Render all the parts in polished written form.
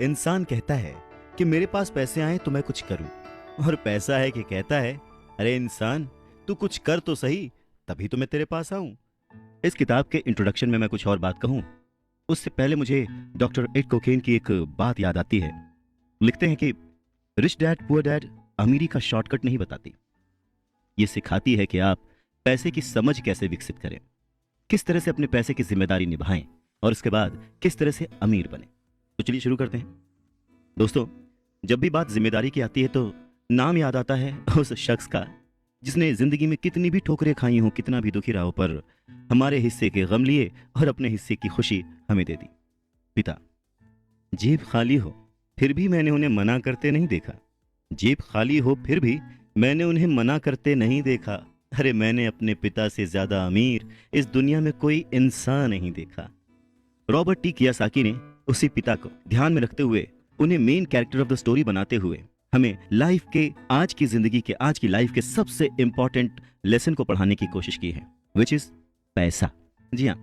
इंसान कहता है कि मेरे पास पैसे आए तो मैं कुछ करूं, और पैसा है कि कहता है अरे इंसान, तू कुछ कर तो सही, तभी तो मैं तेरे पास आऊं। इस किताब के इंट्रोडक्शन में मैं कुछ और बात कहूं, उससे पहले मुझे डॉक्टर एड कोकेन की एक बात याद आती है। लिखते हैं कि रिच डैड पुअर डैड अमीरी का शॉर्टकट नहीं बताती, ये सिखाती है कि आप पैसे की समझ कैसे विकसित करें, किस तरह से अपने पैसे की जिम्मेदारी निभाएं, और उसके बाद किस तरह से अमीर बने। तो चलिए शुरू करते हैं। दोस्तों, जब भी बात जिम्मेदारी की आती है तो नाम याद आता है उस शख्स का जिसने जिंदगी में कितनी भी ठोकरें खाई हों, कितना भी दुखी रहा हो, पर हमारे हिस्से के गम लिए और अपने हिस्से की खुशी हमें दे दी। पिता। जेब खाली हो फिर भी मैंने उन्हें मना करते नहीं देखा। जेब खाली हो फिर भी मैंने उन्हें मना करते नहीं देखा। अरे मैंने अपने पिता से ज्यादा अमीर इस दुनिया में कोई इंसान नहीं देखा। रॉबर्ट टी कियासाकी ने उसी पिता को ध्यान में रखते हुए, उन्हें main character of the story बनाते हुए, हमें लाइफ के, आज की जिंदगी के, आज की लाइफ के सबसे इंपॉर्टेंट लेसन को पढ़ाने की कोशिश की है, विच इज पैसा। जी हाँ,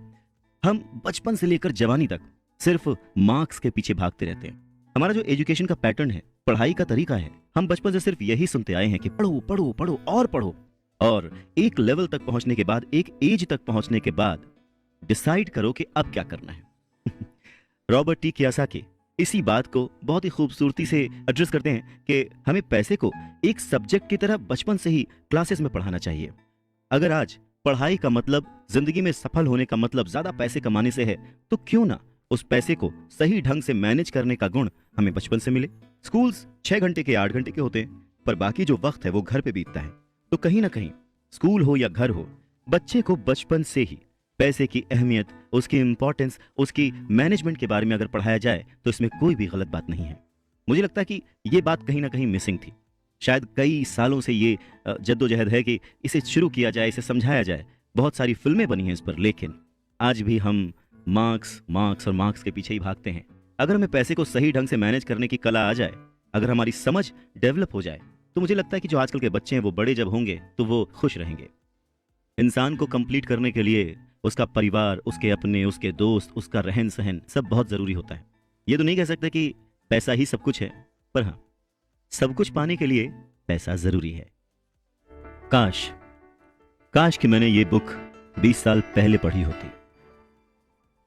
हम बचपन से लेकर जवानी तक सिर्फ मार्क्स के पीछे भागते रहते हैं। हमारा जो एजुकेशन का पैटर्न है, पढ़ाई का तरीका है, हम बचपन से सिर्फ यही सुनते आए हैं कि पढ़ो पढ़ो पढ़ो और पढ़ो, और एक लेवल तक पहुंचने के बाद, एक एज तक पहुंचने के बाद डिसाइड करो कि अब क्या करना है। रॉबर्ट टी कियासाकी इसी बात को बहुत ही खूबसूरती से एड्रेस करते हैं कि हमें पैसे को एक सब्जेक्ट की तरह बचपन से ही क्लासेस में पढ़ाना चाहिए। अगर आज पढ़ाई का मतलब, जिंदगी में सफल होने का मतलब ज्यादा पैसे कमाने से है, तो क्यों ना उस पैसे को सही ढंग से मैनेज करने का गुण हमें बचपन से मिले। स्कूल्स 6 घंटे के 8 घंटे के होते हैं, पर बाकी जो वक्त है वो घर पे बीतता है। तो कहीं ना कहीं स्कूल हो या घर हो, बच्चे को बचपन से ही पैसे की अहमियत, उसकी इंपॉर्टेंस, उसकी मैनेजमेंट के बारे में अगर पढ़ाया जाए तो इसमें कोई भी गलत बात नहीं है। मुझे लगता है कि ये बात कहीं ना कहीं मिसिंग थी। शायद कई सालों से ये जद्दोजहद है कि इसे शुरू किया जाए, इसे समझाया जाए। बहुत सारी फिल्में बनी हैं इस पर, लेकिन आज भी हम मार्क्स मार्क्स और मार्क्स के पीछे ही भागते हैं। अगर हमें पैसे को सही ढंग से मैनेज करने की कला आ जाए, अगर हमारी समझ डेवलप हो जाए, तो मुझे लगता है कि जो आजकल के बच्चे हैं वो बड़े जब होंगे तो वो खुश रहेंगे। इंसान को कंप्लीट करने के लिए उसका परिवार, उसके अपने, उसके दोस्त, उसका रहन सहन सब बहुत जरूरी होता है। ये तो नहीं कह सकते कि पैसा ही सब कुछ है, पर हाँ, सब कुछ पाने के लिए पैसा जरूरी है। काश काश कि मैंने ये बुक 20 साल पहले पढ़ी होती।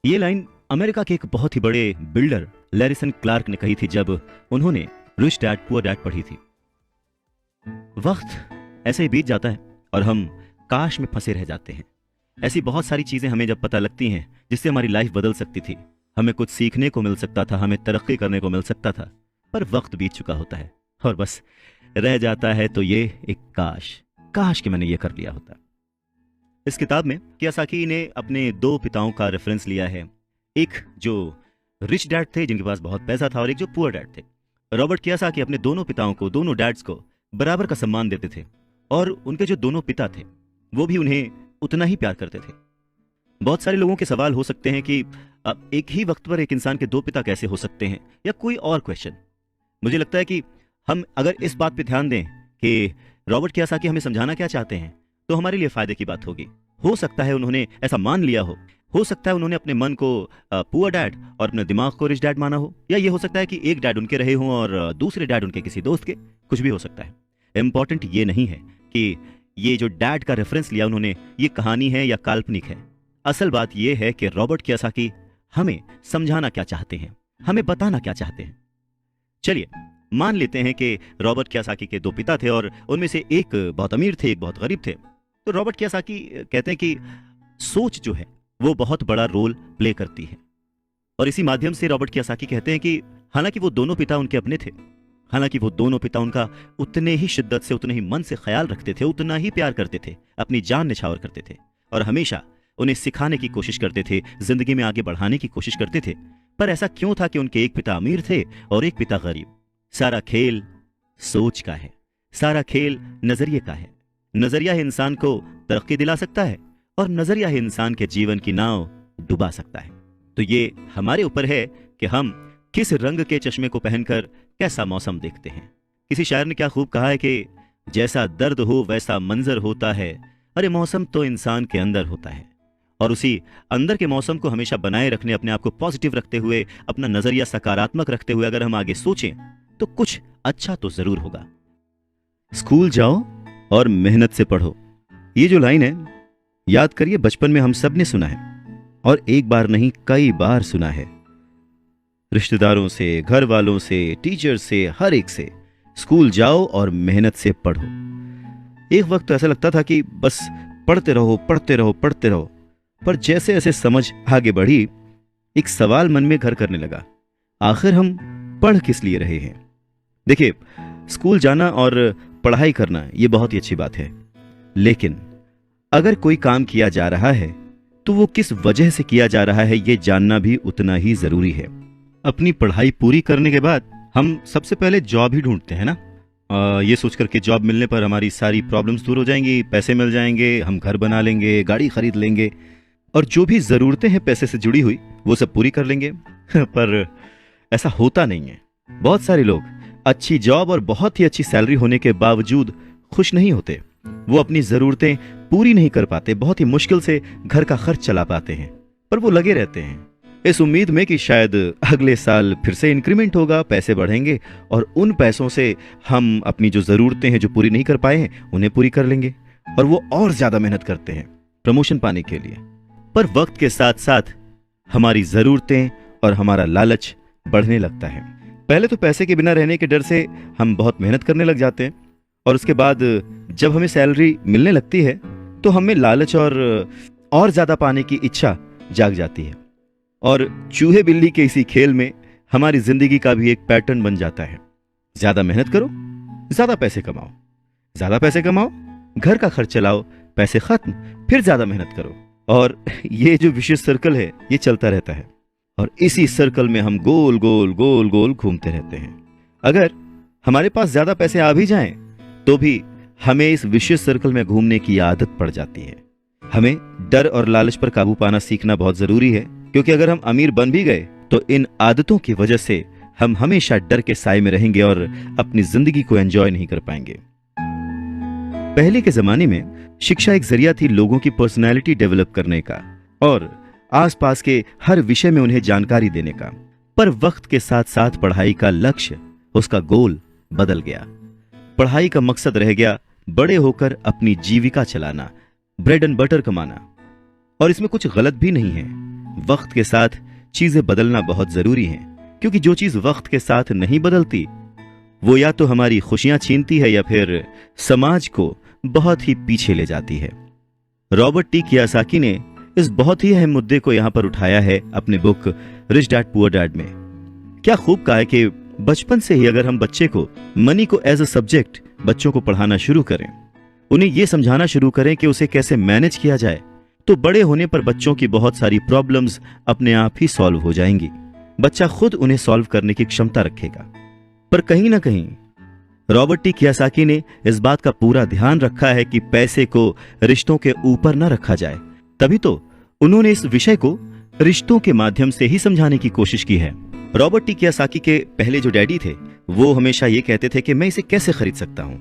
ये लाइन अमेरिका के एक बहुत ही बड़े बिल्डर लैरिसन क्लार्क ने कही थी जब उन्होंने रिच डैड पुअर डैड पढ़ी थी। वक्त ऐसे ही बीत जाता है और हम काश में फंसे रह जाते हैं। ऐसी बहुत सारी चीजें हमें जब पता लगती हैं जिससे हमारी लाइफ बदल सकती थी, हमें कुछ सीखने को मिल सकता था, हमें तरक्की करने को मिल सकता था, पर वक्त बीत चुका होता है और बस रह जाता है तो ये एक काश कि मैंने ये कर लिया होता। इस किताब में कियासाकी ने अपने 2 पिताओं का रेफरेंस लिया है। एक जो रिच डैड थे जिनके पास बहुत पैसा था, और एक जो पुअर डैड थे। रॉबर्ट कियासाकी अपने दोनों पिताओं को, दोनों डैड्स को बराबर का सम्मान देते थे, और उनके जो दोनों पिता थे वो भी उन्हें उतना ही प्यार करते थे। बहुत सारे लोगों के सवाल हो सकते हैं कि अब एक ही वक्त पर एक इंसान के 2 पिता कैसे हो सकते हैं, या कोई और क्वेश्चन। मुझे लगता है कि हम अगर इस बात पे ध्यान दें कि रॉबर्ट कियासाकी हमें समझाना क्या चाहते हैं, तो हमारे लिए फायदे की बात होगी। हो सकता है उन्होंने ऐसा मान लिया हो सकता है उन्होंने अपने मन को पुअर डैड और अपने दिमाग को रिच डैड माना हो, या ये हो सकता है कि एक डैड उनके रहे हों और दूसरे डैड उनके किसी दोस्त के, कुछ भी हो सकता है। इंपॉर्टेंट ये नहीं है कि ये जो डैड का रेफरेंस लिया उन्होंने, ये कहानी है या काल्पनिक है। असल बात ये है कि रॉबर्ट कियासाकी हमें समझाना क्या चाहते हैं, हमें बताना क्या चाहते हैं। चलिए मान लेते हैं कि रॉबर्ट कियासाकी के 2 पिता थे और उनमें से एक बहुत अमीर थे, एक बहुत गरीब थे। तो रॉबर्ट कियासाकी कहते हैं कि सोच जो है वो बहुत बड़ा रोल प्ले करती है, और इसी माध्यम से रॉबर्ट कियासाकी कहते हैं कि हालांकि वो दोनों पिता उनके अपने थे, हालांकि वो दोनों पिता उनका उतने ही शिद्दत से, उतने ही मन से ख्याल रखते थे, उतना ही प्यार करते थे, अपनी जान निछावर करते थे, और हमेशा उन्हें सिखाने की कोशिश करते थे, जिंदगी में आगे बढ़ाने की कोशिश करते थे। पर ऐसा क्यों था कि उनके एक पिता अमीर थे और एक पिता गरीब? सारा खेल सोच का है, सारा खेल नजरिए का है। नजरिया ही इंसान को तरक्की दिला सकता है, और नजरिया ही इंसान के जीवन की नाव डुबा सकता है। तो ये हमारे ऊपर है कि हम किस रंग के चश्मे को पहनकर कैसा मौसम देखते हैं। किसी शायर ने क्या खूब कहा है कि जैसा दर्द हो वैसा मंजर होता है, अरे मौसम तो इंसान के अंदर होता है। और उसी अंदर के मौसम को हमेशा बनाए रखने, अपने आप को पॉजिटिव रखते हुए, अपना नजरिया सकारात्मक रखते हुए अगर हम आगे सोचें तो कुछ अच्छा तो जरूर होगा। स्कूल जाओ और मेहनत से पढ़ो, ये जो लाइन है याद करिए, बचपन में हम सब ने सुना है और एक बार नहीं कई बार सुना है। रिश्तेदारों से, घर वालों से, टीचर से, हर एक से, स्कूल जाओ और मेहनत से पढ़ो। एक वक्त तो ऐसा लगता था कि बस पढ़ते रहो पढ़ते रहो पढ़ते रहो, पर जैसे जैसे समझ आगे बढ़ी एक सवाल मन में घर करने लगा, आखिर हम पढ़ किस लिए रहे हैं। देखिए, स्कूल जाना और पढ़ाई करना ये बहुत ही अच्छी बात है, लेकिन अगर कोई काम किया जा रहा है तो वो किस वजह से किया जा रहा है ये जानना भी उतना ही जरूरी है। अपनी पढ़ाई पूरी करने के बाद हम सबसे पहले जॉब ही ढूंढते हैं ना, ये सोचकर कि जॉब मिलने पर हमारी सारी प्रॉब्लम्स दूर हो जाएंगी, पैसे मिल जाएंगे, हम घर बना लेंगे, गाड़ी खरीद लेंगे और जो भी जरूरतें हैं पैसे से जुड़ी हुई वो सब पूरी कर लेंगे। पर ऐसा होता नहीं है। बहुत सारे लोग अच्छी जॉब और बहुत ही अच्छी सैलरी होने के बावजूद खुश नहीं होते। वो अपनी जरूरतें पूरी नहीं कर पाते, बहुत ही मुश्किल से घर का खर्च चला पाते हैं, पर वो लगे रहते हैं इस उम्मीद में कि शायद अगले साल फिर से इंक्रीमेंट होगा, पैसे बढ़ेंगे और उन पैसों से हम अपनी जो जरूरतें हैं जो पूरी नहीं कर पाए हैं उन्हें पूरी कर लेंगे। और वो और ज्यादा मेहनत करते हैं प्रमोशन पाने के लिए। पर वक्त के साथ साथ हमारी जरूरतें और हमारा लालच बढ़ने लगता है। पहले तो पैसे के बिना रहने के डर से हम बहुत मेहनत करने लग जाते हैं और उसके बाद जब हमें सैलरी मिलने लगती है तो हमें लालच और ज्यादा पाने की इच्छा जाग जाती है और चूहे बिल्ली के इसी खेल में हमारी जिंदगी का भी एक पैटर्न बन जाता है। ज्यादा मेहनत करो, ज्यादा पैसे कमाओ, ज्यादा पैसे कमाओ, घर का खर्च चलाओ, पैसे खत्म, फिर ज्यादा मेहनत करो और ये जो विशेष सर्कल है ये चलता रहता है और इसी सर्कल में हम गोल गोल गोल गोल घूमते रहते हैं। अगर हमारे पास ज्यादा पैसे आ भी जाएं तो भी हमें इस विशेष सर्कल में घूमने की आदत पड़ जाती है। हमें डर और लालच पर काबू पाना सीखना बहुत जरूरी है, क्योंकि अगर हम अमीर बन भी गए तो इन आदतों की वजह से हम हमेशा डर के साए में रहेंगे और अपनी जिंदगी को एंजॉय नहीं कर पाएंगे। पहले के जमाने में शिक्षा एक जरिया थी लोगों की पर्सनैलिटी डेवलप करने का और आसपास के हर विषय में उन्हें जानकारी देने का। पर वक्त के साथ साथ पढ़ाई का लक्ष्य, उसका गोल बदल गया। पढ़ाई का मकसद रह गया बड़े होकर अपनी जीविका चलाना, ब्रेड एंड बटर कमाना। और इसमें कुछ गलत भी नहीं है। वक्त के साथ चीजें बदलना बहुत जरूरी है, क्योंकि जो चीज वक्त के साथ नहीं बदलती वो या तो हमारी खुशियां छीनती है या फिर समाज को बहुत ही पीछे ले जाती है। रॉबर्ट टी कियोसाकी ने इस बहुत ही अहम मुद्दे को यहां पर उठाया है अपने book rich dad poor dad में। क्या खूब कहा है कि बचपन से ही अगर हम बच्चे को मनी को एज अ सब्जेक्ट बच्चों को पढ़ाना शुरू करें, उन्हें यह समझाना शुरू करें कि उसे कैसे मैनेज किया जाए, तो बड़े होने पर बच्चों की बहुत सारी प्रॉब्लम्स अपने आप ही सॉल्व हो जाएंगी। बच्चा खुद उन्हें सॉल्व करने की क्षमता रखेगा। पर कहीं ना कहीं रॉबर्ट टी कियोसाकी ने इस बात का पूरा ध्यान रखा है कि पैसे को रिश्तों के ऊपर न रखा जाए। तभी तो उन्होंने इस विषय को रिश्तों के माध्यम से ही समझाने की कोशिश की है। रॉबर्ट टी कियोसाकी के पहले जो डैडी थे वो हमेशा ये कहते थे कि मैं इसे कैसे खरीद सकता हूं।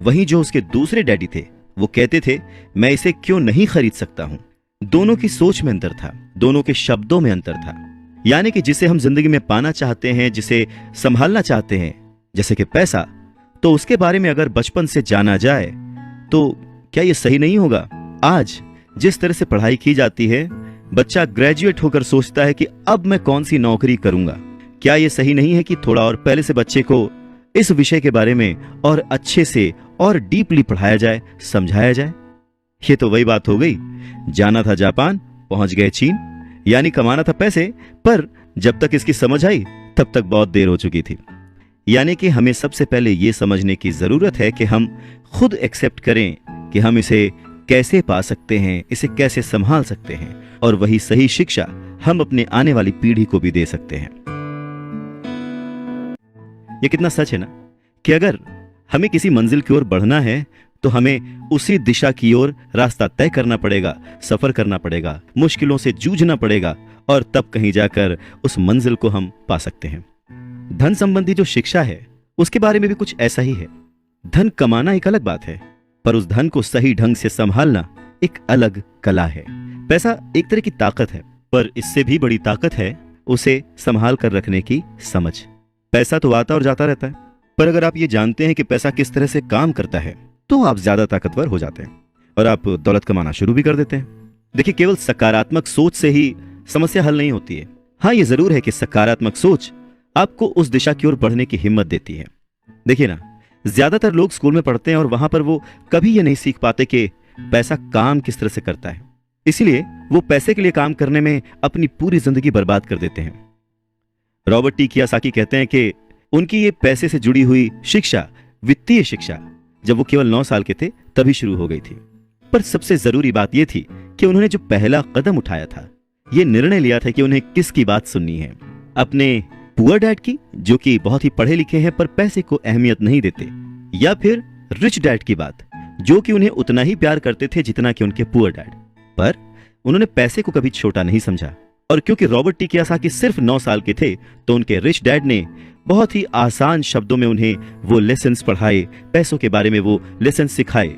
वहीं जो उसके दूसरे डैडी थे वो कहते थे मैं इसे क्यों नहीं खरीद सकता हूं। दोनों की सोच में अंतर था, दोनों के शब्दों में अंतर था। यानी कि जिसे हम जिंदगी में पाना चाहते हैं, जिसे संभालना चाहते हैं, जैसे कि पैसा, तो उसके बारे में अगर बचपन से जाना जाए तो क्या यह सही नहीं होगा? आज जिस तरह से पढ़ाई की जाती है, बच्चा ग्रेजुएट होकर सोचता है कि अब मैं कौन सी नौकरी करूंगा। क्या यह सही नहीं है कि थोड़ा और पहले से बच्चे को इस विषय के बारे में और अच्छे से और डीपली पढ़ाया जाए, समझाया जाए? ये तो वही बात हो गई, जाना था जापान, पहुंच गए चीन। यानी कमाना था पैसे, पर जब तक इसकी समझ आई तब तक बहुत देर हो चुकी थी। यानी कि हमें सबसे पहले यह समझने की जरूरत है कि हम खुद एक्सेप्ट करें कि हम इसे कैसे पा सकते हैं, इसे कैसे संभाल सकते हैं, और वही सही शिक्षा हम अपने आने वाली पीढ़ी को भी दे सकते हैं। यह कितना सच है ना कि अगर हमें किसी मंजिल की ओर बढ़ना है तो हमें उसी दिशा की ओर रास्ता तय करना पड़ेगा, सफर करना पड़ेगा, मुश्किलों से जूझना पड़ेगा, और तब कहीं जाकर उस मंजिल को हम पा सकते हैं। धन संबंधी जो शिक्षा है उसके बारे में भी कुछ ऐसा ही है। धन कमाना एक अलग बात है, पर उस धन को सही ढंग से संभालना एक अलग कला है। पैसा एक तरह की ताकत है, पर इससे भी बड़ी ताकत है उसे संभाल कर रखने की समझ। पैसा तो आता और जाता रहता है, पर अगर आप ये जानते हैं कि पैसा किस तरह से काम करता है तो आप ज्यादा ताकतवर हो जाते हैं और आप दौलत कमाना शुरू भी कर देते हैं। देखिए, केवल सकारात्मक सोच से ही समस्या हल नहीं होती है। हाँ, ये जरूर है कि सकारात्मक सोच आपको उस दिशा की ओर बढ़ने की हिम्मत देती है। देखिए ना, ज्यादातर लोग स्कूल में पढ़ते हैं और वहां पर वो कभी ये नहीं सीख पाते कि पैसा काम किस तरह से करता है, इसीलिए वो पैसे के लिए काम करने में अपनी पूरी जिंदगी बर्बाद कर देते हैं। रॉबर्ट टी कियोसाकी कहते हैं कि उनकी ये पैसे से जुड़ी हुई शिक्षा, वित्तीय शिक्षा, जब वो केवल 9 साल के थे तभी शुरू हो गई थी। पर सबसे जरूरी बात यह थी कि उन्होंने जो पहला कदम उठाया था, ये निर्णय लिया था कि उन्हें किसकी बात सुननी है, अपने पुअर डैड की, जो कि बहुत ही पढ़े लिखे हैं पर पैसे को अहमियत नहीं देते, या फिर रिच डैड की बात, जो कि उन्हें उतना ही प्यार करते थे जितना कि उनके पुअर डैड। पर उन्होंने पैसे को कभी छोटा नहीं समझा, और क्योंकि रॉबर्ट टी कियोसाकी सिर्फ 9 साल के थे तो उनके रिच डैड ने बहुत ही आसान शब्दों में उन्हें वो लेसन्स पढ़ाए, पैसों के बारे में वो लेसन्स सिखाए।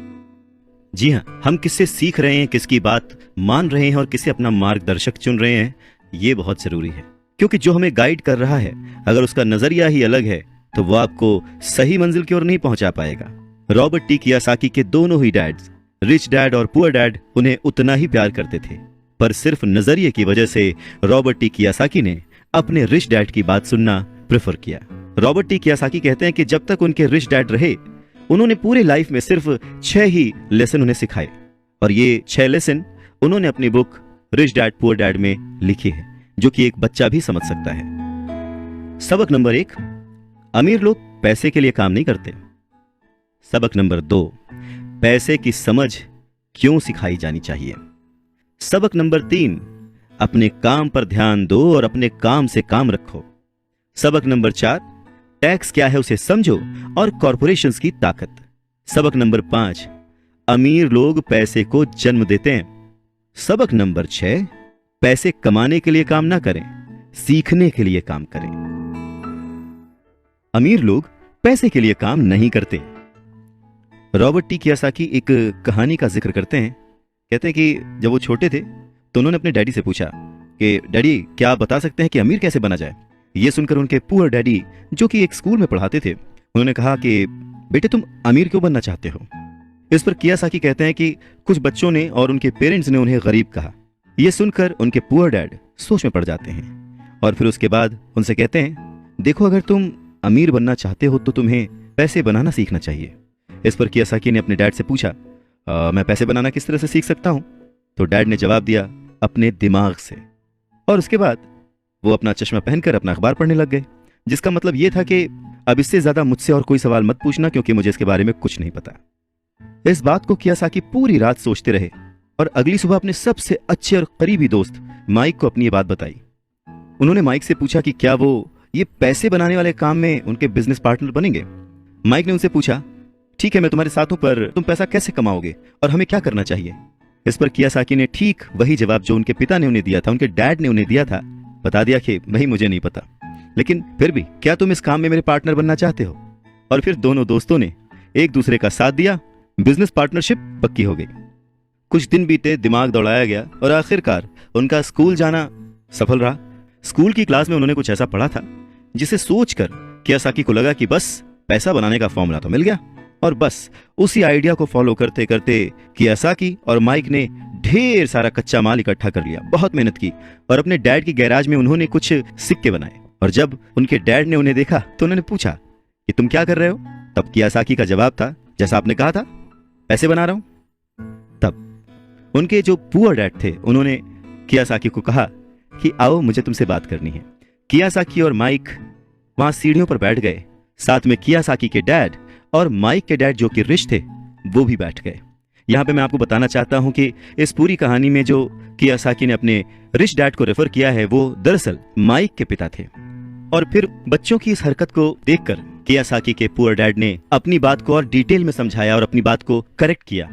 जी हाँ, हम किससे सीख रहे हैं, किसकी बात मान रहे हैं और किसे अपना मार्गदर्शक चुन रहे हैं, ये बहुत जरूरी है। क्योंकि जो हमें गाइड कर रहा है, अगर उसका नजरिया ही अलग है तो वो आपको सही मंजिल की ओर नहीं पहुंचा पाएगा। रॉबर्ट टी कियोसाकी के दोनों ही डैड्स, रिच डैड और पुअर डैड, उन्हें उतना ही प्यार करते थे, पर सिर्फ नजरिए की वजह से रॉबर्ट टी कियोसाकी ने अपने रिच डैड की बात सुनना प्रेफर किया। रॉबर्ट टी कियोसाकी कहते हैं कि जब तक उनके रिच डैड रहे, उन्होंने पूरे लाइफ में सिर्फ 6 ही लेसन उन्हें सिखाए, और ये 6 लेसन उन्होंने अपनी book rich dad poor dad में लिखी है, जो कि एक बच्चा भी समझ सकता है। सबक नंबर 1, अमीर लोग पैसे के लिए काम नहीं करते। सबक नंबर 2, पैसे की समझ क्यों सिखाई जानी चाहिए। सबक नंबर 3, अपने काम पर ध्यान दो और अपने काम से काम रखो। सबक नंबर 4, टैक्स क्या है उसे समझो और कॉरपोरेशंस की ताकत। सबक नंबर 5, अमीर लोग पैसे को जन्म देते हैं। सबक नंबर 6, पैसे कमाने के लिए काम ना करें, सीखने के लिए काम करें। अमीर लोग पैसे के लिए काम नहीं करते। रॉबर्ट टी कियोसाकी एक कहानी का जिक्र करते हैं। कहते हैं कि जब वो छोटे थे तो उन्होंने अपने डैडी से पूछा कि डैडी, क्या आप बता सकते हैं कि अमीर कैसे बना जाए। ये सुनकर उनके पुअर डैडी, जो कि एक स्कूल में पढ़ाते थे, उन्होंने कहा कि बेटे, तुम अमीर क्यों बनना चाहते हो। इस पर कियोसाकी कहते हैं कि कुछ बच्चों ने और उनके पेरेंट्स ने उन्हें गरीब कहा। यह सुनकर उनके पुअर डैड सोच में पड़ जाते हैं और फिर उसके बाद उनसे कहते हैं, देखो, अगर तुम अमीर बनना चाहते हो तो तुम्हें पैसे बनाना सीखना चाहिए। इस पर कियोसाकी ने अपने डैड से पूछा, मैं पैसे बनाना किस तरह से सीख सकता हूं। तो डैड ने जवाब दिया, अपने दिमाग से। और उसके बाद वो अपना चश्मा पहनकर अपना अखबार पढ़ने लग गए, जिसका मतलब ये था कि अब इससे ज्यादा मुझसे और कोई सवाल मत पूछना, क्योंकि मुझे इसके बारे में कुछ नहीं पता। इस बात को कियोसाकी पूरी रात सोचते रहे और अगली सुबह अपने सबसे अच्छे और करीबी दोस्त माइक को अपनी ये बात बताई। उन्होंने माइक से पूछा कि क्या वो ये पैसे बनाने वाले काम में उनके बिजनेस पार्टनर बनेंगे। माइक ने उनसे पूछा, ठीक है, मैं तुम्हारे साथ हूं, पर तुम पैसा कैसे कमाओगे और हमें क्या करना चाहिए। इस पर कियोसाकी ने ठीक वही जवाब जो उनके पिता ने उन्हें दिया था, उनके डैड ने उन्हें दिया था, बता दिया कि भाई, मुझे नहीं पता, लेकिन फिर भी क्या तुम इस काम में मेरे पार्टनर बनना चाहते हो। और फिर दोनों दोस्तों ने एक दूसरे का साथ दिया, बिजनेस पार्टनरशिप पक्की हो गई। कुछ दिन बीते, दिमाग दौड़ाया गया और आखिरकार उनका स्कूल जाना सफल रहा। स्कूल की क्लास में उन्होंने कुछ ऐसा पढ़ा था जिसे सोचकर कियोसाकी को लगा कि बस पैसा बनाने का फॉर्मूला तो मिल गया। और बस उसी आइडिया को फॉलो करते करते कियोसाकी और माइक ने ढेर सारा कच्चा माल इकट्ठा कर लिया, बहुत मेहनत की और अपने डैड की गैराज में उन्होंने कुछ सिक्के बनाए। और जब उनके डैड ने उन्हें देखा तो उन्होंने पूछा कि तुम क्या कर रहे हो। तब कियोसाकी का जवाब था, जैसा आपने कहा था, पैसे बना रहा हूं। तब उनके जो पुअर डैड थे, उन्होंने कियोसाकी को कहा कि आओ, मुझे तुमसे बात करनी है। कियोसाकी और माइक वहां सीढ़ियों पर बैठ गए। साथ में कियोसाकी के डैड और माइक के डैड, जो कि रिच थे, वो भी बैठ गए। यहां पे मैं आपको बताना चाहता हूं कि इस पूरी कहानी में जो कियोसाकी ने अपने रिच डैड को रेफर किया है, वो दरअसल माइक के पिता थे। और फिर बच्चों की इस हरकत को देखकर कियोसाकी के पुअर डैड ने अपनी बात को और डिटेल में समझाया और अपनी बात को करेक्ट किया।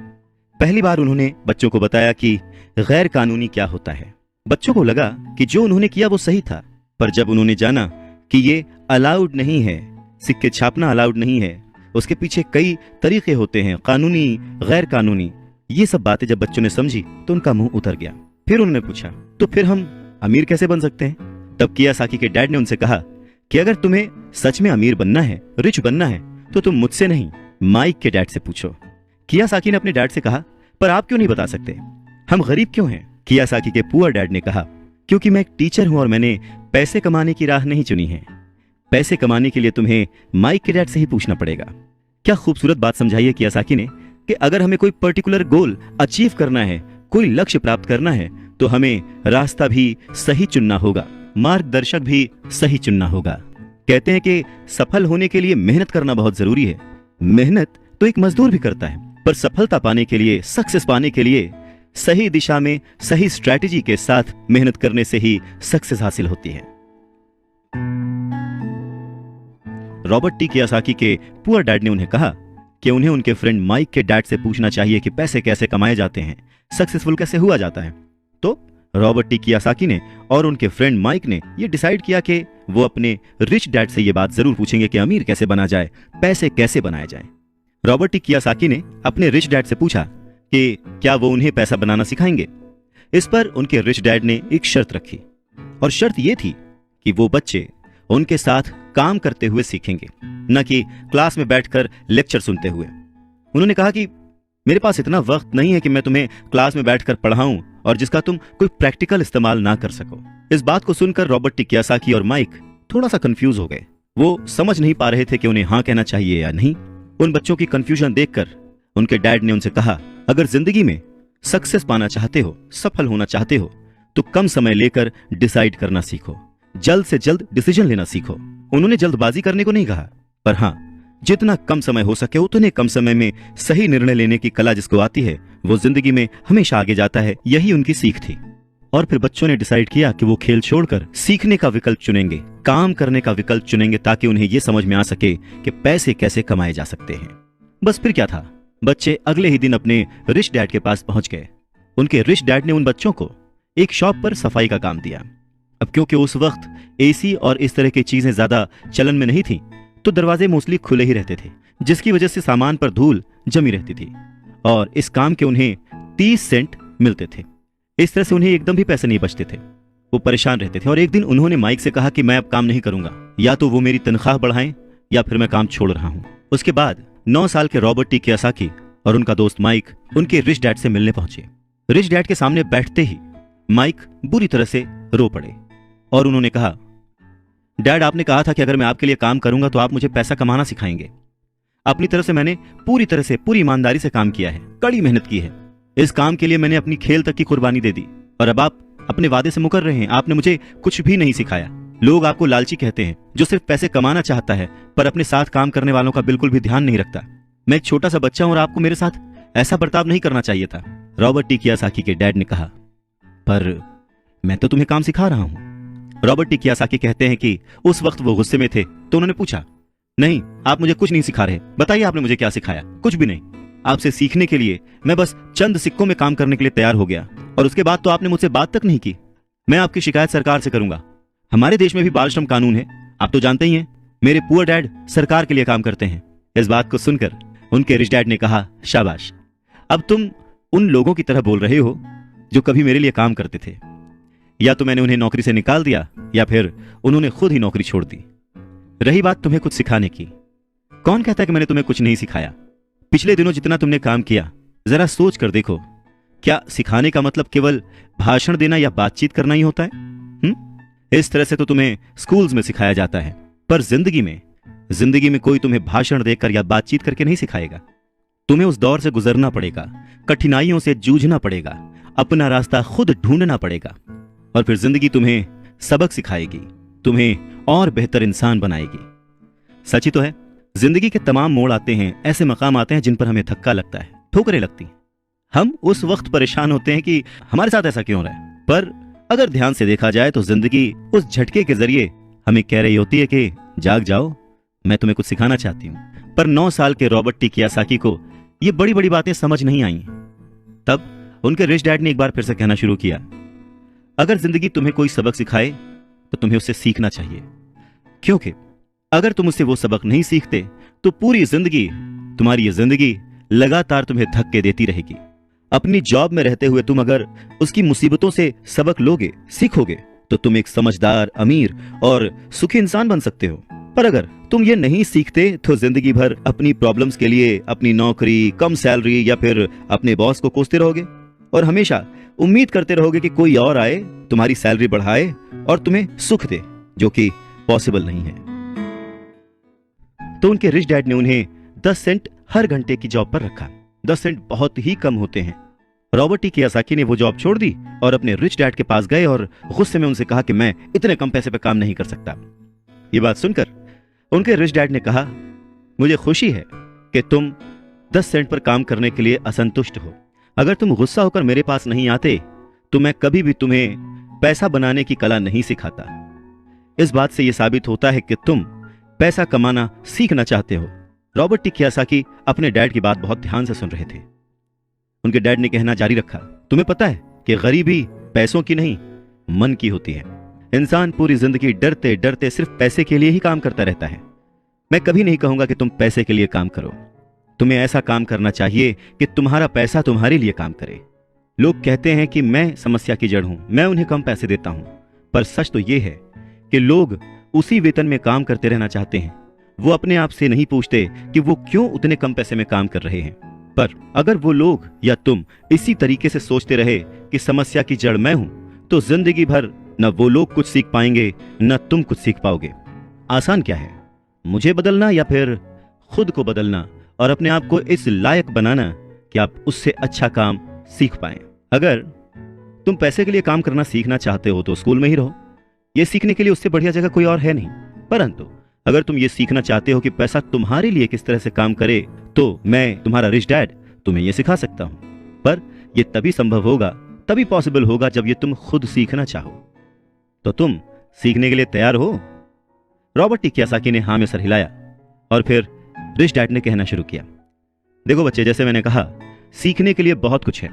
पहली बार उन्होंने बच्चों को बताया कि गैर कानूनी क्या होता है। बच्चों को लगा कि जो उन्होंने किया वो सही था, पर जब उन्होंने जाना कि ये अलाउड नहीं है, सिक्के छापना अलाउड नहीं है, उसके पीछे कई तरीके होते हैं, कानूनी, गैर कानूनी, ये सब बातें जब बच्चों ने समझी तो उनका मुंह उतर गया। फिर उन्होंने पूछा, तो फिर हम अमीर कैसे बन सकते हैं? तब कियासाकी के डैड ने उनसे कहा कि अगर तुम्हें सच में अमीर बनना है, रिच बनना है, तो तुम मुझसे नहीं, माइक के डैड से पूछो। कियासाकी ने अपने डैड से कहा, पर आप क्यों नहीं बता सकते, हम गरीब क्यों हैं? कियासाकी के पुअर डैड ने कहा, क्योंकि मैं एक टीचर हूं और मैंने पैसे कमाने की राह नहीं चुनी है। पैसे कमाने के लिए तुम्हें माइक के डैड से ही पूछना पड़ेगा। क्या खूबसूरत बात समझाई है कियासाकी ने कि अगर हमें कोई पर्टिकुलर गोल अचीव करना है, कोई लक्ष्य प्राप्त करना है, तो हमें रास्ता भी सही चुनना होगा, मार्गदर्शक भी सही चुनना होगा। कहते हैं कि सफल होने के लिए मेहनत करना बहुत जरूरी है। मेहनत तो एक मजदूर भी करता है, पर सफलता पाने के लिए, सक्सेस पाने के लिए सही दिशा में सही स्ट्रैटेजी के साथ मेहनत करने से ही सक्सेस हासिल होती है। रॉबर्ट टी कियासाकी के पुअर डैड ने उन्हें कहा कि उन्हें उनके फ्रेंड माइक के डैड से पूछना चाहिए कि पैसे कैसे कमाए जाते हैं, सक्सेसफुल कैसे हुआ जाता है। तो रॉबर्ट टी कियासाकी ने और उनके फ्रेंड माइक ने यह डिसाइड किया कि वो अपने रिच डैड से यह बात जरूर पूछेंगे कि अमीर कैसे बना जाए, पैसे कैसे बनाए जाए। रॉबर्ट टी कियासाकी ने अपने रिच डैड से पूछा कि क्या वो उन्हें पैसा बनाना सिखाएंगे। इस पर उनके रिच डैड ने एक शर्त रखी, और शर्त यह थी कि वो बच्चे उनके साथ काम करते हुए सीखेंगे, न कि क्लास में बैठकर लेक्चर सुनते हुए। उन्होंने कहा कि मेरे पास इतना वक्त नहीं है कि मैं तुम्हें क्लास में बैठकर पढ़ाऊं और जिसका तुम कोई प्रैक्टिकल इस्तेमाल ना कर सको। इस बात को सुनकर रॉबर्ट टी कियासाकी और माइक थोड़ा सा कंफ्यूज हो गए। वो समझ नहीं पा रहे थे कि उन्हें हाँ कहना चाहिए या नहीं। उन बच्चों की कंफ्यूजन देखकर उनके डैड ने उनसे कहा, अगर जिंदगी में सक्सेस पाना चाहते हो, सफल होना चाहते हो, तो कम समय लेकर डिसाइड करना सीखो, जल्द से जल्द डिसीजन लेना सीखो। उन्होंने जल्दबाजी करने को नहीं कहा, पर हाँ, जितना कम समय हो सके उतने कम समय में सही निर्णय लेने की कला जिसको आती है, वो जिंदगी में हमेशा आगे जाता है। यही उनकी सीख थी। और फिर बच्चों ने डिसाइड किया कि वो खेल छोड़कर सीखने का विकल्प चुनेंगे, काम करने का विकल्प चुनेंगे, ताकि उन्हें यह समझ में आ सके कि पैसे कैसे कमाए जा सकते हैं। बस फिर क्या था, बच्चे अगले ही दिन अपने रिच डैड के पास पहुंच गए। उनके रिच डैड ने उन बच्चों को एक शॉप पर सफाई का काम दिया। अब क्योंकि उस वक्त एसी और इस तरह की चीजें ज्यादा चलन में नहीं थी, तो दरवाजे मोस्टली खुले ही रहते थे, जिसकी वजह से सामान पर धूल जमी रहती थी और इस काम के उन्हें 30 सेंट मिलते थे। इस तरह से उन्हें एकदम भी पैसे नहीं बचते थे। वो परेशान रहते थे और एक दिन उन्होंने माइक से कहा कि मैं अब काम नहीं करूंगा, या तो वो मेरी तनख्वाह बढ़ाएं या फिर मैं काम छोड़ रहा हूं। उसके बाद 9 साल के रॉबर्ट टी कियासाकी और उनका दोस्त माइक उनके रिच डैड से मिलने पहुंचे। रिच डैड के सामने बैठते ही माइक बुरी तरह से रो पड़े और उन्होंने कहा, डैड, आपने कहा था कि अगर मैं आपके लिए काम करूंगा तो आप मुझे पैसा कमाना सिखाएंगे। अपनी तरफ से मैंने पूरी तरह से, पूरी ईमानदारी से काम किया है, कड़ी मेहनत की है। इस काम के लिए मैंने अपनी खेल तक की कुर्बानी दे दी और अब आप अपने वादे से मुकर रहे हैं। आपने मुझे कुछ भी नहीं सिखाया। लोग आपको लालची कहते हैं, जो सिर्फ पैसे कमाना चाहता है पर अपने साथ काम करने वालों का बिल्कुल भी ध्यान नहीं रखता। मैं एक छोटा सा बच्चा हूं और आपको मेरे साथ ऐसा बर्ताव नहीं करना चाहिए था। रॉबर्ट टी कियासाकी के डैड ने कहा, पर मैं तो तुम्हें काम सिखा रहा हूं। रॉबर्ट टी कियासाकी कहते हैं कि उस वक्त वो गुस्से में थे, तो उन्होंने पूछा, नहीं, आप मुझे कुछ नहीं सिखा रहे, बताइए आपने मुझे क्या सिखाया। कुछ भी नहीं। आपसे सीखने के लिए मैं बस चंद सिक्कों में काम करने के लिए तैयार हो गया और उसके बाद तो आपने मुझसे बात तक नहीं की। मैं आपकी शिकायत सरकार से करूंगा। हमारे देश में भी बाल श्रम कानून है, आप तो जानते ही हैं। मेरे पुअर डैड सरकार के लिए काम करते हैं। इस बात को सुनकर उनके रिच डैड ने कहा, शाबाश, अब तुम उन लोगों की तरह बोल रहे हो जो कभी मेरे लिए काम करते थे। या तो मैंने उन्हें नौकरी से निकाल दिया या फिर उन्होंने खुद ही नौकरी छोड़ दी। रही बात तुम्हें कुछ सिखाने की, कौन कहता है कि मैंने तुम्हें कुछ नहीं सिखाया। पिछले दिनों जितना तुमने काम किया, जरा सोच कर देखो, क्या सिखाने का मतलब केवल भाषण देना या बातचीत करना ही होता है? इस तरह से तो तुम्हें स्कूल्स में सिखाया जाता है, पर जिंदगी में कोई तुम्हें भाषण देकर या बातचीत करके नहीं सिखाएगा। तुम्हें उस दौर से गुजरना पड़ेगा, कठिनाइयों से जूझना पड़ेगा, अपना रास्ता खुद ढूंढना पड़ेगा और फिर जिंदगी तुम्हें सबक सिखाएगी, तुम्हें और बेहतर इंसान बनाएगी। सच ही तो है, जिंदगी के तमाम मोड़ आते हैं, ऐसे मकाम आते हैं जिन पर हमें धक्का लगता है, ठोकरें लगती हैं। हम उस वक्त परेशान होते हैं कि हमारे साथ ऐसा क्यों रहा है, पर अगर ध्यान से देखा जाए तो जिंदगी उस झटके के जरिए हमें कह रही होती है कि जाग जाओ, मैं तुम्हें कुछ सिखाना चाहती हूं। पर 9 साल के रॉबर्ट टी कियासाकी को ये बड़ी बड़ी बातें समझ नहीं आई। तब उनके रिच डैड ने एक बार फिर से कहना शुरू किया, अगर जिंदगी तुम्हें कोई सबक सिखाए तो तुम्हें उससे सीखना चाहिए, क्योंकि अगर तुम उससे वो सबक नहीं सीखते तो पूरी जिंदगी, तुम्हारी ये जिंदगी लगातार तुम्हें धक्के देती रहेगी। अपनी जॉब में रहते हुए तुम अगर उसकी मुसीबतों से सबक लोगे, सीखोगे, तो तुम एक समझदार, अमीर और सुखी इंसान बन सकते हो। पर अगर तुम ये नहीं सीखते तो जिंदगी भर अपनी प्रॉब्लम्स के लिए अपनी नौकरी, कम सैलरी या फिर अपने बॉस को कोसते रहोगे और हमेशा उम्मीद करते रहोगे कि कोई और आए, तुम्हारी सैलरी बढ़ाए और तुम्हें सुख दे, जो कि पॉसिबल नहीं है। तो उनके रिच डैड ने उन्हें 10 सेंट हर घंटे की जॉब पर रखा। 10 सेंट बहुत ही कम होते हैं। रॉबर्ट टी कियोसाकी ने वो जॉब छोड़ दी और अपने रिच डैड के पास गए और गुस्से में उनसे कहा कि मैं इतने कम पैसे पे काम नहीं कर सकता। ये बात सुनकर उनके रिच डैड ने कहा, मुझे खुशी है कि तुम 10 सेंट पर काम करने के लिए असंतुष्ट हो। अगर तुम गुस्सा होकर मेरे पास नहीं आते तो मैं कभी भी तुम्हें पैसा बनाने की कला नहीं सिखाता। इस बात से यह साबित होता है कि तुम पैसा कमाना सीखना चाहते हो। रॉबर्ट टी कियोसाकी अपने डैड की बात बहुत ध्यान से सुन रहे थे। उनके डैड ने कहना जारी रखा, तुम्हें पता है कि गरीबी पैसों की नहीं, मन की होती है। इंसान पूरी जिंदगी डरते डरते सिर्फ पैसे के लिए ही काम करता रहता है। मैं कभी नहीं कहूंगा कि तुम पैसे के लिए काम करो। तुम्हें ऐसा काम करना चाहिए कि तुम्हारा पैसा तुम्हारे लिए काम करे। लोग कहते हैं कि मैं समस्या की जड़ हूं, मैं उन्हें कम पैसे देता हूं, पर सच तो यह है कि लोग उसी वेतन में काम करते रहना चाहते हैं। वो अपने आप से नहीं पूछते कि वो क्यों उतने कम पैसे में काम कर रहे हैं। पर अगर वो लोग या तुम इसी तरीके से सोचते रहे कि समस्या की जड़ मैं हूं, तो जिंदगी भर न वो लोग कुछ सीख पाएंगे न तुम कुछ सीख पाओगे। आसान क्या है, मुझे बदलना या फिर खुद को बदलना और अपने आप को इस लायक बनाना कि आप उससे अच्छा काम सीख पाएं। अगर तुम पैसे के लिए काम करना सीखना चाहते हो तो स्कूल में ही रहो। यह सीखने के लिए उससे बढ़िया जगह कोई और है नहीं। परंतु अगर तुम ये सीखना चाहते हो कि पैसा तुम्हारे लिए किस तरह से काम करे, तो मैं तुम्हारा रिच डैड तुम्हें यह सिखा सकता हूं। पर यह तभी संभव होगा, तभी पॉसिबल होगा जब ये तुम खुद सीखना चाहो। तो तुम सीखने के लिए तैयार हो? रॉबर्ट टी कियोसाकी ने हाँ में सर हिलाया और फिर रिच डैड ने कहना शुरू किया, देखो बच्चे, जैसे मैंने कहा, सीखने के लिए बहुत कुछ है।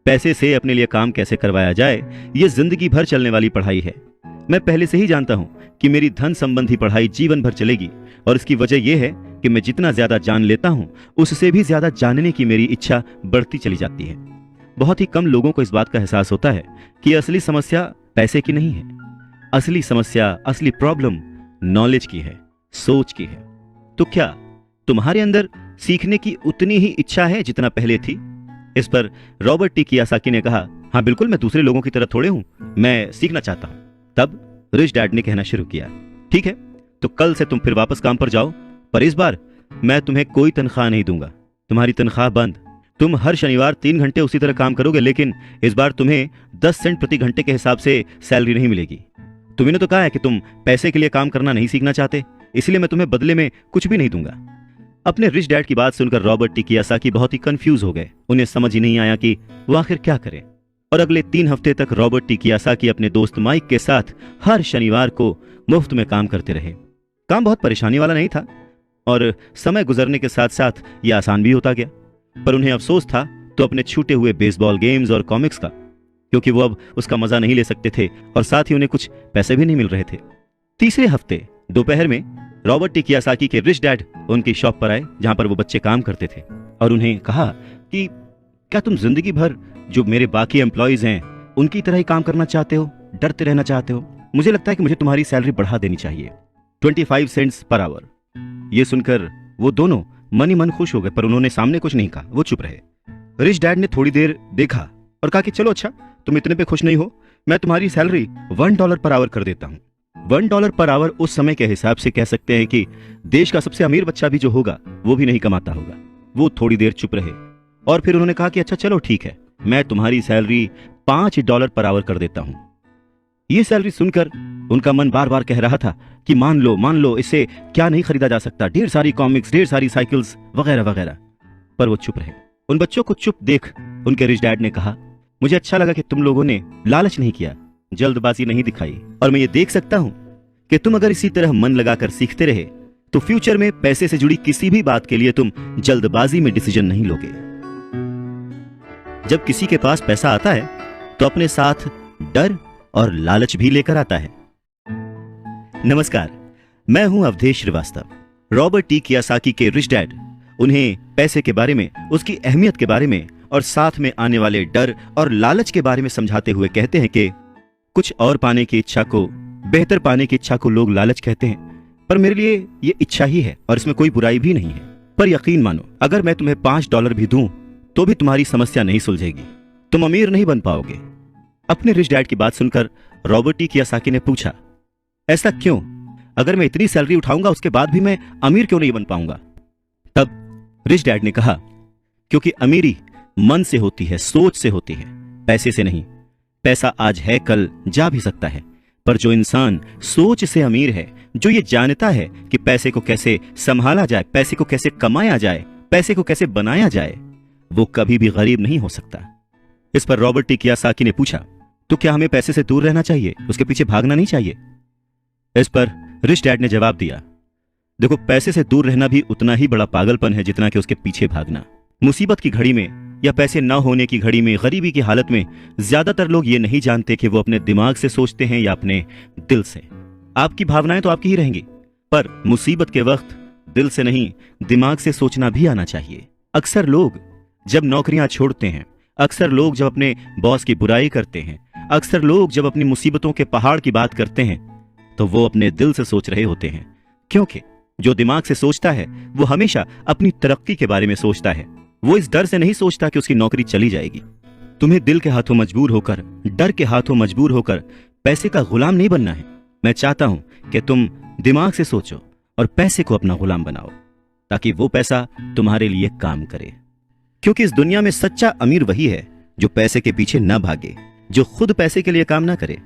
पैसे से अपने लिए काम कैसे करवाया जाए, यह जिंदगी भर चलने वाली पढ़ाई है। मैं पहले से ही जानता हूं कि मेरी धन संबंधी पढ़ाई जीवन भर चलेगी और इसकी वजह यह है कि मैं जितना ज्यादा जान लेता हूं, उससे भी ज्यादा जानने की मेरी इच्छा बढ़ती चली जाती है। बहुत ही कम लोगों को इस बात का एहसास होता है कि असली समस्या पैसे की नहीं है। असली समस्या, असली प्रॉब्लम नॉलेज की है, सोच की है। तो क्या तुम्हारे अंदर सीखने की उतनी ही इच्छा है जितना पहले थी? इस पर रॉबर्ट टी कियोसाकी ने कहा, हाँ बिल्कुल, मैं दूसरे लोगों की तरह थोड़े हूं, मैं सीखना चाहता हूं। तब रिच डैड ने कहना शुरू किया, ठीक है, तो कल से तुम फिर वापस काम पर जाओ, पर इस बार मैं तुम्हें कोई तनख्वाह नहीं दूंगा। तुम्हारी तनख्वाह बंद। तुम हर शनिवार 3 घंटे उसी तरह काम करोगे, लेकिन इस बार तुम्हें 10 सेंट प्रति घंटे के हिसाब से सैलरी नहीं मिलेगी। तुम्हें तो कहा है कि तुम पैसे के लिए काम करना नहीं सीखना चाहते, इसलिए मैं तुम्हें बदले में कुछ भी नहीं दूंगा। अपने रिच डैड की बात सुनकर रॉबर्ट टी कियोसाकी बहुत ही कंफ्यूज हो गए। उन्हें समझ ही नहीं आया कि वो आखिर क्या करें। और अगले 3 हफ्ते तक रॉबर्ट टी कियोसाकी अपने दोस्त माइक के साथ हर शनिवार को मुफ्त में काम करते रहे। काम बहुत परेशानी वाला नहीं था और समय गुजरने के साथ साथ यह आसान भी होता गया। पर उन्हें अफसोस था तो अपने छूटे हुए बेसबॉल गेम्स और कॉमिक्स का, क्योंकि वो अब उसका मजा नहीं ले सकते थे और साथ ही उन्हें कुछ पैसे भी नहीं मिल रहे थे। तीसरे हफ्ते दोपहर में रॉबर्ट टी कियोसाकी के रिच डैड उनकी शॉप पर आए, जहां पर वो बच्चे काम करते थे, और उन्हें कहा कि क्या तुम जिंदगी भर जो मेरे बाकी एम्प्लॉइज हैं उनकी तरह ही काम करना चाहते हो, डरते रहना चाहते हो? मुझे लगता है कि मुझे तुम्हारी सैलरी बढ़ा देनी चाहिए, 25 सेंट्स पर आवर। यह सुनकर वो दोनों मन ही मन खुश हो गए, पर उन्होंने सामने कुछ नहीं कहा, वो चुप रहे। रिच डैड ने थोड़ी देर देखा और कहा कि चलो अच्छा, तुम इतने पे खुश नहीं हो, मैं तुम्हारी सैलरी $1 पर आवर कर देता हूं। $1 पर आवर उस समय के हिसाब से कह सकते हैं कि देश का सबसे अमीर बच्चा भी जो होगा वो भी नहीं कमाता होगा। वो थोड़ी देर चुप रहे और फिर उन्होंने कहा कि अच्छा चलो ठीक है, मैं तुम्हारी सैलरी $5 पर आवर कर देता हूं। ये सैलरी सुनकर उनका मन बार बार कह रहा था कि मान लो, इससे क्या नहीं खरीदा जा सकता, ढेर सारी कॉमिक्स, ढेर सारी साइकिल्स वगैरह वगैरह। पर वो चुप रहे। उन बच्चों को चुप देख उनके रिच डैड ने कहा, मुझे अच्छा लगा कि तुम लोगों ने लालच नहीं किया, जल्दबाजी नहीं दिखाई, और मैं ये देख सकता हूं कि तुम अगर इसी तरह मन लगाकर सीखते रहे तो फ्यूचर में पैसे से जुड़ी किसी भी बात के लिए तुम जल्दबाजी में डिसीजन नहीं लोगे। जब किसी के पास पैसा आता है तो अपने साथ डर और लालच भी लेकर आता है। नमस्कार, मैं हूं Awadhesh Shrivastava. Robert T Kiyosaki के रिच डैड उन्हें पैसे के बारे में, उसकी अहमियत के बारे में और साथ में आने वाले डर और लालच के बारे में समझाते हुए कहते हैं कि कुछ और पाने की इच्छा को, बेहतर पाने की इच्छा को लोग लालच कहते हैं, पर मेरे लिए ये इच्छा ही है और इसमें कोई बुराई भी नहीं है। पर यकीन मानो, अगर मैं तुम्हें $5 भी दूं तो भी तुम्हारी समस्या नहीं सुलझेगी, तुम अमीर नहीं बन पाओगे। अपने रिच डैड की बात सुनकर रॉबर्ट टी कियोसाकी ने पूछा, ऐसा क्यों? अगर मैं इतनी सैलरी उठाऊंगा उसके बाद भी मैं अमीर क्यों नहीं बन पाऊंगा? तब रिच डैड ने कहा, क्योंकि अमीरी मन से होती है, सोच से होती है, पैसे से नहीं। पैसा आज है, कल जा भी सकता है, पर जो इंसान सोच से अमीर है, जो ये जानता है कि पैसे को कैसे संभाला जाए, पैसे को कैसे कमाया जाए, पैसे को कैसे बनाया जाए, वो कभी भी गरीब नहीं हो सकता। इस पर रॉबर्ट टी कियोसाकी ने पूछा, तो क्या हमें पैसे से दूर रहना चाहिए, उसके पीछे भागना नहीं चाहिए? इस पर रिच डैड ने जवाब दिया, देखो, पैसे से दूर रहना भी उतना ही बड़ा पागलपन है जितना कि उसके पीछे भागना। मुसीबत की घड़ी में या पैसे न होने की घड़ी में, गरीबी की हालत में ज्यादातर लोग ये नहीं जानते कि वो अपने दिमाग से सोचते हैं या अपने दिल से। आपकी भावनाएं तो आपकी ही रहेंगी, पर मुसीबत के वक्त दिल से नहीं, दिमाग से सोचना भी आना चाहिए। अक्सर लोग जब नौकरियां छोड़ते हैं, अक्सर लोग जब अपने बॉस की बुराई करते हैं, अक्सर लोग जब अपनी मुसीबतों के पहाड़ की बात करते हैं, तो वो अपने दिल से सोच रहे होते हैं, क्योंकि जो दिमाग से सोचता है वो हमेशा अपनी तरक्की के बारे में सोचता है। वो इस डर से नहीं सोचता कि उसकी नौकरी चली जाएगी। तुम्हें दिल के हाथों मजबूर होकर, डर के हाथों मजबूर होकर पैसे का गुलाम नहीं बनना है। मैं चाहता हूं कि तुम दिमाग से सोचो और पैसे को अपना गुलाम बनाओ, ताकि वो पैसा तुम्हारे लिए काम करे। क्योंकि इस दुनिया में सच्चा अमीर वही है जो पैसे के पीछे न भागे, जो खुद पैसे के लिए काम ना करे,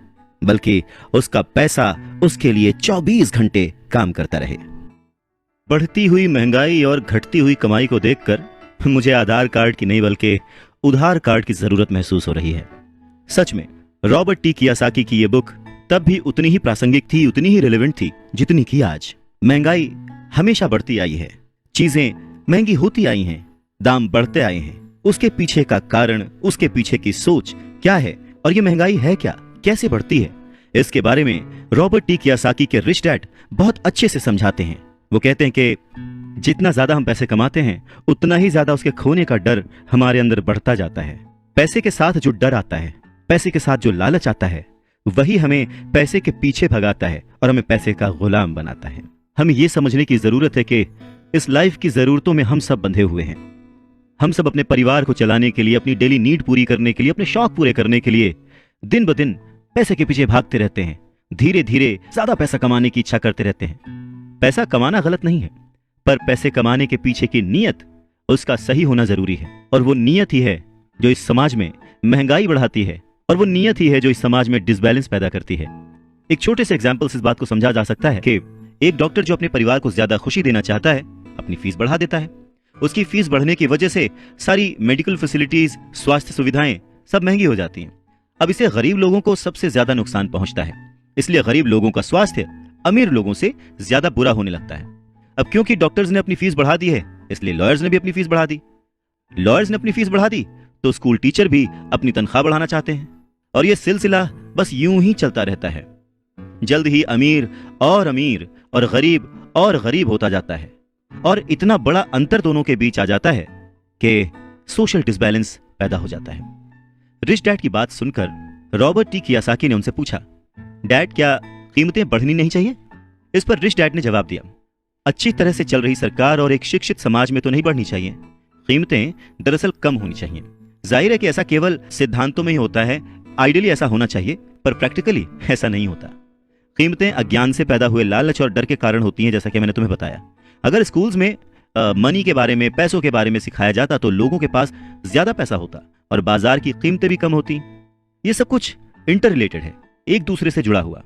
बल्कि उसका पैसा उसके लिए 24 घंटे काम करता रहे। बढ़ती हुई महंगाई और घटती हुई कमाई को देखकर मुझे आधार कार्ड की नहीं बल्कि उधार कार्ड की जरूरत महसूस हो रही है। सच में रॉबर्ट टी कियोसाकी की यह बुक तब भी उतनी ही प्रासंगिक थी, उतनी ही रिलेवेंट थी जितनी कि आज। महंगाई हमेशा बढ़ती आई है, चीजें महंगी होती आई हैं, दाम बढ़ते आए हैं। उसके पीछे का कारण, उसके पीछे की सोच क्या है और ये महंगाई है क्या, कैसे बढ़ती है, इसके बारे में रॉबर्ट टी कियोसाकी के रिच डैड बहुत अच्छे से समझाते हैं। वो कहते हैं कि जितना ज्यादा हम पैसे कमाते हैं उतना ही ज्यादा उसके खोने का डर हमारे अंदर बढ़ता जाता है। पैसे के साथ जो डर आता है, पैसे के साथ जो लालच आता है, वही हमें पैसे के पीछे भगाता है और हमें पैसे का गुलाम बनाता है। हमें यह समझने की जरूरत है कि इस लाइफ की जरूरतों में हम सब बंधे हुए हैं। हम सब अपने परिवार को चलाने के लिए, अपनी डेली नीड पूरी करने के लिए, अपने शौक पूरे करने के लिए दिन ब दिन पैसे के पीछे भागते रहते हैं। धीरे धीरे ज्यादा पैसा कमाने की इच्छा करते रहते हैं। पैसा कमाना गलत नहीं है, पर पैसे कमाने के पीछे की नीयत, उसका सही होना जरूरी है। और वो नीयत ही है जो इस समाज में महंगाई बढ़ाती है, और वो नीयत ही है जो इस समाज में डिसबैलेंस पैदा करती है। एक छोटे से एग्जाम्पल से इस बात को समझा जा सकता है कि एक डॉक्टर जो अपने परिवार को ज्यादा खुशी देना चाहता है, अपनी फीस बढ़ा देता है। उसकी फीस बढ़ने की वजह से सारी मेडिकल फैसिलिटीज, स्वास्थ्य सुविधाएं सब महंगी हो जाती हैं। अब इससे गरीब लोगों को सबसे ज्यादा नुकसान पहुंचता है, इसलिए गरीब लोगों का स्वास्थ्य अमीर लोगों से ज्यादा बुरा होने लगता है। अब क्योंकि डॉक्टर्स ने अपनी फीस बढ़ा दी है, इसलिए लॉयर्स ने भी अपनी फीस बढ़ा दी। लॉयर्स ने अपनी फीस बढ़ा दी तो स्कूल टीचर भी अपनी तनख्वाह बढ़ाना चाहते हैं, और यह सिलसिला बस यूं ही चलता रहता है। जल्द ही अमीर और गरीब होता जाता है, और इतना बड़ा अंतर दोनों के बीच आ जाता है कि सोशल डिसबैलेंस पैदा हो जाता है। रिच डैड की बात सुनकर रॉबर्ट टी कियोसाकी ने उनसे पूछा, डैड, क्या कीमतें बढ़नी नहीं चाहिए? इस पर रिच डैड ने जवाब दिया, अच्छी तरह से चल रही सरकार और एक शिक्षित समाज में तो नहीं बढ़नी चाहिए। कीमतें दरअसल कम होनी चाहिए। जाहिर है कि ऐसा केवल सिद्धांतों में ही होता है, आइडियली ऐसा होना चाहिए, पर प्रैक्टिकली ऐसा नहीं होता। कीमतें अज्ञान से पैदा हुए लालच और डर के कारण होती हैं, जैसा कि मैंने तुम्हें बताया। अगर स्कूल्स में मनी के बारे में, पैसों के बारे में सिखाया जाता तो लोगों के पास ज्यादा पैसा होता और बाजार की कीमतें भी कम होती। ये सब कुछ इंटर रिलेटेड है, एक दूसरे से जुड़ा हुआ।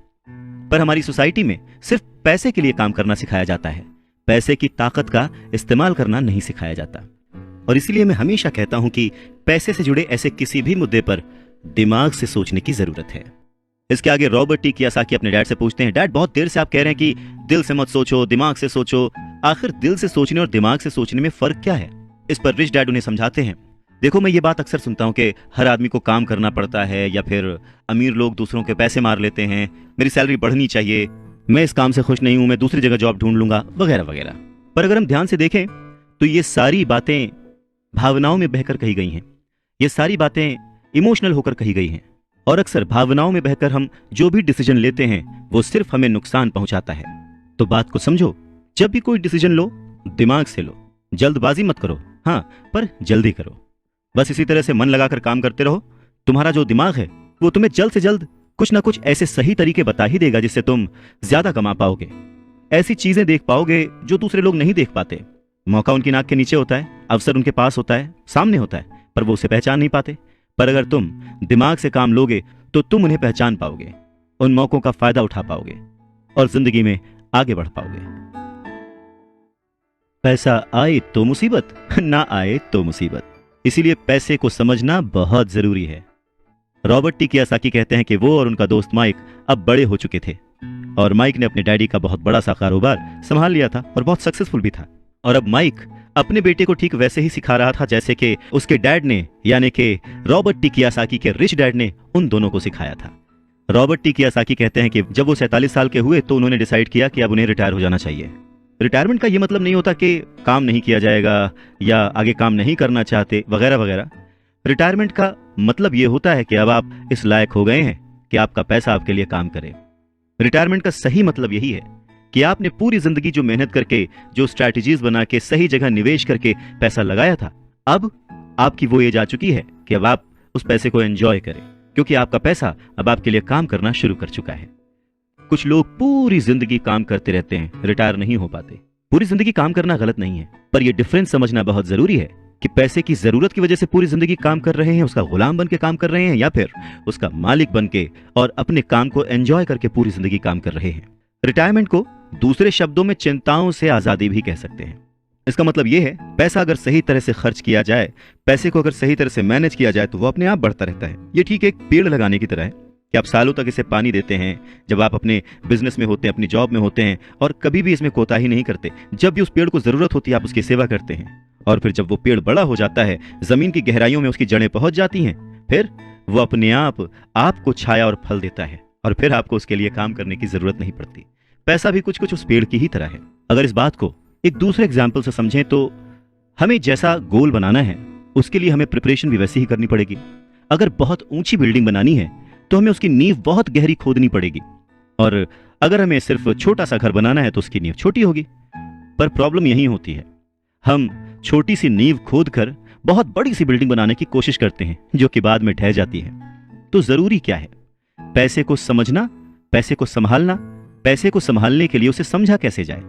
पर हमारी सोसाइटी में सिर्फ पैसे के लिए काम करना सिखाया जाता है, पैसे की ताकत का इस्तेमाल करना नहीं सिखाया जाता। और इसीलिए मैं हमेशा कहता हूं कि पैसे से जुड़े ऐसे किसी भी मुद्दे पर दिमाग से सोचने की जरूरत है। इसके आगे रॉबर्ट टी कियोसाकी अपने डैड से पूछते हैं, डैड, बहुत देर से आप कह रहे हैं कि दिल से मत सोचो, दिमाग से सोचो। आखिर दिल से सोचने और दिमाग से सोचने में फर्क क्या है? इस पर रिच डैड उन्हें समझाते हैं, देखो, मैं ये बात अक्सर सुनता हूं कि हर आदमी को काम करना पड़ता है, या फिर अमीर लोग दूसरों के पैसे मार लेते हैं, मेरी सैलरी बढ़नी चाहिए, मैं इस काम से खुश नहीं हूं, मैं दूसरी जगह जॉब ढूंढ लूंगा, वगैरह वगैरह। पर अगर हम ध्यान से देखें तो ये सारी बातें भावनाओं में बहकर कही गई हैं। ये सारी बातें इमोशनल होकर कही गई हैं और अक्सर भावनाओं में बहकर हम जो भी डिसीजन लेते हैं वो सिर्फ हमें नुकसान पहुंचाता है। तो बात को समझो, जब भी कोई डिसीजन लो दिमाग से लो, जल्दबाजी मत करो, हाँ पर जल्दी करो। बस इसी तरह से मन लगाकर काम करते रहो। तुम्हारा जो दिमाग है वो तुम्हें जल्द से जल्द कुछ ना कुछ ऐसे सही तरीके बता ही देगा जिससे तुम ज्यादा कमा पाओगे, ऐसी चीजें देख पाओगे जो दूसरे लोग नहीं देख पाते। मौका उनकी नाक के नीचे होता है, अवसर उनके पास होता है, सामने होता है, पर वो उसे पहचान नहीं पाते। पर अगर तुम दिमाग से काम लोगे तो तुम उन्हें पहचान पाओगे, उन मौकों का फायदा उठा पाओगे और जिंदगी में आगे बढ़ पाओगे। पैसा आए तो मुसीबत, ना आए तो मुसीबत, इसीलिए पैसे को समझना बहुत जरूरी है। रॉबर्ट टी कियोसाकी कहते हैं कि वो और उनका दोस्त माइक अब बड़े हो चुके थे और माइक ने अपने डैडी का बहुत बड़ा सा कारोबार संभाल लिया था और बहुत सक्सेसफुल भी था। और अब माइक अपने बेटे को ठीक वैसे ही सिखा रहा था जैसे कि उसके डैड ने, यानी कि रॉबर्ट टी कियोसाकी के रिच डैड ने उन दोनों को सिखाया था। रॉबर्ट टी कियोसाकी कहते हैं कि जब वो 47 साल के हुए तो उन्होंने डिसाइड किया कि अब उन्हें रिटायर हो जाना चाहिए। रिटायरमेंट का ये मतलब नहीं होता कि काम नहीं किया जाएगा या आगे काम नहीं करना चाहते वगैरह वगैरह। रिटायरमेंट का मतलब ये होता है कि अब आप इस लायक हो गए हैं कि आपका पैसा आपके लिए काम करे। रिटायरमेंट का सही मतलब यही है कि आपने पूरी जिंदगी जो मेहनत करके, जो स्ट्रैटेजीज बना के, सही जगह निवेश करके पैसा लगाया था, अब आपकी वो एज आ चुकी है कि अब आप उस पैसे को एंजॉय करें, क्योंकि आपका पैसा अब आपके लिए काम करना शुरू कर चुका है। कुछ लोग पूरी जिंदगी काम करते रहते हैं, रिटायर नहीं हो पाते। पूरी जिंदगी काम करना गलत नहीं है, पर यह डिफरेंस समझना बहुत जरूरी है कि पैसे की जरूरत की वजह से पूरी जिंदगी काम कर रहे हैं, उसका गुलाम बन के काम कर रहे हैं, या फिर उसका मालिक बन के और अपने काम को एंजॉय करके पूरी जिंदगी काम कर रहे हैं। रिटायरमेंट को दूसरे शब्दों में चिंताओं से आजादी भी कह सकते हैं। इसका मतलब यह है, पैसा अगर सही तरह से खर्च किया जाए, पैसे को अगर सही तरह से मैनेज किया जाए तो वो अपने आप बढ़ता रहता है। ये ठीक एक पेड़ लगाने की तरह है कि आप सालों तक इसे पानी देते हैं। जब आप अपने बिजनेस में होते हैं, अपनी जॉब में होते हैं और कभी भी इसमें कोताही नहीं करते, जब भी उस पेड़ को जरूरत होती है आप उसकी सेवा करते हैं, और फिर जब वो पेड़ बड़ा हो जाता है, जमीन की गहराइयों में उसकी जड़ें पहुंच जाती हैं, फिर वो अपने आप आपको छाया और फल देता है और फिर आपको उसके लिए काम करने की जरूरत नहीं पड़ती। पैसा भी कुछ कुछ उस पेड़ की ही तरह है। अगर इस बात को एक दूसरे एग्जाम्पल से समझें तो हमें जैसा गोल बनाना है उसके लिए हमें प्रिपरेशन भी वैसी ही करनी पड़ेगी। अगर बहुत ऊंची बिल्डिंग बनानी है तो हमें उसकी नींव बहुत गहरी खोदनी पड़ेगी, और अगर हमें सिर्फ छोटा सा घर बनाना है तो उसकी नींव छोटी होगी। पर प्रॉब्लम यही होती है, हम छोटी सी नींव खोद कर बहुत बड़ी सी बिल्डिंग बनाने की कोशिश करते हैं जो कि बाद में ढह जाती है। तो जरूरी क्या है? पैसे को समझना, पैसे को संभालना। पैसे को संभालने के लिए उसे समझा कैसे जाए,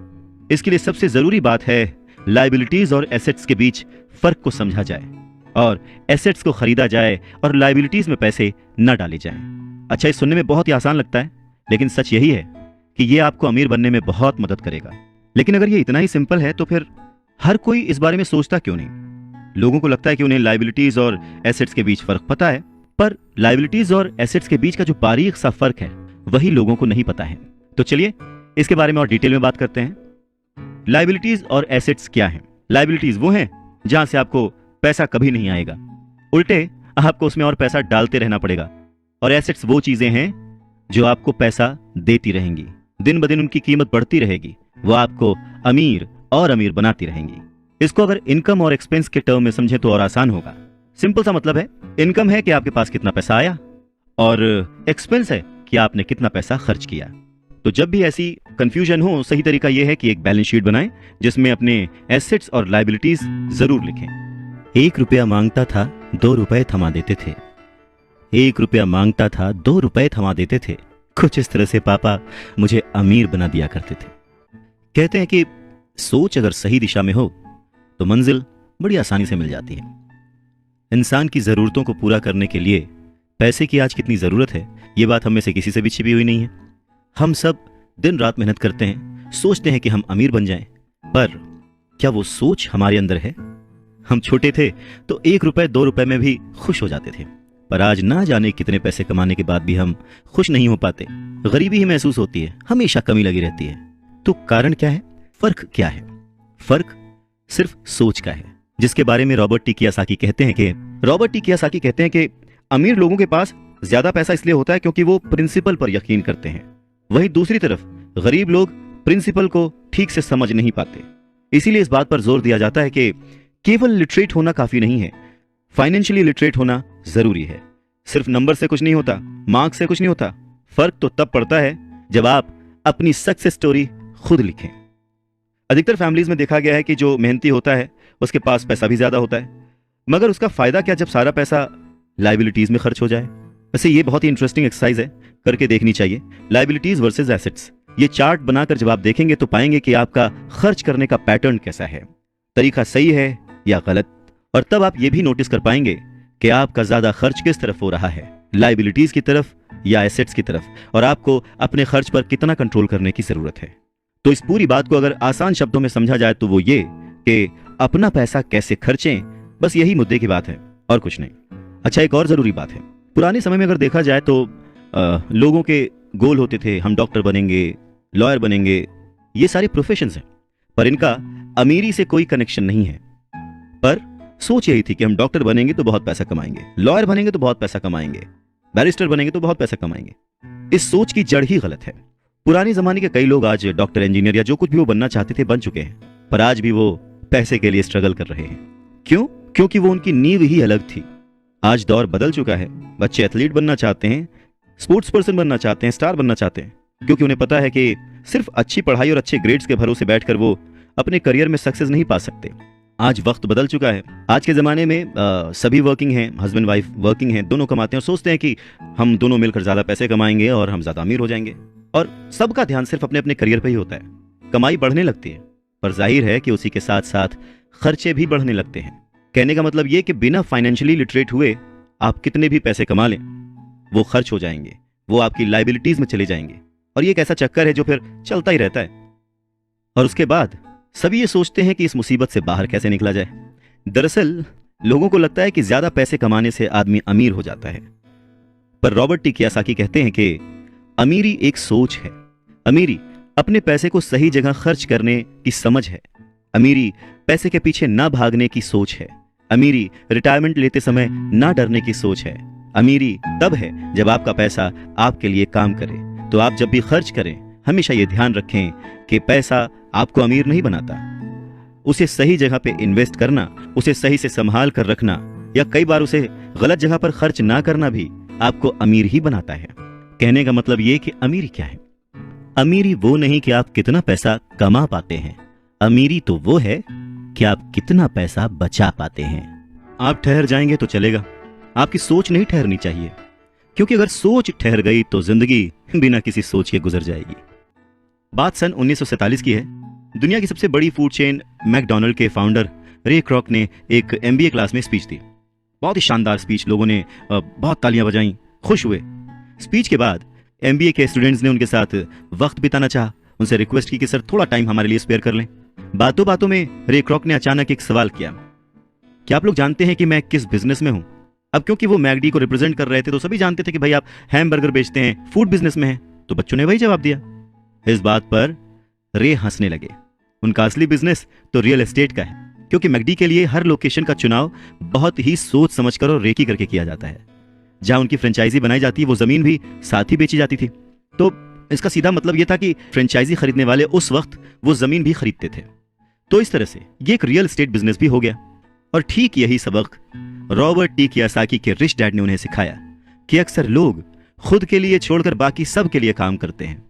इसके लिए सबसे जरूरी बात है लायबिलिटीज और एसेट्स के बीच फर्क को समझा जाए और एसेट्स को खरीदा जाए और लायबिलिटीज में पैसे न डाले जाएं। अच्छा, ये सुनने में बहुत ही आसान लगता है, लेकिन सच यही है कि ये आपको अमीर बनने में बहुत मदद करेगा। लेकिन अगर ये इतना ही सिंपल है तो फिर हर कोई इस बारे में सोचता क्यों नहीं? लोगों को लगता है कि उन्हें लायबिलिटीज और एसेट्स के बीच फर्क पता है, पर लायबिलिटीज और एसेट्स के बीच का जो बारीक सा फर्क है वही लोगों को नहीं पता है। तो चलिए इसके बारे में और डिटेल में बात करते हैं। लायबिलिटीज और एसेट्स क्या हैं? लायबिलिटीज वो हैं जहां से आपको पैसा कभी नहीं आएगा, उल्टे आपको उसमें और पैसा डालते रहना पड़ेगा। और एसेट्स वो चीजें हैं जो आपको पैसा देती रहेंगी, दिन ब दिन उनकी कीमत बढ़ती रहेगी, वो आपको अमीर और अमीर बनाती रहेंगी। इसको अगर इनकम और एक्सपेंस के टर्म में समझे तो और आसान होगा। सिंपल सा मतलब है, इनकम है कि आपके पास कितना पैसा आया और एक्सपेंस है कि आपने कितना पैसा खर्च किया। तो जब भी ऐसी कंफ्यूजन हो, सही तरीका यह है कि एक बैलेंस शीट बनाएं जिसमें अपने एसेट्स और लायबिलिटीज जरूर लिखें। 1 रुपया मांगता था 2 रुपए थमा देते थे। 1 रुपया मांगता था 2 रुपए थमा देते थे। कुछ इस तरह से पापा मुझे अमीर बना दिया करते थे। कहते हैं कि सोच अगर सही दिशा में हो तो मंजिल बड़ी आसानी से मिल जाती है। इंसान की जरूरतों को पूरा करने के लिए पैसे की आज कितनी जरूरत है, ये बात हम में से किसी से भी छिपी हुई नहीं है। हम सब दिन रात मेहनत करते हैं, सोचते हैं कि हम अमीर बन जाएं, पर क्या वो सोच हमारे अंदर है? हम छोटे थे तो 1 रुपए 2 रुपए में भी खुश हो जाते थे, पर आज ना जाने कितने पैसे कमाने के बाद भी हम खुश नहीं हो पाते। गरीबी ही महसूस होती है, हमेशा कमी लगी रहती है। तो कारण क्या है? फर्क क्या है? फर्क सिर्फ सोच का है, जिसके बारे में रॉबर्ट टी कियोसाकी कहते हैं कि अमीर लोगों के पास ज्यादा पैसा इसलिए होता है क्योंकि वो प्रिंसिपल पर यकीन करते हैं, वहीं दूसरी तरफ गरीब लोग प्रिंसिपल को ठीक से समझ नहीं पाते। इसीलिए इस बात पर जोर दिया जाता है कि केवल लिटरेट होना काफी नहीं है, फाइनेंशियली लिटरेट होना जरूरी है। सिर्फ नंबर से कुछ नहीं होता, मार्क्स से कुछ नहीं होता। फर्क तो तब पड़ता है जब आप अपनी सक्सेस स्टोरी खुद लिखें। अधिकतर फैमिलीज में देखा गया है कि जो मेहनती होता है उसके पास पैसा भी ज्यादा होता है, मगर उसका फायदा क्या जब सारा पैसा लाइबिलिटीज में खर्च हो जाए। वैसे ये बहुत ही इंटरेस्टिंग एक्सरसाइज है, करके देखनी चाहिए। लाइबिलिटीज वर्सेस एसेट्स, ये चार्ट बनाकर जब आप देखेंगे तो पाएंगे कि आपका खर्च करने का पैटर्न कैसा है, तरीका सही है या गलत। और तब आप ये भी नोटिस कर पाएंगे कि आपका ज्यादा खर्च किस तरफ हो रहा है, लाइबिलिटीज की तरफ या एसेट्स की तरफ, और आपको अपने खर्च पर कितना कंट्रोल करने की जरूरत है। तो इस पूरी बात को अगर आसान शब्दों में समझा जाए तो वो ये कि अपना पैसा कैसे खर्चें, बस यही मुद्दे की बात है और कुछ नहीं। अच्छा, एक और जरूरी बात है, पुराने समय में अगर देखा जाए तो लोगों के गोल होते थे, हम डॉक्टर बनेंगे, लॉयर बनेंगे, ये सारे प्रोफेशंस हैं, पर इनका अमीरी से कोई कनेक्शन नहीं है। पर सोच यही थी कि हम डॉक्टर बनेंगे तो बहुत पैसा कमाएंगे, लॉयर बनेंगे तो बहुत पैसा कमाएंगे, बैरिस्टर बनेंगे तो बहुत पैसा कमाएंगे। इस सोच की जड़ ही गलत है। पुराने जमाने के कई लोग आज डॉक्टर, इंजीनियर या जो कुछ भी वो बनना चाहते थे बन चुके हैं, पर आज भी वो पैसे के लिए स्ट्रगल कर रहे हैं। क्यों? क्योंकि वो उनकी नींव ही अलग थी। आज दौर बदल चुका है, बच्चे एथलीट बनना चाहते हैं, स्पोर्ट्स पर्सन बनना चाहते हैं, स्टार बनना चाहते हैं, क्योंकि उन्हें पता है कि सिर्फ अच्छी पढ़ाई और अच्छे ग्रेड्स के भरोसे बैठकर वो अपने करियर में सक्सेस नहीं पा सकते। आज वक्त बदल चुका है। आज के ज़माने में सभी वर्किंग हैं, हस्बैंड वाइफ वर्किंग हैं, दोनों कमाते हैं और सोचते हैं कि हम दोनों मिलकर ज़्यादा पैसे कमाएंगे और हम ज़्यादा अमीर हो जाएंगे। और सबका ध्यान सिर्फ अपने अपने करियर पे ही होता है। कमाई बढ़ने लगती है, पर जाहिर है कि उसी के साथ साथ खर्चे भी बढ़ने लगते हैं। कहने का मतलब ये कि बिना फाइनेंशियली लिटरेट हुए आप कितने भी पैसे कमा लें, वो खर्च हो जाएंगे, वो आपकी लाइबिलिटीज में चले जाएंगे, और ये एक ऐसा चक्कर है जो फिर चलता ही रहता है। और उसके बाद सभी ये सोचते हैं कि इस मुसीबत से बाहर कैसे निकला जाए। दरअसल लोगों को लगता है कि ज्यादा पैसे कमाने से आदमी अमीर हो जाता है, पर रॉबर्ट टी कियोसाकी कहते हैं कि अमीरी एक सोच है। अमीरी अपने पैसे को सही जगह खर्च करने की समझ है। अमीरी पैसे के पीछे ना भागने की सोच है। अमीरी रिटायरमेंट लेते समय ना डरने की सोच है। अमीरी तब है जब आपका पैसा आपके लिए काम करे। तो आप जब भी खर्च करें हमेशा ये ध्यान रखें कि पैसा आपको अमीर नहीं बनाता। उसे सही जगह पे इन्वेस्ट करना, उसे सही से संभाल कर रखना, या कई बार उसे गलत जगह पर खर्च ना करना भी आपको अमीर ही बनाता है। कहने का मतलब ये कि अमीरी क्या है? अमीरी वो नहीं कि आप कितना पैसा कमा पाते हैं, अमीरी तो वो है कि आप कितना पैसा बचा पाते हैं। आप ठहर जाएंगे तो चलेगा, आपकी सोच नहीं ठहरनी चाहिए, क्योंकि अगर सोच ठहर गई तो जिंदगी बिना किसी सोच के गुजर जाएगी। बात सन 1947 की है। दुनिया की सबसे बड़ी फूड चेन मैकडोनल्ड के फाउंडर रे क्रॉक ने एक MBA क्लास में स्पीच दी। बहुत ही शानदार स्पीच, लोगों ने बहुत तालियां बजाई, खुश हुए। स्पीच के बाद MBA के स्टूडेंट्स ने उनके साथ वक्त बिताना चाहा, उनसे रिक्वेस्ट की कि सर थोड़ा टाइम हमारे लिए स्पेयर कर लें। बातों बातों में रे क्रॉक ने अचानक एक सवाल किया, क्या आप लोग जानते हैं कि मैं किस बिजनेस में हूं? अब क्योंकि वो मैगडी को रिप्रेजेंट कर रहे थे तो सभी जानते थे कि भाई आप हैमबर्गर बेचते हैं, फूड बिजनेस में हैं, तो बच्चों ने वही जवाब दिया। इस बात पर रे हंसने लगे। उनका असली बिजनेस तो रियल एस्टेट का है, क्योंकि मैगडी के लिए हर लोकेशन का चुनाव बहुत ही सोच समझकर और रेकी करके किया जाता है। जहां उनकी फ्रेंचाइजी बनाई जाती है वो जमीन भी साथ ही बेची जाती थी। तो इसका सीधा मतलब यह था कि फ्रेंचाइजी खरीदने वाले उस वक्त वो जमीन भी खरीदते थे। तो इस तरह से ये एक रियल एस्टेट बिजनेस भी हो गया। और ठीक यही सबक रॉबर्ट टी कियोसाकी के रिच डैड ने उन्हें सिखाया कि अक्सर लोग खुद के लिए छोड़कर बाकी सब के लिए काम करते हैं।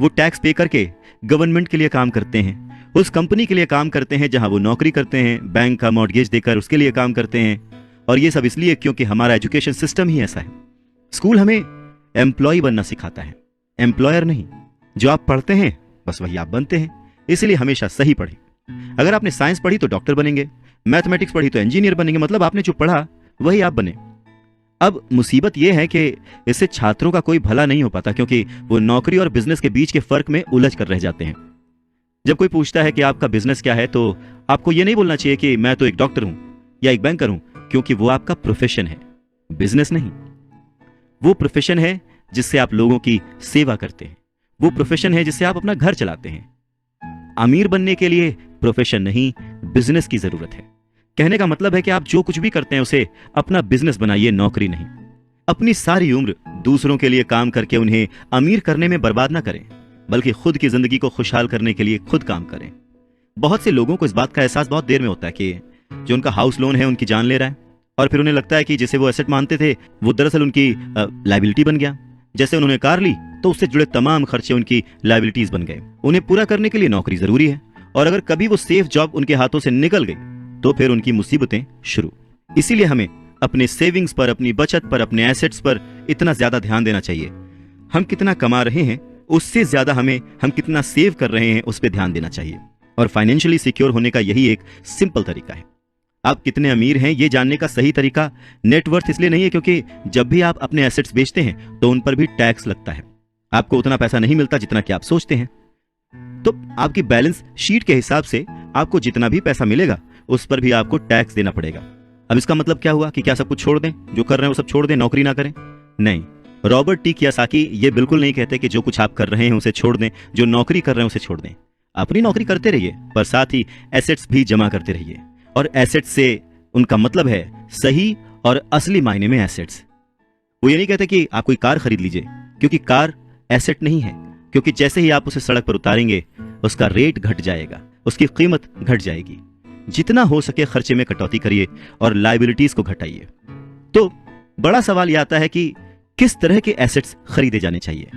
वो टैक्स पे करके गवर्नमेंट के लिए काम करते हैं, उस कंपनी के लिए काम करते हैं जहां वो नौकरी करते हैं, बैंक का मॉर्गेज देकर उसके लिए काम करते हैं। और ये सब इसलिए क्योंकि हमारा एजुकेशन सिस्टम ही ऐसा है। स्कूल हमें एम्प्लॉय बनना सिखाता है, एम्प्लॉयर नहीं। जो आप पढ़ते हैं बस वही आप बनते हैं, इसलिए हमेशा सही पढ़ें। अगर आपने साइंस पढ़ी तो डॉक्टर बनेंगे, मैथमेटिक्स पढ़ी तो इंजीनियर बनेंगे, मतलब आपने जो पढ़ा वही आप बने। अब मुसीबत यह है कि इससे छात्रों का कोई भला नहीं हो पाता, क्योंकि वो नौकरी और बिजनेस के बीच के फर्क में उलझ कर रह जाते हैं। जब कोई पूछता है कि आपका बिजनेस क्या है तो आपको यह नहीं बोलना चाहिए कि मैं तो एक डॉक्टर हूं या एक बैंकर हूं, क्योंकि वो आपका प्रोफेशन है, बिजनेस नहीं। वो प्रोफेशन है जिससे आप लोगों की सेवा करते हैं, वो प्रोफेशन है जिससे आप अपना घर चलाते हैं। अमीर बनने के लिए प्रोफेशन नहीं, बिजनेस की जरूरत है। कहने का मतलब है कि आप जो कुछ भी करते हैं उसे अपना बिजनेस बनाइए, नौकरी नहीं। अपनी सारी उम्र दूसरों के लिए काम करके उन्हें अमीर करने में बर्बाद ना करें, बल्कि खुद की जिंदगी को खुशहाल करने के लिए खुद काम करें। बहुत से लोगों को इस बात का एहसास बहुत देर में होता है कि जो उनका हाउस लोन है उनकी जान ले रहा है, और फिर उन्हें लगता है कि जिसे वो एसेट मानते थे वो दरअसल उनकी लायबिलिटी बन गया। जैसे उन्होंने कार ली तो उससे जुड़े तमाम खर्चे उनकी लायबिलिटीज बन गए। उन्हें पूरा करने के लिए नौकरी जरूरी है, और अगर कभी वो सेफ जॉब उनके हाथों से निकल गई तो फिर उनकी मुसीबतें शुरू। इसीलिए हमें अपने सेविंग्स पर, अपनी बचत पर, अपने एसेट्स पर इतना ज्यादा ध्यान देना चाहिए। हम कितना कमा रहे हैं उससे ज्यादा हम कितना सेव कर रहे हैं उस पर ध्यान देना चाहिए। और फाइनेंशियली सिक्योर होने का यही एक सिंपल तरीका है। आप कितने अमीर हैं ये जानने का सही तरीका नेटवर्थ इसलिए नहीं है क्योंकि जब भी आप अपने एसेट्स बेचते हैं तो उन पर भी टैक्स लगता है। आपको उतना पैसा नहीं मिलता जितना कि आप सोचते हैं। तो आपकी बैलेंस शीट के हिसाब से आपको जितना भी पैसा मिलेगा उस पर भी आपको टैक्स देना पड़ेगा। अब इसका मतलब क्या हुआ कि क्या सब कुछ छोड़ दें, जो कर रहे हैं वो सब छोड़ दें, नौकरी ना करें? नहीं, रॉबर्ट टी कियोसाकी ये बिल्कुल नहीं कहते कि जो कुछ आप कर रहे हैं उसे छोड़ दें, जो नौकरी कर रहे हैं उसे छोड़ दें। अपनी नौकरी करते रहिए पर साथ ही एसेट्स भी जमा करते रहिए। और एसेट्स से उनका मतलब है सही और असली मायने में एसेट्स। वो ये नहीं कहते कि आप कोई कार खरीद लीजिए, क्योंकि कार एसेट नहीं है, क्योंकि जैसे ही आप उसे सड़क पर उतारेंगे उसका रेट घट जाएगा, उसकी कीमत घट जाएगी। जितना हो सके खर्चे में कटौती करिए और लायबिलिटीज को घटाइए। तो बड़ा सवाल यह आता है कि किस तरह के एसेट्स खरीदे जाने चाहिए।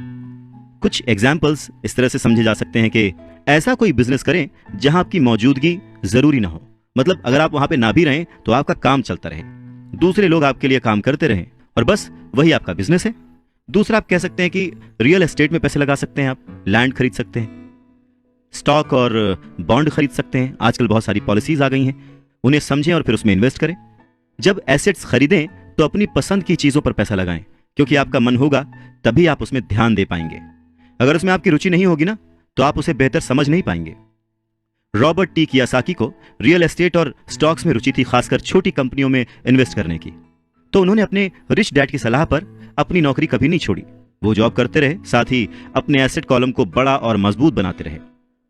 कुछ एग्जाम्पल्स इस तरह से समझे जा सकते हैं कि ऐसा कोई बिजनेस करें जहां आपकी मौजूदगी जरूरी ना हो। मतलब अगर आप वहां पे ना भी रहें तो आपका काम चलता रहे, दूसरे लोग आपके लिए काम करते रहें और बस वही आपका बिजनेस है। दूसरा, आप कह सकते हैं कि रियल एस्टेट में पैसे लगा सकते हैं, आप लैंड खरीद सकते हैं, स्टॉक और बॉन्ड खरीद सकते हैं। आजकल बहुत सारी पॉलिसीज आ गई हैं, उन्हें समझें और फिर उसमें इन्वेस्ट करें। जब एसेट्स खरीदें तो अपनी पसंद की चीजों पर पैसा लगाएं, क्योंकि आपका मन होगा तभी आप उसमें ध्यान दे पाएंगे। अगर उसमें आपकी रुचि नहीं होगी ना तो आप उसे बेहतर समझ नहीं पाएंगे। रॉबर्ट टी कियोसाकी को रियल एस्टेट और स्टॉक्स में रुचि थी, खासकर छोटी कंपनियों में इन्वेस्ट करने की। तो उन्होंने अपने रिच डैड की सलाह पर अपनी नौकरी कभी नहीं छोड़ी। वो जॉब करते रहे, साथ ही अपने एसेट कॉलम को बड़ा और मजबूत बनाते रहे।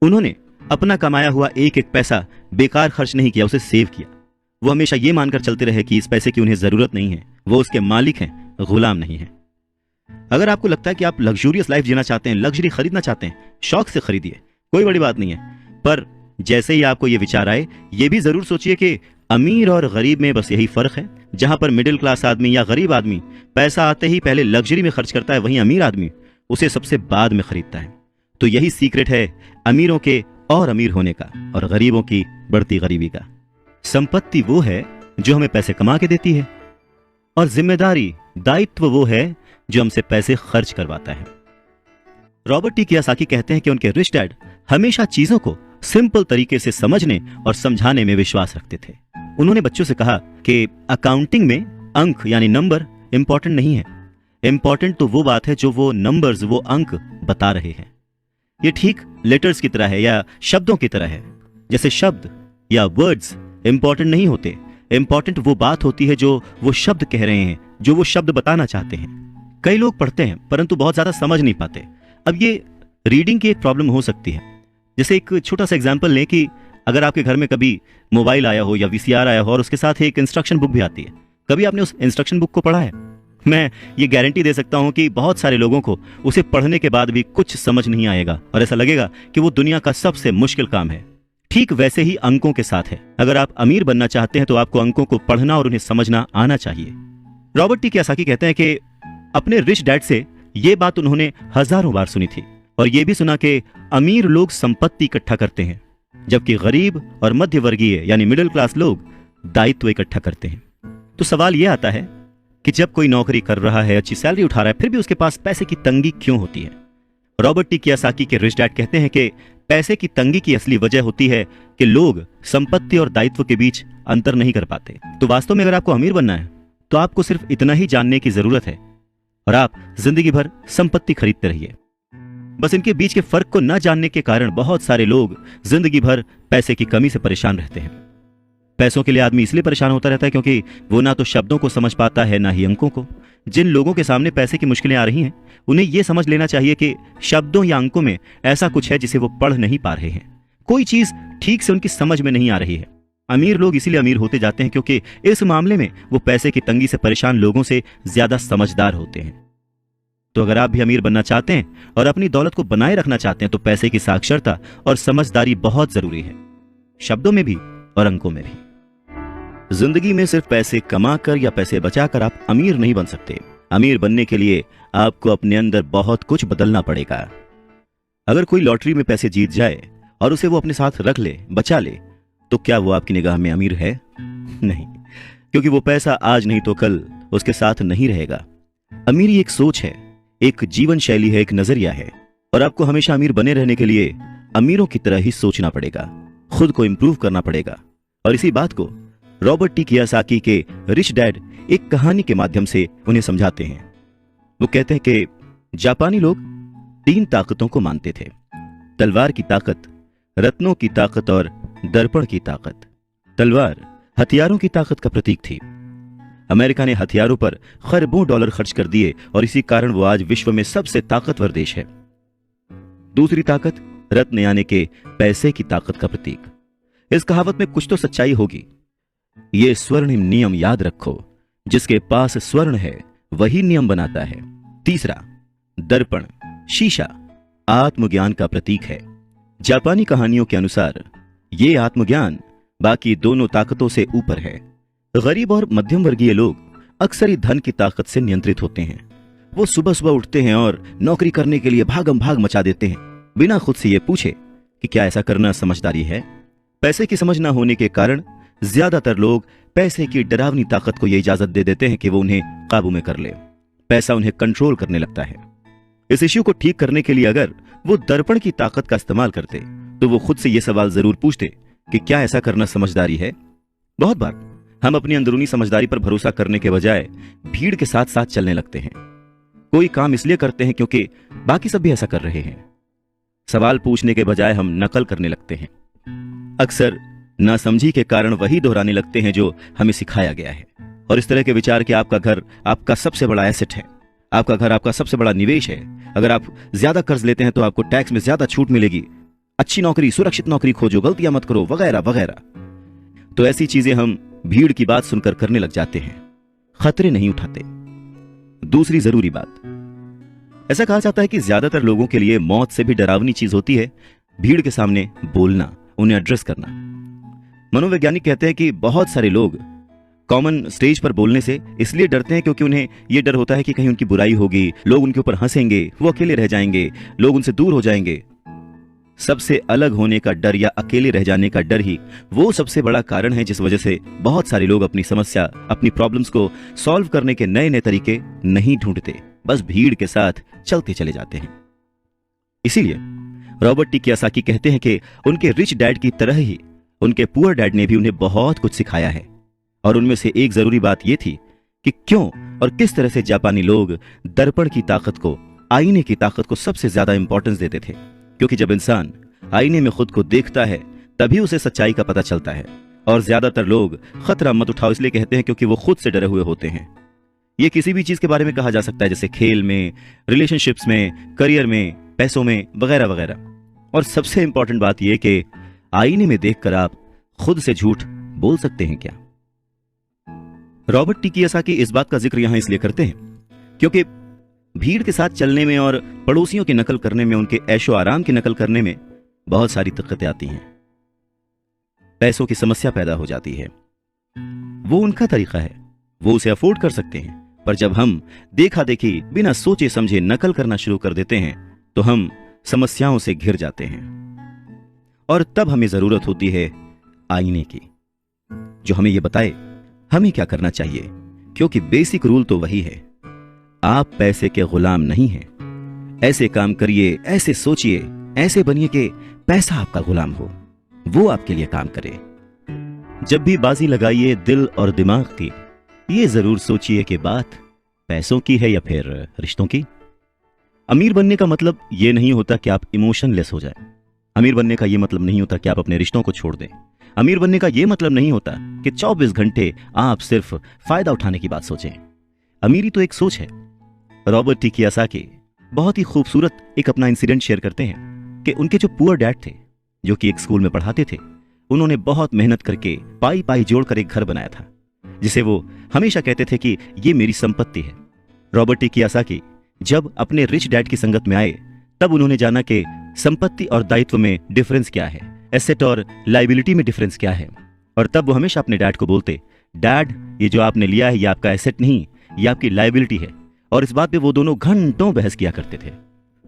उन्होंने अपना कमाया हुआ एक एक पैसा बेकार खर्च नहीं किया, उसे सेव किया। वो हमेशा ये मानकर चलते रहे कि इस पैसे की उन्हें जरूरत नहीं है, वो उसके मालिक हैं, गुलाम नहीं है। अगर आपको लगता है कि आप लग्जूरियस लाइफ जीना चाहते हैं, लग्जरी खरीदना चाहते हैं, शौक से खरीदिए, कोई बड़ी बात नहीं है। पर जैसे ही आपको ये विचार आए, ये भी जरूर सोचिए कि अमीर और गरीब में बस यही फर्क है। जहां पर मिडिल क्लास आदमी या गरीब आदमी पैसा आते ही पहले लग्जरी में खर्च करता है, वहीं अमीर आदमी उसे सबसे बाद में खरीदता है। तो यही सीक्रेट है अमीरों के और अमीर होने का और गरीबों की बढ़ती गरीबी का। संपत्ति वो है जो हमें पैसे कमा के देती है, और जिम्मेदारी, दायित्व वो है जो हमसे पैसे खर्च करवाता है। रॉबर्ट टी कियोसाकी कहते हैं कि उनके रिच डैड हमेशा चीजों को सिंपल तरीके से समझने और समझाने में विश्वास रखते थे। उन्होंने बच्चों से कहा कि अकाउंटिंग में अंक यानी नंबर इंपॉर्टेंट नहीं है, इंपॉर्टेंट तो वो बात है जो वो नंबर्स, वो अंक बता रहे हैं। ये ठीक लेटर्स की तरह है या शब्दों की तरह है। जैसे शब्द या वर्ड्स इंपॉर्टेंट नहीं होते, इंपॉर्टेंट वो बात होती है जो वो शब्द कह रहे हैं, जो वो शब्द बताना चाहते हैं। कई लोग पढ़ते हैं परंतु बहुत ज्यादा समझ नहीं पाते। अब ये रीडिंग की एक प्रॉब्लम हो सकती है। जैसे एक छोटा सा एग्जांपल लें कि अगर आपके घर में कभी मोबाइल आया हो या वीसीआर आया हो और उसके साथ एक इंस्ट्रक्शन बुक भी आती है, कभी आपने उस इंस्ट्रक्शन बुक को पढ़ा है? मैं ये गारंटी दे सकता हूं कि बहुत सारे लोगों को उसे पढ़ने के बाद भी कुछ समझ नहीं आएगा और ऐसा लगेगा कि वो दुनिया का सबसे मुश्किल काम है। ठीक वैसे ही अंकों के साथ है। अगर आप अमीर बनना चाहते हैं तो आपको अंकों को पढ़ना और उन्हें समझना आना चाहिए। रॉबर्ट टी कियोसाकी कहते हैं कि अपने रिच डैड से ये बात उन्होंने हजारों बार सुनी थी और ये भी सुना कि अमीर लोग संपत्ति इकट्ठा करते हैं, जबकि गरीब और मध्य वर्गीय यानी मिडिल क्लास लोग दायित्व इकट्ठा करते हैं। तो सवाल यह आता है कि जब कोई नौकरी कर रहा है, अच्छी सैलरी उठा रहा है, फिर भी उसके पास पैसे की तंगी क्यों होती है? रॉबर्ट टी कियोसाकी के रिच डैड कहते हैं कि पैसे की तंगी की असली वजह होती है कि लोग संपत्ति और दायित्व के बीच अंतर नहीं कर पाते। तो वास्तव में अगर आपको अमीर बनना है तो आपको सिर्फ इतना ही जानने की जरूरत है और आप जिंदगी भर संपत्ति खरीदते रहिए। बस इनके बीच के फर्क को न जानने के कारण बहुत सारे लोग जिंदगी भर पैसे की कमी से परेशान रहते हैं। पैसों के लिए आदमी इसलिए परेशान होता रहता है क्योंकि वो ना तो शब्दों को समझ पाता है ना ही अंकों को। जिन लोगों के सामने पैसे की मुश्किलें आ रही हैं उन्हें यह समझ लेना चाहिए कि शब्दों या अंकों में ऐसा कुछ है जिसे वो पढ़ नहीं पा रहे हैं। कोई चीज ठीक से उनकी समझ में नहीं आ रही है। अमीर लोग इसीलिए अमीर होते जाते हैं क्योंकि इस मामले में वो पैसे की तंगी से परेशान लोगों से ज्यादा समझदार होते हैं। तो अगर आप भी अमीर बनना चाहते हैं और अपनी दौलत को बनाए रखना चाहते हैं तो पैसे की साक्षरता और समझदारी बहुत जरूरी है, शब्दों में भी और अंकों में भी। जिंदगी में सिर्फ पैसे कमाकर या पैसे बचाकर आप अमीर नहीं बन सकते। अमीर बनने के लिए आपको अपने अंदर बहुत कुछ बदलना पड़ेगा। अगर कोई लॉटरी में पैसे जीत जाए और उसे वो अपने साथ रख ले, बचा ले, तो क्या वो आपकी निगाह में अमीर है? नहीं, क्योंकि वो पैसा आज नहीं तो कल उसके साथ नहीं रहेगा। अमीरी एक सोच है, एक जीवन शैली है, एक नजरिया है, और आपको हमेशा अमीर बने रहने के लिए अमीरों की तरह ही सोचना पड़ेगा, खुद को इंप्रूव करना पड़ेगा। और इसी बात को रॉबर्ट टी कियोसाकी के रिच डैड एक कहानी के माध्यम से उन्हें समझाते हैं। वो कहते हैं कि जापानी लोग 3 ताकतों को मानते थे: तलवार की ताकत, रत्नों की ताकत और दर्पण की ताकत। तलवार हथियारों की ताकत का प्रतीक थी। अमेरिका ने हथियारों पर खरबों डॉलर खर्च कर दिए और इसी कारण वो आज विश्व में सबसे ताकतवर देश है। दूसरी ताकत रत्न यानी के पैसे की ताकत का प्रतीक। इस कहावत में कुछ तो सच्चाई होगी। ये स्वर्णिम नियम याद रखो, जिसके पास स्वर्ण है वही नियम बनाता है। तीसरा दर्पण, शीशा, आत्मज्ञान का प्रतीक है। जापानी कहानियों के अनुसार ये आत्मज्ञान बाकी दोनों ताकतों से ऊपर है। गरीब और मध्यम वर्गीय लोग अक्सर ही धन की ताकत से नियंत्रित होते हैं। वो सुबह सुबह उठते हैं और नौकरी करने के लिए भागम भाग मचा देते हैं, बिना खुद से ये पूछे कि क्या ऐसा करना समझदारी है। पैसे की समझ ना होने के कारण ज्यादातर लोग पैसे की डरावनी ताकत को यह इजाजत दे देते हैं कि वो उन्हें काबू में कर ले। पैसा उन्हें कंट्रोल करने लगता है। इस इश्यू को ठीक करने के लिए अगर वो दर्पण की ताकत का इस्तेमाल करते तो वो खुद से यह सवाल जरूर पूछते कि क्या ऐसा करना समझदारी है। बहुत बार हम अपनी अंदरूनी समझदारी पर भरोसा करने के बजाय भीड़ के साथ साथ चलने लगते हैं। कोई काम इसलिए करते हैं क्योंकि बाकी सब भी ऐसा कर रहे हैं। सवाल पूछने के बजाय हम नकल करने लगते हैं। अक्सर नासमझी के कारण वही दोहराने लगते हैं जो हमें सिखाया गया है। और इस तरह के विचार कि आपका घर आपका सबसे बड़ा एसेट है, आपका घर आपका सबसे बड़ा निवेश है, अगर आप ज्यादा कर्ज लेते हैं तो आपको टैक्स में ज्यादा छूट मिलेगी, अच्छी नौकरी, सुरक्षित नौकरी खोजो, गलतियां मत करो, वगैरह वगैरह। तो ऐसी चीजें हम भीड़ की बात सुनकर करने लग जाते हैं, खतरे नहीं उठाते। दूसरी जरूरी बात, ऐसा कहा जाता है कि ज्यादातर लोगों के लिए मौत से भी डरावनी चीज होती है भीड़ के सामने बोलना, उन्हें एड्रेस करना। मनोवैज्ञानिक कहते हैं कि बहुत सारे लोग कॉमन स्टेज पर बोलने से इसलिए डरते हैं क्योंकि उन्हें यह डर होता है कि कहीं उनकी बुराई होगी, लोग उनके ऊपर हंसेंगे, वो अकेले रह जाएंगे, लोग उनसे दूर हो जाएंगे। सबसे अलग होने का डर या अकेले रह जाने का डर ही वो सबसे बड़ा कारण है जिस वजह से बहुत सारे लोग अपनी समस्या, अपनी प्रॉब्लम्स को सॉल्व करने के नए नए तरीके नहीं ढूंढते, बस भीड़ के साथ चलते चले जाते हैं। इसीलिए रॉबर्ट टी कियोसाकी कहते हैं कि उनके रिच डैड की तरह ही उनके पुअर डैड ने भी उन्हें बहुत कुछ सिखाया है। और उनमें से एक जरूरी बात यह थी कि क्यों और किस तरह से जापानी लोग दर्पण की ताकत को, आईने की ताकत को सबसे ज्यादा इंपॉर्टेंस देते थे। क्योंकि जब इंसान आईने में खुद को देखता है तभी उसे सच्चाई का पता चलता है। और ज्यादातर लोग खतरा मत उठाओ इसलिए कहते हैं क्योंकि वो खुद से डरे हुए होते हैं। ये किसी भी चीज के बारे में कहा जा सकता है, जैसे खेल में, रिलेशनशिप्स में, करियर में, पैसों में, वगैरह वगैरह। और सबसे इंपॉर्टेंट बात यह कि आईने में देखकर आप खुद से झूठ बोल सकते हैं क्या? रॉबर्ट टी कियोसाकी इस बात का जिक्र यहां इसलिए करते हैं क्योंकि भीड़ के साथ चलने में और पड़ोसियों की नकल करने में, उनके ऐशो आराम की नकल करने में बहुत सारी दिक्कतें आती हैं। पैसों की समस्या पैदा हो जाती है। वो उनका तरीका है, वो उसे अफोर्ड कर सकते हैं, पर जब हम देखा देखी बिना सोचे समझे नकल करना शुरू कर देते हैं तो हम समस्याओं से घिर जाते हैं। और तब हमें जरूरत होती है आईने की, जो हमें यह बताए हमें क्या करना चाहिए। क्योंकि बेसिक रूल तो वही है, आप पैसे के गुलाम नहीं हैं। ऐसे काम करिए, ऐसे सोचिए, ऐसे बनिए कि पैसा आपका गुलाम हो, वो आपके लिए काम करे। जब भी बाजी लगाइए दिल और दिमाग की, ये जरूर सोचिए कि बात पैसों की है या फिर रिश्तों की। अमीर बनने का मतलब यह नहीं होता कि आप इमोशनलेस हो जाए। अमीर बनने का यह मतलब नहीं होता कि आप अपने रिश्तों को छोड़ दें। अमीर बनने का यह मतलब नहीं होता कि 24 घंटे आप सिर्फ फायदा उठाने की बात सोचें। अमीरी तो एक सोच है। रॉबर्ट टी कियोसाकी बहुत ही खूबसूरत एक अपना इंसिडेंट शेयर करते हैं कि उनके जो पुअर डैड थे, जो कि एक स्कूल में पढ़ाते थे, उन्होंने बहुत मेहनत करके पाई पाई जोड़कर एक घर बनाया था, जिसे वो हमेशा कहते थे कि ये मेरी संपत्ति है। रॉबर्ट टी कियोसाकी जब अपने रिच डैड की संगत में आए तब उन्होंने जाना कि संपत्ति और दायित्व में डिफरेंस क्या है, एसेट और लायबिलिटी में डिफरेंस क्या है। और तब वो हमेशा अपने डैड को बोलते डैड, ये जो आपने लिया है ये आपका एसेट नहीं, ये आपकी लायबिलिटी है। और इस बात पे वो दोनों घंटों बहस किया करते थे।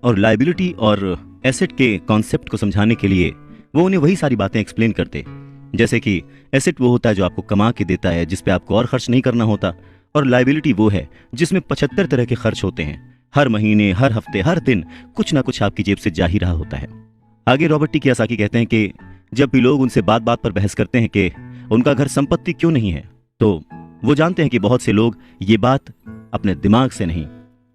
और लायबिलिटी और एसेट के कॉन्सेप्ट को समझाने के लिए वो उन्हें वही सारी बातें एक्सप्लेन करते, जैसे कि एसेट वो होता है जो आपको कमा के देता है, जिस पे आपको और खर्च नहीं करना होता, और लायबिलिटी वो है जिसमें 75 तरह के खर्च होते हैं। हर महीने, हर हफ्ते, हर दिन कुछ ना कुछ आपकी जेब से जा ही रहा होता है। आगे रॉबर्ट टी कियोसाकी कहते हैं कि जब भी लोग उनसे बात बात पर बहस करते हैं कि उनका घर संपत्ति क्यों नहीं है, तो वो जानते हैं कि बहुत से लोग ये बात अपने दिमाग से नहीं,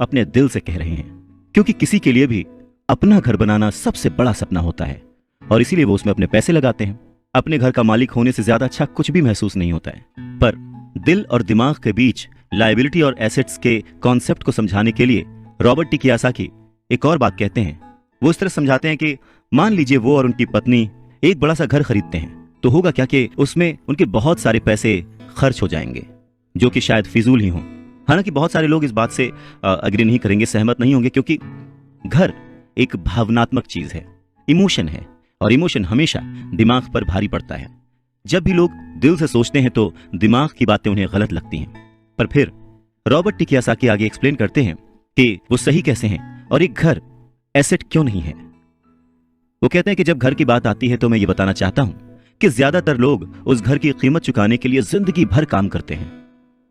अपने दिल से कह रहे हैं, क्योंकि किसी के लिए भी अपना घर बनाना सबसे बड़ा सपना होता है और इसीलिए वो उसमें अपने पैसे लगाते हैं। अपने घर का मालिक होने से ज्यादा अच्छा कुछ भी महसूस नहीं होता है। पर दिल और दिमाग के बीच लायबिलिटी और एसेट्स के कॉन्सेप्ट को समझाने के लिए रॉबर्ट टी कियोसाकी एक और बात कहते हैं। वो इस तरह समझाते हैं कि मान लीजिए वो और उनकी पत्नी एक बड़ा सा घर खरीदते हैं, तो होगा क्या कि उसमें उनके बहुत सारे पैसे खर्च हो जाएंगे, जो कि शायद फिजूल ही हों। हालांकि बहुत सारे लोग इस बात से अग्री नहीं करेंगे, सहमत नहीं होंगे, क्योंकि घर एक भावनात्मक चीज है, इमोशन है, और इमोशन हमेशा दिमाग पर भारी पड़ता है। जब भी लोग दिल से सोचते हैं तो दिमाग की बातें उन्हें गलत लगती हैं। पर फिर रॉबर्ट टी कियोसाकी आगे एक्सप्लेन करते हैं कि वो सही कैसे हैं और एक घर एसेट क्यों नहीं है। वो कहते हैं कि जब घर की बात आती है तो मैं ये बताना चाहता हूं कि ज्यादातर लोग उस घर की कीमत चुकाने के लिए जिंदगी भर काम करते हैं।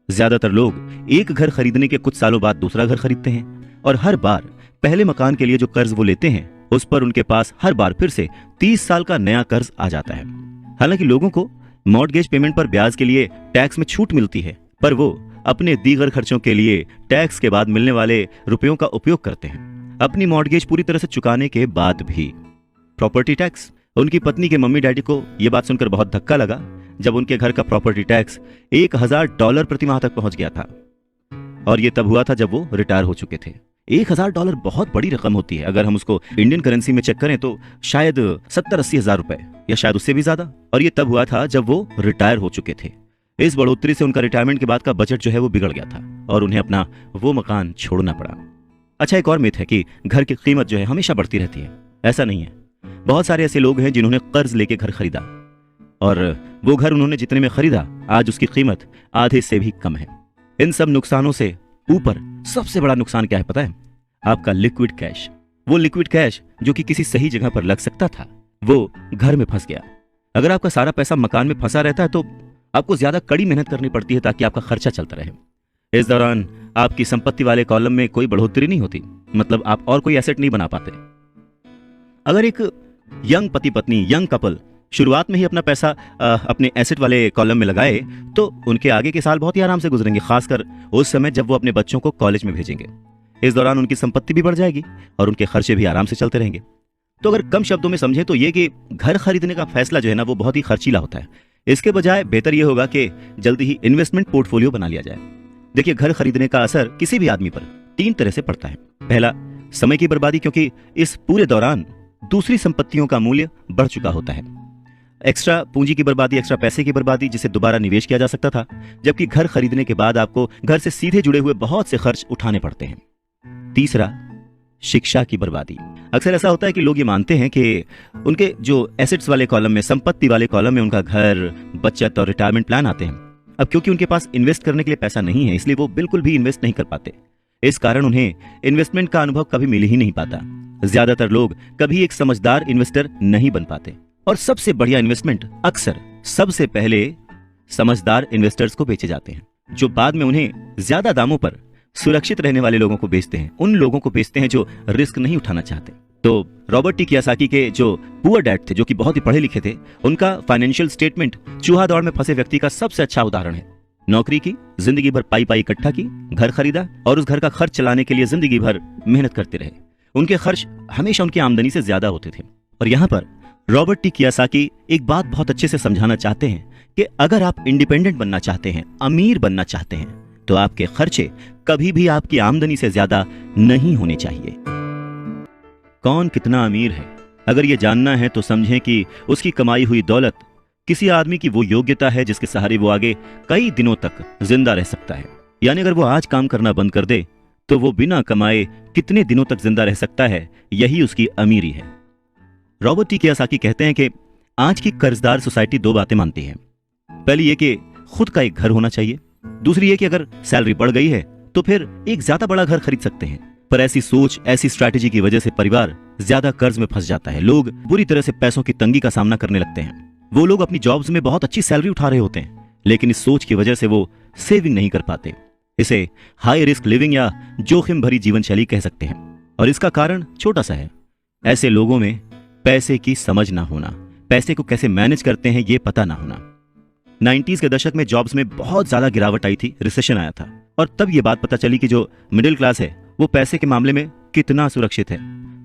ज्यादातर लोग एक घर खरीदने के कुछ सालों बाद दूसरा घर खरीदते हैं, और हर बार पहले मकान के लिए जो कर्ज वो लेते हैं उस पर उनके पास हर बार फिर से 30 साल का नया कर्ज आ जाता है। हालांकि लोगों को मॉर्टगेज पेमेंट पर ब्याज के लिए टैक्स में छूट मिलती है, पर वो अपने दीगर खर्चों के लिए टैक्स के बाद मिलने वाले रुपयों का उपयोग करते हैं। अपनी मॉर्टगेज पूरी तरह से चुकाने के बाद भी प्रॉपर्टी टैक्स। उनकी पत्नी के मम्मी डैडी को यह बात सुनकर बहुत धक्का लगा जब उनके घर का प्रॉपर्टी टैक्स $1000 प्रति माह तक पहुंच गया था। और यह तब हुआ था जब वो रिटायर हो चुके थे। $1000 बहुत बड़ी रकम होती है। अगर हम उसको इंडियन करेंसी में चेक करें तो शायद 70-80 हजार रुपए, या शायद उससे भी ज्यादा। और ये तब हुआ था जब वो रिटायर हो चुके थे। इस बढ़ोतरी से उनका रिटायरमेंट के बाद का बजट जो है वो बिगड़ गया था और उन्हें अपना वो मकान छोड़ना पड़ा। अच्छा, एक और मिथ है कि घर की कीमत जो है हमेशा बढ़ती रहती है। ऐसा नहीं है। बहुत सारे ऐसे लोग हैं जिन्होंने कर्ज लेके घर खरीदा, और वो घर उन्होंने जितने में खरीदा आज उसकी कीमत आधे से भी कम है। इन सब नुकसानों से ऊपर सबसे बड़ा नुकसान क्या है पता है? आपका लिक्विड कैश। वो लिक्विड कैश जो कि किसी सही जगह पर लग सकता था, वो घर में फंस गया। अगर आपका सारा पैसा मकान में फंसा रहता है तो आपको ज्यादा कड़ी मेहनत करनी पड़ती है ताकि आपका खर्चा चलता रहे। इस दौरान आपकी संपत्ति वाले कॉलम में कोई बढ़ोतरी नहीं होती, मतलब आप और कोई एसेट नहीं बना पाते। अगर एक यंग पति पत्नी, यंग कपल शुरुआत में ही अपना पैसा अपने एसेट वाले कॉलम में लगाए तो उनके आगे के साल बहुत ही आराम से गुजरेंगे, खासकर उस समय जब वो अपने बच्चों को कॉलेज में भेजेंगे। इस दौरान उनकी संपत्ति भी बढ़ जाएगी और उनके खर्चे भी आराम से चलते रहेंगे। तो अगर कम शब्दों में समझे तो ये कि घर खरीदने का फैसला जो है ना वो बहुत ही खर्चीला होता है। इसके बजाय बेहतर यह होगा कि जल्दी ही इन्वेस्टमेंट पोर्टफोलियो बना लिया जाए। देखिए, घर खरीदने का असर किसी भी आदमी पर 3 तरह से पड़ता है। पहला, समय की बर्बादी, क्योंकि इस पूरे दौरान दूसरी संपत्तियों का मूल्य बढ़ चुका होता है। एक्स्ट्रा पूंजी की बर्बादी, एक्स्ट्रा पैसे की बर्बादी जिसे दोबारा निवेश किया जा सकता था, जबकि घर खरीदने के बाद आपको घर से सीधे जुड़े हुए बहुत से खर्च उठाने पड़ते हैं। तीसरा, शिक्षा की बर्बादी। अक्सर ऐसा होता है कि लोग ये मानते हैं कि उनके जो एसेट्स वाले कॉलम में, संपत्ति वाले कॉलम में उनका घर, बचत और रिटायरमेंट प्लान आते हैं। अब क्योंकि उनके पास इन्वेस्ट करने के लिए पैसा नहीं है, इसलिए वो बिल्कुल भी इन्वेस्ट नहीं कर पाते। इस कारण उन्हें इन्वेस्टमेंट का अनुभव कभी मिल ही नहीं पाता। ज्यादातर लोग कभी एक समझदार इन्वेस्टर नहीं बन पाते, और सबसे बढ़िया इन्वेस्टमेंट अक्सर सबसे पहले समझदार इन्वेस्टर्स को बेचे जाते हैं, जो बाद में उन्हें ज्यादा दामों पर सुरक्षित रहने वाले लोगों को बेचते हैं। उन लोगों को बेचते हैं जो रिस्क नहीं उठाना चाहते। तो रॉबर्ट टी कियोसाकी के जो पुअर डैड थे, जो कि बहुत ही पढ़े लिखे थे, उनका फाइनेंशियल स्टेटमेंट चूहा दौड़ में फंसे व्यक्ति का सबसे अच्छा उदाहरण है। नौकरी की, जिंदगी भर पाई पाई इकट्ठा की, घर खरीदा और उस घर का खर्च चलाने के लिए जिंदगी भर मेहनत करते रहे। उनके खर्च हमेशा उनकी आमदनी से ज्यादा होते थे। और यहाँ पर रॉबर्ट टी कियोसाकी एक बात बहुत अच्छे से समझाना चाहते हैं कि अगर आप इंडिपेंडेंट बनना चाहते हैं, अमीर बनना चाहते हैं, तो आपके खर्चे कभी भी आपकी आमदनी से ज्यादा नहीं होने चाहिए। कौन कितना अमीर है, अगर यह जानना है तो समझें कि उसकी कमाई हुई दौलत किसी आदमी की वो योग्यता है जिसके सहारे वो आगे कई दिनों तक जिंदा रह सकता है। यानी अगर वो आज काम करना बंद कर दे तो वो बिना कमाए कितने दिनों तक जिंदा रह सकता है, यही उसकी अमीरी है। रॉबर्ट टी कियोसाकी कहते हैं कि आज की कर्जदार सोसाइटी 2 बातें मानती है। पहली ये कि खुद का एक घर होना चाहिए। दूसरी ये कि अगर सैलरी बढ़ गई है तो फिर एक ज्यादा बड़ा घर खरीद सकते हैं। पर ऐसी सोच, ऐसी स्ट्रैटेजी की वजह से परिवार ज्यादा कर्ज में फंस जाता है। लोग बुरी तरह से पैसों की तंगी का सामना करने लगते हैं। वो लोग अपनी जॉब्स में बहुत अच्छी सैलरी उठा रहे होते हैं, लेकिन इस सोच की वजह से वो सेविंग नहीं कर पाते। इसे हाई रिस्क लिविंग या जोखिम भरी जीवन शैली कह सकते हैं। और इसका कारण छोटा सा है, ऐसे लोगों में पैसे की समझ ना होना, पैसे को कैसे मैनेज करते हैं ये पता ना होना। 90s के दशक में जॉब्स में बहुत ज्यादा गिरावट आई थी, रिसेशन आया था, और तब ये बात पता चली कि जो मिडिल क्लास है वो पैसे के मामले में कितना सुरक्षित है।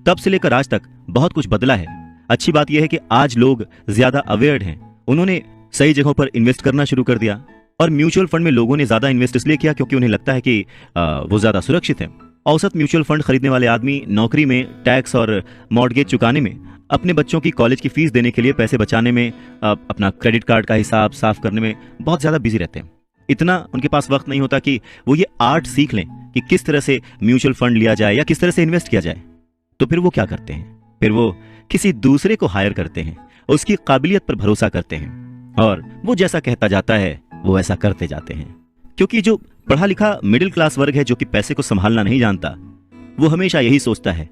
तब से लेकर आज तक बहुत कुछ बदला है। अच्छी बात यह है कि आज लोग ज्यादा अवेयर्ड हैं। उन्होंने सही जगहों पर इन्वेस्ट करना शुरू कर दिया, और म्यूचुअल फंड में लोगों ने ज्यादा इन्वेस्ट इसलिए किया क्योंकि उन्हें लगता है कि वो ज्यादा सुरक्षित है। औसत म्यूचुअल फंड खरीदने वाले आदमी नौकरी में, टैक्स और मॉर्गेज चुकाने में, अपने बच्चों की कॉलेज की फीस देने के लिए पैसे बचाने में, अपना क्रेडिट कार्ड का हिसाब साफ करने में बहुत ज्यादा बिजी रहते हैं। इतना उनके पास वक्त नहीं होता कि वो ये आर्ट सीख लें कि किस तरह से म्यूचुअल फंड लिया जाए या किस तरह से इन्वेस्ट किया जाए। तो फिर वो क्या करते हैं? फिर वो किसी दूसरे को हायर करते हैं, उसकी काबिलियत पर भरोसा करते हैं, और वो जैसा कहता जाता है वो ऐसा करते जाते हैं। क्योंकि जो पढ़ा लिखा मिडिल क्लास वर्ग है, जो कि पैसे को संभालना नहीं जानता, वो हमेशा यही सोचता है,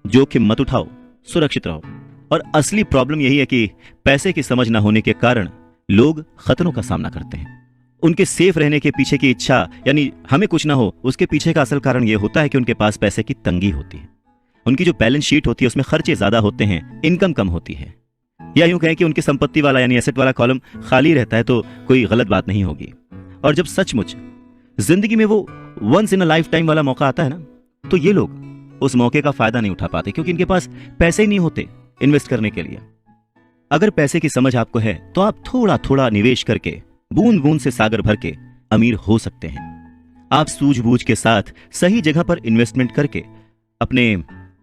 जोखिम मत उठाओ, सुरक्षित रहो। और असली प्रॉब्लम यही है कि पैसे की समझ न होने के कारण लोग खतरों का सामना करते हैं। उनके सेफ रहने के पीछे की इच्छा, यानी हमें कुछ ना हो, उसके पीछे का असल कारण यह होता है कि उनके पास पैसे की तंगी होती है। उनकी जो बैलेंस शीट होती है उसमें खर्चे ज्यादा होते हैं, इनकम कम होती है। या यूं कहें कि उनकी संपत्ति वाला यानी एसेट वाला कॉलम खाली रहता है, तो कोई गलत बात नहीं होगी। और जब सचमुच जिंदगी में वो once in a lifetime वाला मौका आता है ना, तो ये लोग उस मौके का फायदा नहीं उठा पाते, क्योंकि इनके पास पैसे ही नहीं होते इन्वेस्ट करने के लिए। अगर पैसे की समझ आपको है तो आप थोड़ा थोड़ा निवेश करके, बूंद बूंद से सागर भर के अमीर हो सकते हैं। आप सूझबूझ के साथ सही जगह पर इन्वेस्टमेंट करके अपने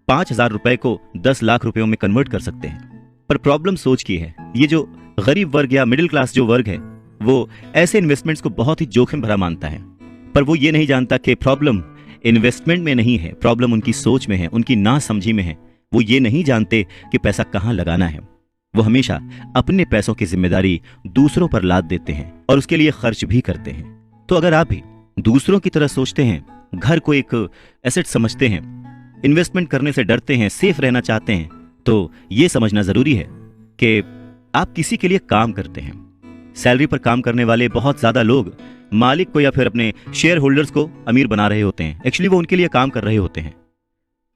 5,000 रुपए को 10 लाख रुपयों में कन्वर्ट कर सकते हैं। पर प्रॉब्लम सोच की है। ये जो गरीब वर्ग या मिडिल क्लास जो वर्ग है, वो ऐसे इन्वेस्टमेंट्स को बहुत ही जोखिम भरा मानता है। पर वो ये नहीं जानता कि प्रॉब्लम इन्वेस्टमेंट में नहीं है, प्रॉब्लम उनकी सोच में है, उनकी नासमझी में है। वो ये नहीं जानते कि पैसा कहाँ लगाना है। वो हमेशा अपने पैसों की जिम्मेदारी दूसरों पर लाद देते हैं और उसके लिए खर्च भी करते हैं। तो अगर आप भी दूसरों की तरह सोचते हैं, घर को एक एसेट समझते हैं, इन्वेस्टमेंट करने से डरते हैं, सेफ रहना चाहते हैं, तो ये समझना जरूरी है कि आप किसी के लिए काम करते हैं। सैलरी पर काम करने वाले बहुत ज्यादा लोग मालिक को या फिर अपने शेयर होल्डर्स को अमीर बना रहे होते हैं। एक्चुअली वो उनके लिए काम कर रहे होते हैं।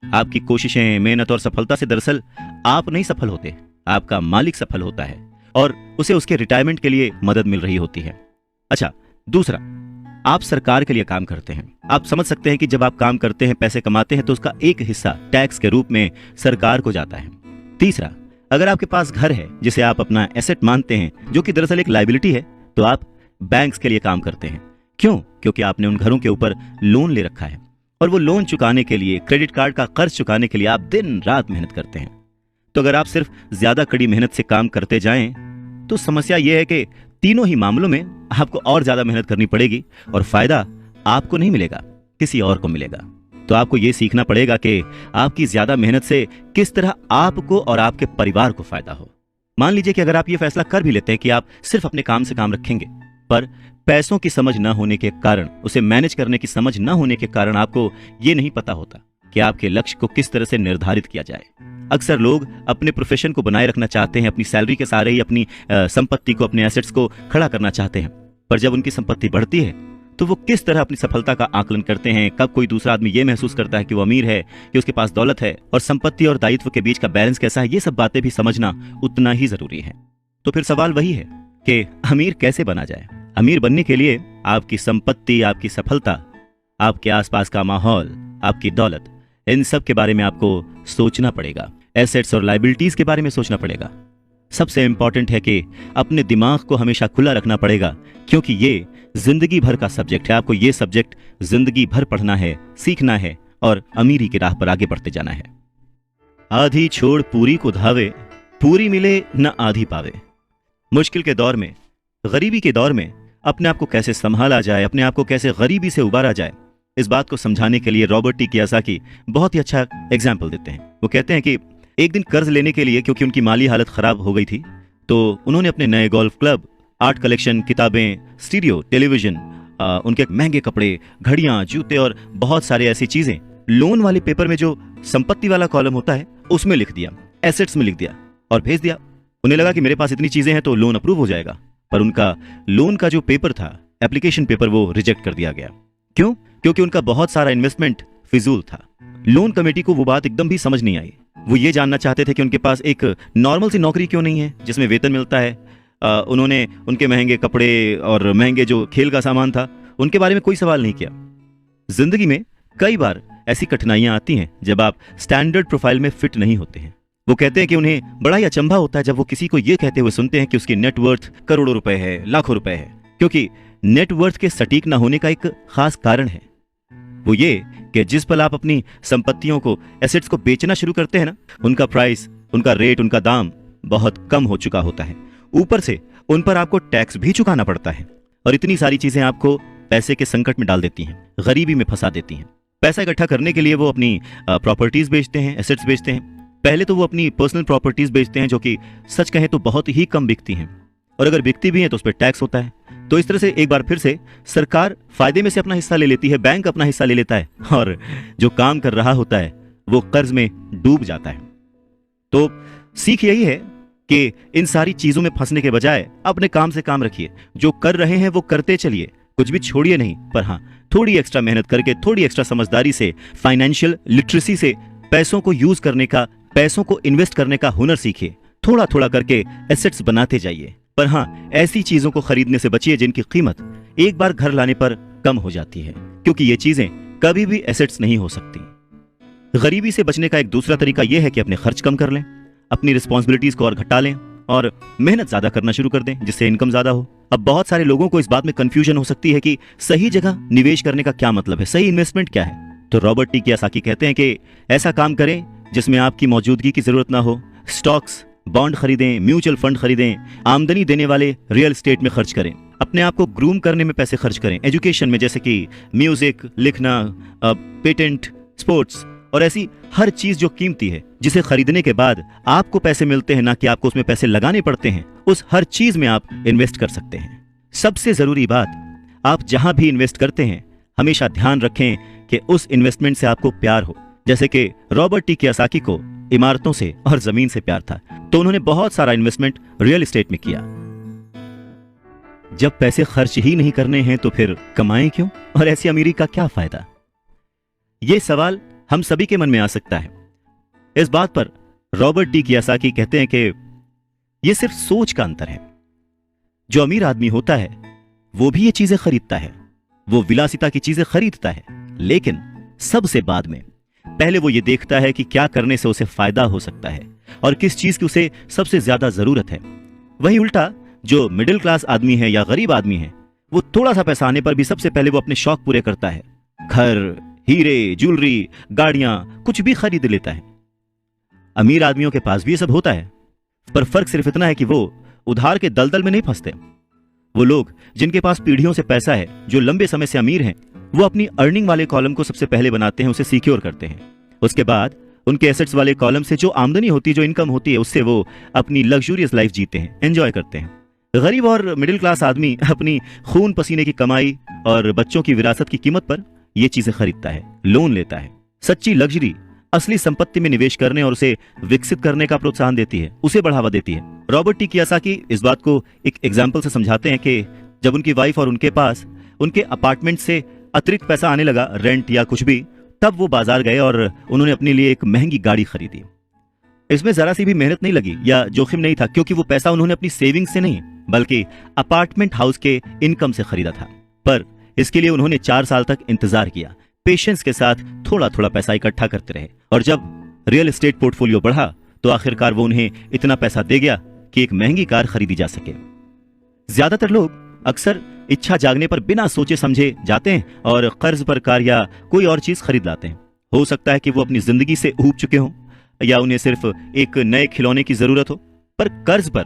आपकी कोशिशें, मेहनत और सफलता से दरअसल आप नहीं सफल होते, आपका मालिक सफल होता है और उसे उसके रिटायरमेंट के लिए मदद मिल रही होती है। अच्छा, दूसरा, आप सरकार के लिए काम करते हैं। आप समझ सकते हैं कि जब आप काम करते हैं, पैसे कमाते हैं, तो उसका एक हिस्सा टैक्स के रूप में सरकार को जाता है। तीसरा, अगर आपके पास घर है जिसे आप अपना एसेट मानते हैं, जो कि दरअसल एक लायबिलिटी है, तो आप बैंक्स के लिए काम करते हैं। क्यों? क्योंकि आपने उन घरों के ऊपर लोन ले रखा है और वो लोन चुकाने के लिए, क्रेडिट कार्ड का कर्ज चुकाने के लिए आप दिन रात मेहनत करते हैं। तो अगर आप सिर्फ ज्यादा कड़ी मेहनत से काम करते जाएं, तो समस्या यह है कि तीनों ही मामलों में आपको और ज्यादा मेहनत करनी पड़ेगी और फायदा आपको नहीं मिलेगा, किसी और को मिलेगा। तो आपको यह सीखना पड़ेगा कि आपकी ज्यादा मेहनत से किस तरह आपको और आपके परिवार को फायदा हो। मान लीजिए कि अगर आप ये फैसला कर भी लेते हैं कि आप सिर्फ अपने काम से काम रखेंगे, पर पैसों की समझ न होने के कारण, उसे मैनेज करने की समझ न होने के कारण आपको ये नहीं पता होता कि आपके लक्ष्य को किस तरह से निर्धारित किया जाए। अक्सर लोग अपने प्रोफेशन को बनाए रखना चाहते हैं, अपनी सैलरी के सहारे ही अपनी संपत्ति को, अपने एसेट्स को खड़ा करना चाहते हैं। पर जब उनकी संपत्ति बढ़ती है तो वो किस तरह अपनी सफलता का आकलन करते हैं, कब कोई दूसरा आदमी ये महसूस करता है कि वो अमीर है, कि उसके पास दौलत है, और संपत्ति और दायित्व के बीच का बैलेंस कैसा है, ये सब बातें भी समझना उतना ही जरूरी है। तो फिर सवाल वही है कि अमीर कैसे बना जाए। अमीर बनने के लिए आपकी संपत्ति, आपकी सफलता, आपके आसपास का माहौल, आपकी दौलत, इन सब के बारे में आपको सोचना पड़ेगा। एसेट्स और लायबिलिटीज के बारे में सोचना पड़ेगा। सबसे इंपॉर्टेंट है कि अपने दिमाग को हमेशा खुला रखना पड़ेगा, क्योंकि ये जिंदगी भर का सब्जेक्ट है। आपको ये सब्जेक्ट जिंदगी भर पढ़ना है, सीखना है और अमीरी की राह पर आगे बढ़ते जाना है। आधी छोड़ पूरी को धावे, पूरी मिले न आधी पावे। मुश्किल के दौर में, गरीबी के दौर में अपने आप को कैसे संभाला जाए, अपने आप को कैसे गरीबी से उबारा जाए, इस बात को समझाने के लिए रॉबर्ट टी कियोसाकी बहुत ही अच्छा एग्जाम्पल देते हैं। वो कहते हैं कि एक दिन कर्ज लेने के लिए, क्योंकि उनकी माली हालत खराब हो गई थी, तो उन्होंने अपने नए गोल्फ क्लब आर्ट कलेक्शन, किताबें, स्टीरियो, टेलीविजन, उनके महंगे कपड़े, घड़ियां, जूते और बहुत सारे ऐसी चीजें लोन वाले पेपर में जो संपत्ति वाला कॉलम होता है उसमें लिख दिया, एसेट्स में लिख दिया और भेज दिया। उन्हें लगा कि मेरे पास इतनी चीजें हैं तो लोन अप्रूव हो जाएगा, पर उनका लोन का जो पेपर था, एप्लीकेशन पेपर, वो रिजेक्ट कर दिया गया। क्यों? क्योंकि उनका बहुत सारा इन्वेस्टमेंट फिजूल था। लोन कमेटी को वो बात एकदम भी समझ नहीं आई। वो ये जानना चाहते थे कि उनके पास एक नॉर्मल सी नौकरी क्यों नहीं है जिसमें वेतन मिलता है। उन्होंने उनके महंगे कपड़े और महंगे जो खेल का सामान था उनके बारे में कोई सवाल नहीं किया। जिंदगी में कई बार ऐसी कठिनाइयां आती हैं जब आप स्टैंडर्ड प्रोफाइल में फिट नहीं होते हैं। वो कहते हैं कि उन्हें बड़ा ही अचंभा होता है जब वो किसी को ये कहते हुए सुनते हैं कि उसकी नेटवर्थ करोड़ों रुपए है, लाखों रुपए है, क्योंकि नेटवर्थ के सटीक ना होने का एक खास कारण है। वो ये कि जिस पल आप अपनी संपत्तियों को, एसेट्स को बेचना शुरू करते हैं ना, उनका प्राइस, उनका रेट, उनका दाम बहुत कम हो चुका होता है। ऊपर से उन पर आपको टैक्स भी चुकाना पड़ता है और इतनी सारी चीजें आपको पैसे के संकट में डाल देती हैं, गरीबी में फंसा देती हैं। पैसा इकट्ठा करने के लिए वो अपनी प्रॉपर्टीज बेचते हैं, एसेट्स बेचते हैं। पहले तो वो अपनी पर्सनल प्रॉपर्टीज बेचते हैं जो कि सच कहें तो बहुत ही कम बिकती हैं, और अगर बिकती भी हैं तो उस पर टैक्स होता है। तो इस तरह से एक बार फिर से सरकार फायदे में से अपना हिस्सा ले लेती है, बैंक अपना हिस्सा ले लेता है, और जो काम कर रहा होता है वो कर्ज में डूब जाता है। तो सीख यही है कि इन सारी चीजों में फंसने के बजाय अपने काम से काम रखिए। जो कर रहे हैं वो करते चलिए, कुछ भी छोड़िए नहीं, पर हाँ, थोड़ी एक्स्ट्रा मेहनत करके, थोड़ी एक्स्ट्रा समझदारी से, फाइनेंशियल लिटरेसी से पैसों को यूज करने का, पैसों को इन्वेस्ट करने का हुनर सीखिए। थोड़ा थोड़ा करके एसेट्स बनाते जाइए, पर हाँ, ऐसी चीजों को खरीदने से बचिए जिनकी कीमत एक बार घर लाने पर कम हो जाती है, क्योंकि ये चीजें कभी भी एसेट्स नहीं हो सकती। गरीबी से बचने का एक दूसरा तरीका यह है कि अपने खर्च कम कर लें, अपनी रिस्पॉन्सिबिलिटीज को और घटा लें और मेहनत ज्यादा करना शुरू कर दें, जिससे इनकम ज्यादा हो। अब बहुत सारे लोगों को इस बात में कंफ्यूजन हो सकती है कि सही जगह निवेश करने का क्या मतलब है, सही इन्वेस्टमेंट क्या है। तो रॉबर्ट टी कियोसाकी कहते हैं कि ऐसा काम करें जिसमें आपकी मौजूदगी की जरूरत ना हो। स्टॉक्स, बॉन्ड खरीदें, म्यूचुअल फंड खरीदें, आमदनी देने वाले रियल एस्टेट में खर्च करें, अपने आप को ग्रूम करने में पैसे खर्च करें, एजुकेशन में जैसे कि म्यूजिक, लिखना, पेटेंट, स्पोर्ट्स और ऐसी हर चीज जो कीमती है, जिसे खरीदने के बाद आपको पैसे मिलते हैं, ना कि आपको उसमें पैसे लगाने पड़ते हैं, उस हर चीज में आप इन्वेस्ट कर सकते हैं। सबसे जरूरी बात, आप जहां भी इन्वेस्ट करते हैं हमेशा ध्यान रखें कि उस इन्वेस्टमेंट से आपको प्यार हो। जैसे कि रॉबर्ट टी कियोसाकी को इमारतों से और जमीन से प्यार था, तो उन्होंने बहुत सारा इन्वेस्टमेंट रियल एस्टेट में किया। जब पैसे खर्च ही नहीं करने हैं तो फिर कमाएं क्यों, और ऐसी अमीरी का क्या फायदा? यह सवाल हम सभी के मन में आ सकता है। इस बात पर रॉबर्ट टी कियोसाकी कहते हैं कि यह सिर्फ सोच का अंतर है। जो अमीर आदमी होता है वो भी ये चीजें खरीदता है, वो विलासिता की चीजें खरीदता है, लेकिन सबसे बाद में। पहले वो ये देखता है कि क्या करने से उसे फायदा हो सकता है और किस चीज की उसे सबसे ज्यादा जरूरत है। वहीं उल्टा जो मिडिल क्लास आदमी है या गरीब आदमी है, वो थोड़ा सा पैसा आने पर भी सबसे पहले वो अपने शौक पूरे करता है। घर, हीरे, ज्वेलरी, गाड़ियां, कुछ भी खरीद लेता है। अमीर आदमियों के पास भी ये सब होता है, पर फर्क सिर्फ इतना है कि वो उधार के दलदल में नहीं फंसते। वो लोग जिनके पास पीढ़ियों से पैसा है, जो लंबे समय से अमीर हैं, वो अपनी अर्निंग वाले कॉलम को सबसे पहले बनाते हैं, उसे सिक्योर करते हैं। उसके बाद उनके एसेट्स वाले कॉलम से जो आमदनी होती है, जो इनकम होती है, उससे वो अपनी लग्जूरियस लाइफ जीते हैं, एंजॉय करते हैं। गरीब और मिडिल क्लास आदमी अपनी खून पसीने की कमाई और बच्चों की विरासत की कीमत पर ये चीजें खरीदता है, लोन लेता है। सच्ची लग्जरी असली संपत्ति में निवेश करने और उसे विकसित करने का प्रोत्साहन देती है, उसे बढ़ावा देती है। रॉबर्ट टी कियोसाकी इस बात को एक एग्जाम्पल से समझाते हैं कि जब उनकी वाइफ और उनके पास उनके अपार्टमेंट से अतिरिक्त पैसा आने लगा, रेंट या कुछ भी, तब वो बाजार गए और उन्होंने अपने लिए एक महंगी गाड़ी खरीदी। इसमें जरा सी भी मेहनत नहीं लगी या जोखिम नहीं था, क्योंकि वो पैसा उन्होंने अपनी सेविंग से नहीं बल्कि अपार्टमेंट हाउस के इनकम से खरीदा था। पर इसके लिए उन्होंने 4 साल तक इंतजार किया, पेशेंस के साथ थोड़ा थोड़ा पैसा इकट्ठा करते रहे, और जब रियल एस्टेट पोर्टफोलियो बढ़ा तो आखिरकार वो उन्हें इतना पैसा दे गया कि एक महंगी कार खरीदी जा सके। ज्यादातर लोग अक्सर इच्छा जागने पर बिना सोचे समझे जाते हैं और कर्ज पर कार या कोई और चीज खरीद लाते हैं। हो सकता है कि वो अपनी जिंदगी से ऊब चुके हों या उन्हें सिर्फ एक नए खिलौने की जरूरत हो, पर कर्ज पर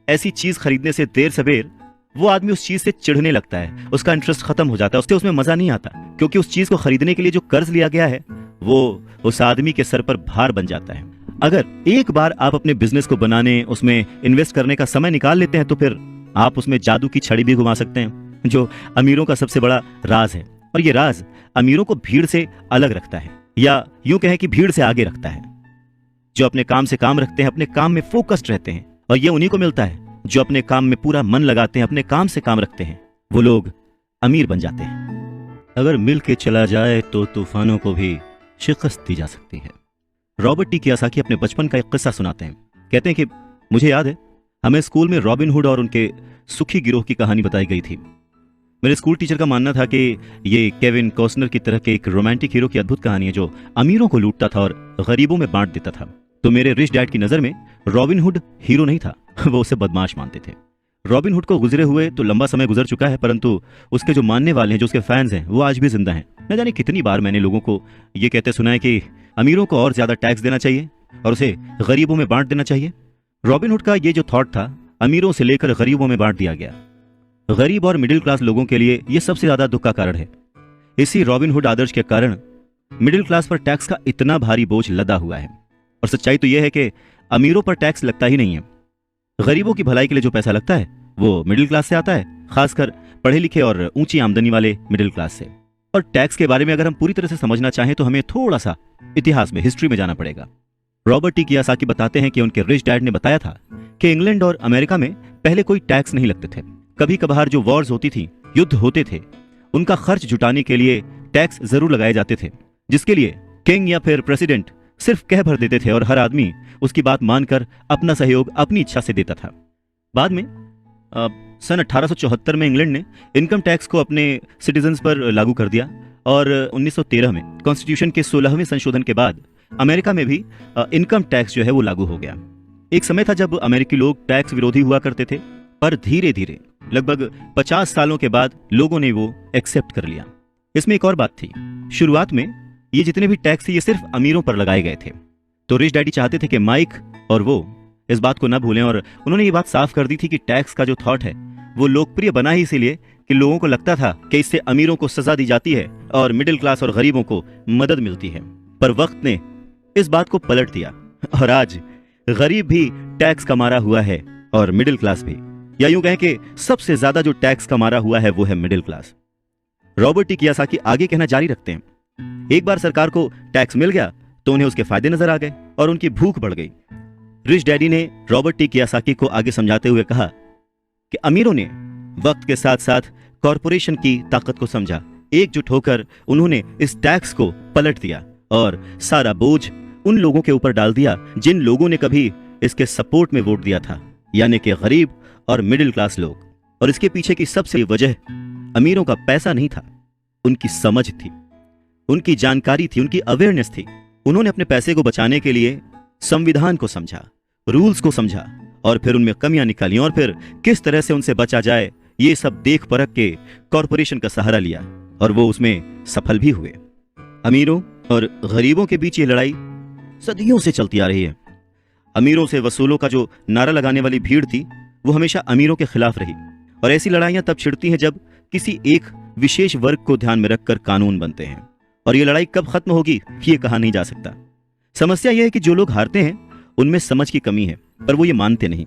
ऐसी चीज खरीदने से देर सवेर वो आदमी उस चीज से चिढ़ने लगता है, उसका इंटरेस्ट खत्म हो जाता है, उससे उसमें मजा नहीं आता, क्योंकि उस चीज को खरीदने के लिए जो कर्ज लिया गया है वो उस आदमी के सर पर भार बन जाता है। अगर एक बार आप अपने बिजनेस को बनाने, उसमें इन्वेस्ट करने का समय निकाल लेते हैं तो फिर आप उसमें जादू की छड़ी भी घुमा सकते हैं, जो अमीरों का सबसे बड़ा राज है। और ये राज अमीरों को भीड़ से अलग रखता है, या यूं कहें कि भीड़ से आगे रखता है। जो अपने काम से काम रखते हैं, अपने काम में फोकस्ड रहते हैं, और ये उन्हीं को मिलता है जो अपने काम में पूरा मन लगाते हैं, अपने काम से काम रखते हैं, वो लोग अमीर बन जाते हैं। अगर मिल के चला जाए तो तूफानों को भी शिकस्त दी जा सकती है। रॉबर्ट टी कियोसाकी अपने बचपन का एक किस्सा सुनाते हैं। कहते हैं कि मुझे याद है, हमें स्कूल में रॉबिन हुड और उनके सुखी गिरोह की कहानी बताई गई थी। मेरे स्कूल टीचर का मानना था कि ये केविन कॉस्नर की तरह के एक रोमांटिक हीरो की अद्भुत कहानी है जो अमीरों को लूटता था और गरीबों में बांट देता था। तो मेरे रिच डैड की नजर में रॉबिन हुड हीरो नहीं था, वो उसे बदमाश मानते थे। रॉबिन हुड को गुजरे हुए तो लंबा समय गुजर चुका है, परंतु उसके जो मानने वाले हैं, जो उसके फैंस हैं, वो आज भी जिंदा हैं। न जाने कितनी बार मैंने लोगों को ये कहते सुना है कि अमीरों को और ज्यादा टैक्स देना चाहिए और उसे गरीबों में बांट देना चाहिए। रॉबिन हुड का ये जो थॉट था, अमीरों से लेकर गरीबों में बांट दिया गया। गरीब और मिडिल क्लास लोगों के लिए यह सबसे ज्यादा दुख का कारण है। इसी रॉबिन हुड आदर्श के कारण मिडिल क्लास पर टैक्स का इतना भारी बोझ लदा हुआ है। और सच्चाई तो यह है कि अमीरों पर टैक्स लगता ही नहीं है। गरीबों की भलाई के लिए जो पैसा लगता है वो मिडिल क्लास से आता है, खासकर पढ़े लिखे और ऊंची आमदनी वाले मिडिल क्लास से। और टैक्स के बारे में अगर हम पूरी तरह से समझना चाहें तो हमें थोड़ा सा इतिहास में, हिस्ट्री में जाना पड़ेगा। रॉबर्ट टी कियोसाकी बताते हैं कि उनके रिच डैड ने बताया था कि इंग्लैंड और अमेरिका में पहले कोई टैक्स नहीं लगते थे। कभी कभार जो वॉर्स होती थी, युद्ध होते थे, उनका खर्च जुटाने के लिए टैक्स जरूर लगाए जाते थे, जिसके लिए किंग या फिर प्रेसिडेंट सिर्फ कह भर देते थे और हर आदमी उसकी बात मानकर अपना सहयोग अपनी इच्छा से देता था। बाद में सन 1874 में इंग्लैंड ने इनकम टैक्स को अपने सिटीजन्स पर लागू कर दिया और 1913 में कॉन्स्टिट्यूशन के 16वें संशोधन के बाद अमेरिका में भी इनकम टैक्स जो है वो लागू हो गया। एक समय था जब अमेरिकी लोग टैक्स विरोधी हुआ करते थे, पर धीरे धीरे लगभग 50 सालों के बाद लोगों ने वो एक्सेप्ट कर लिया। इसमें एक और बात थी, शुरुआत में ये जितने भी टैक्स थे ये सिर्फ अमीरों पर लगाए गए थे। तो रिच डैडी चाहते थे कि माइक और वो इस बात को न भूलें, और उन्होंने ये बात साफ कर दी थी कि टैक्स का जो थॉट है वो लोकप्रिय बना ही इसीलिए कि लोगों को लगता था कि इससे अमीरों को सजा दी जाती है और मिडिल क्लास और गरीबों को मदद मिलती है। पर वक्त ने इस बात को पलट दिया और आज गरीब भी टैक्स कमा रहा हुआ है और मिडिल क्लास भी, या यूं कहें कि सबसे ज्यादा जो टैक्स कमा रहा हुआ है वो है middle class. Robert T Kiyosaki आगे कहना जारी रखते हैं, एक बार सरकार को टैक्स मिल गया तो उन्हें उसके फायदे नजर आ गए और उनकी भूख बढ़ गई। रिच डैडी ने रॉबर्ट टी कियोसाकी को आगे समझाते हुए कहा कि अमीरों ने वक्त के साथ साथ कॉरपोरेशन की ताकत को समझा। एकजुट होकर उन्होंने इस टैक्स को पलट दिया और सारा बोझ उन लोगों के ऊपर डाल दिया जिन लोगों ने कभी इसके सपोर्ट में वोट दिया था, यानी कि गरीब और मिडिल क्लास लोग। और इसके पीछे की सबसे वजह अमीरों का पैसा नहीं था, उनकी समझ थी, उनकी जानकारी थी, उनकी अवेयरनेस थी। उन्होंने अपने पैसे को बचाने के लिए संविधान को समझा, रूल्स को समझा और फिर उनमें कमियां निकाली और फिर किस तरह से उनसे बचा जाए ये सब देख परख के कॉरपोरेशन का सहारा लिया और वो उसमें सफल भी हुए। अमीरों और गरीबों के बीच ये लड़ाई सदियों से चलती आ रही है। अमीरों से वसूलों का जो नारा लगाने वाली भीड़ थी वो हमेशा अमीरों के खिलाफ रही, और ऐसी लड़ाइयां तब छिड़ती हैं जब किसी एक विशेष वर्ग को ध्यान में रखकर कानून बनते हैं। और ये लड़ाई कब खत्म होगी ये कहा नहीं जा सकता। समस्या यह है कि जो लोग हारते हैं उनमें समझ की कमी है, पर वो ये मानते नहीं।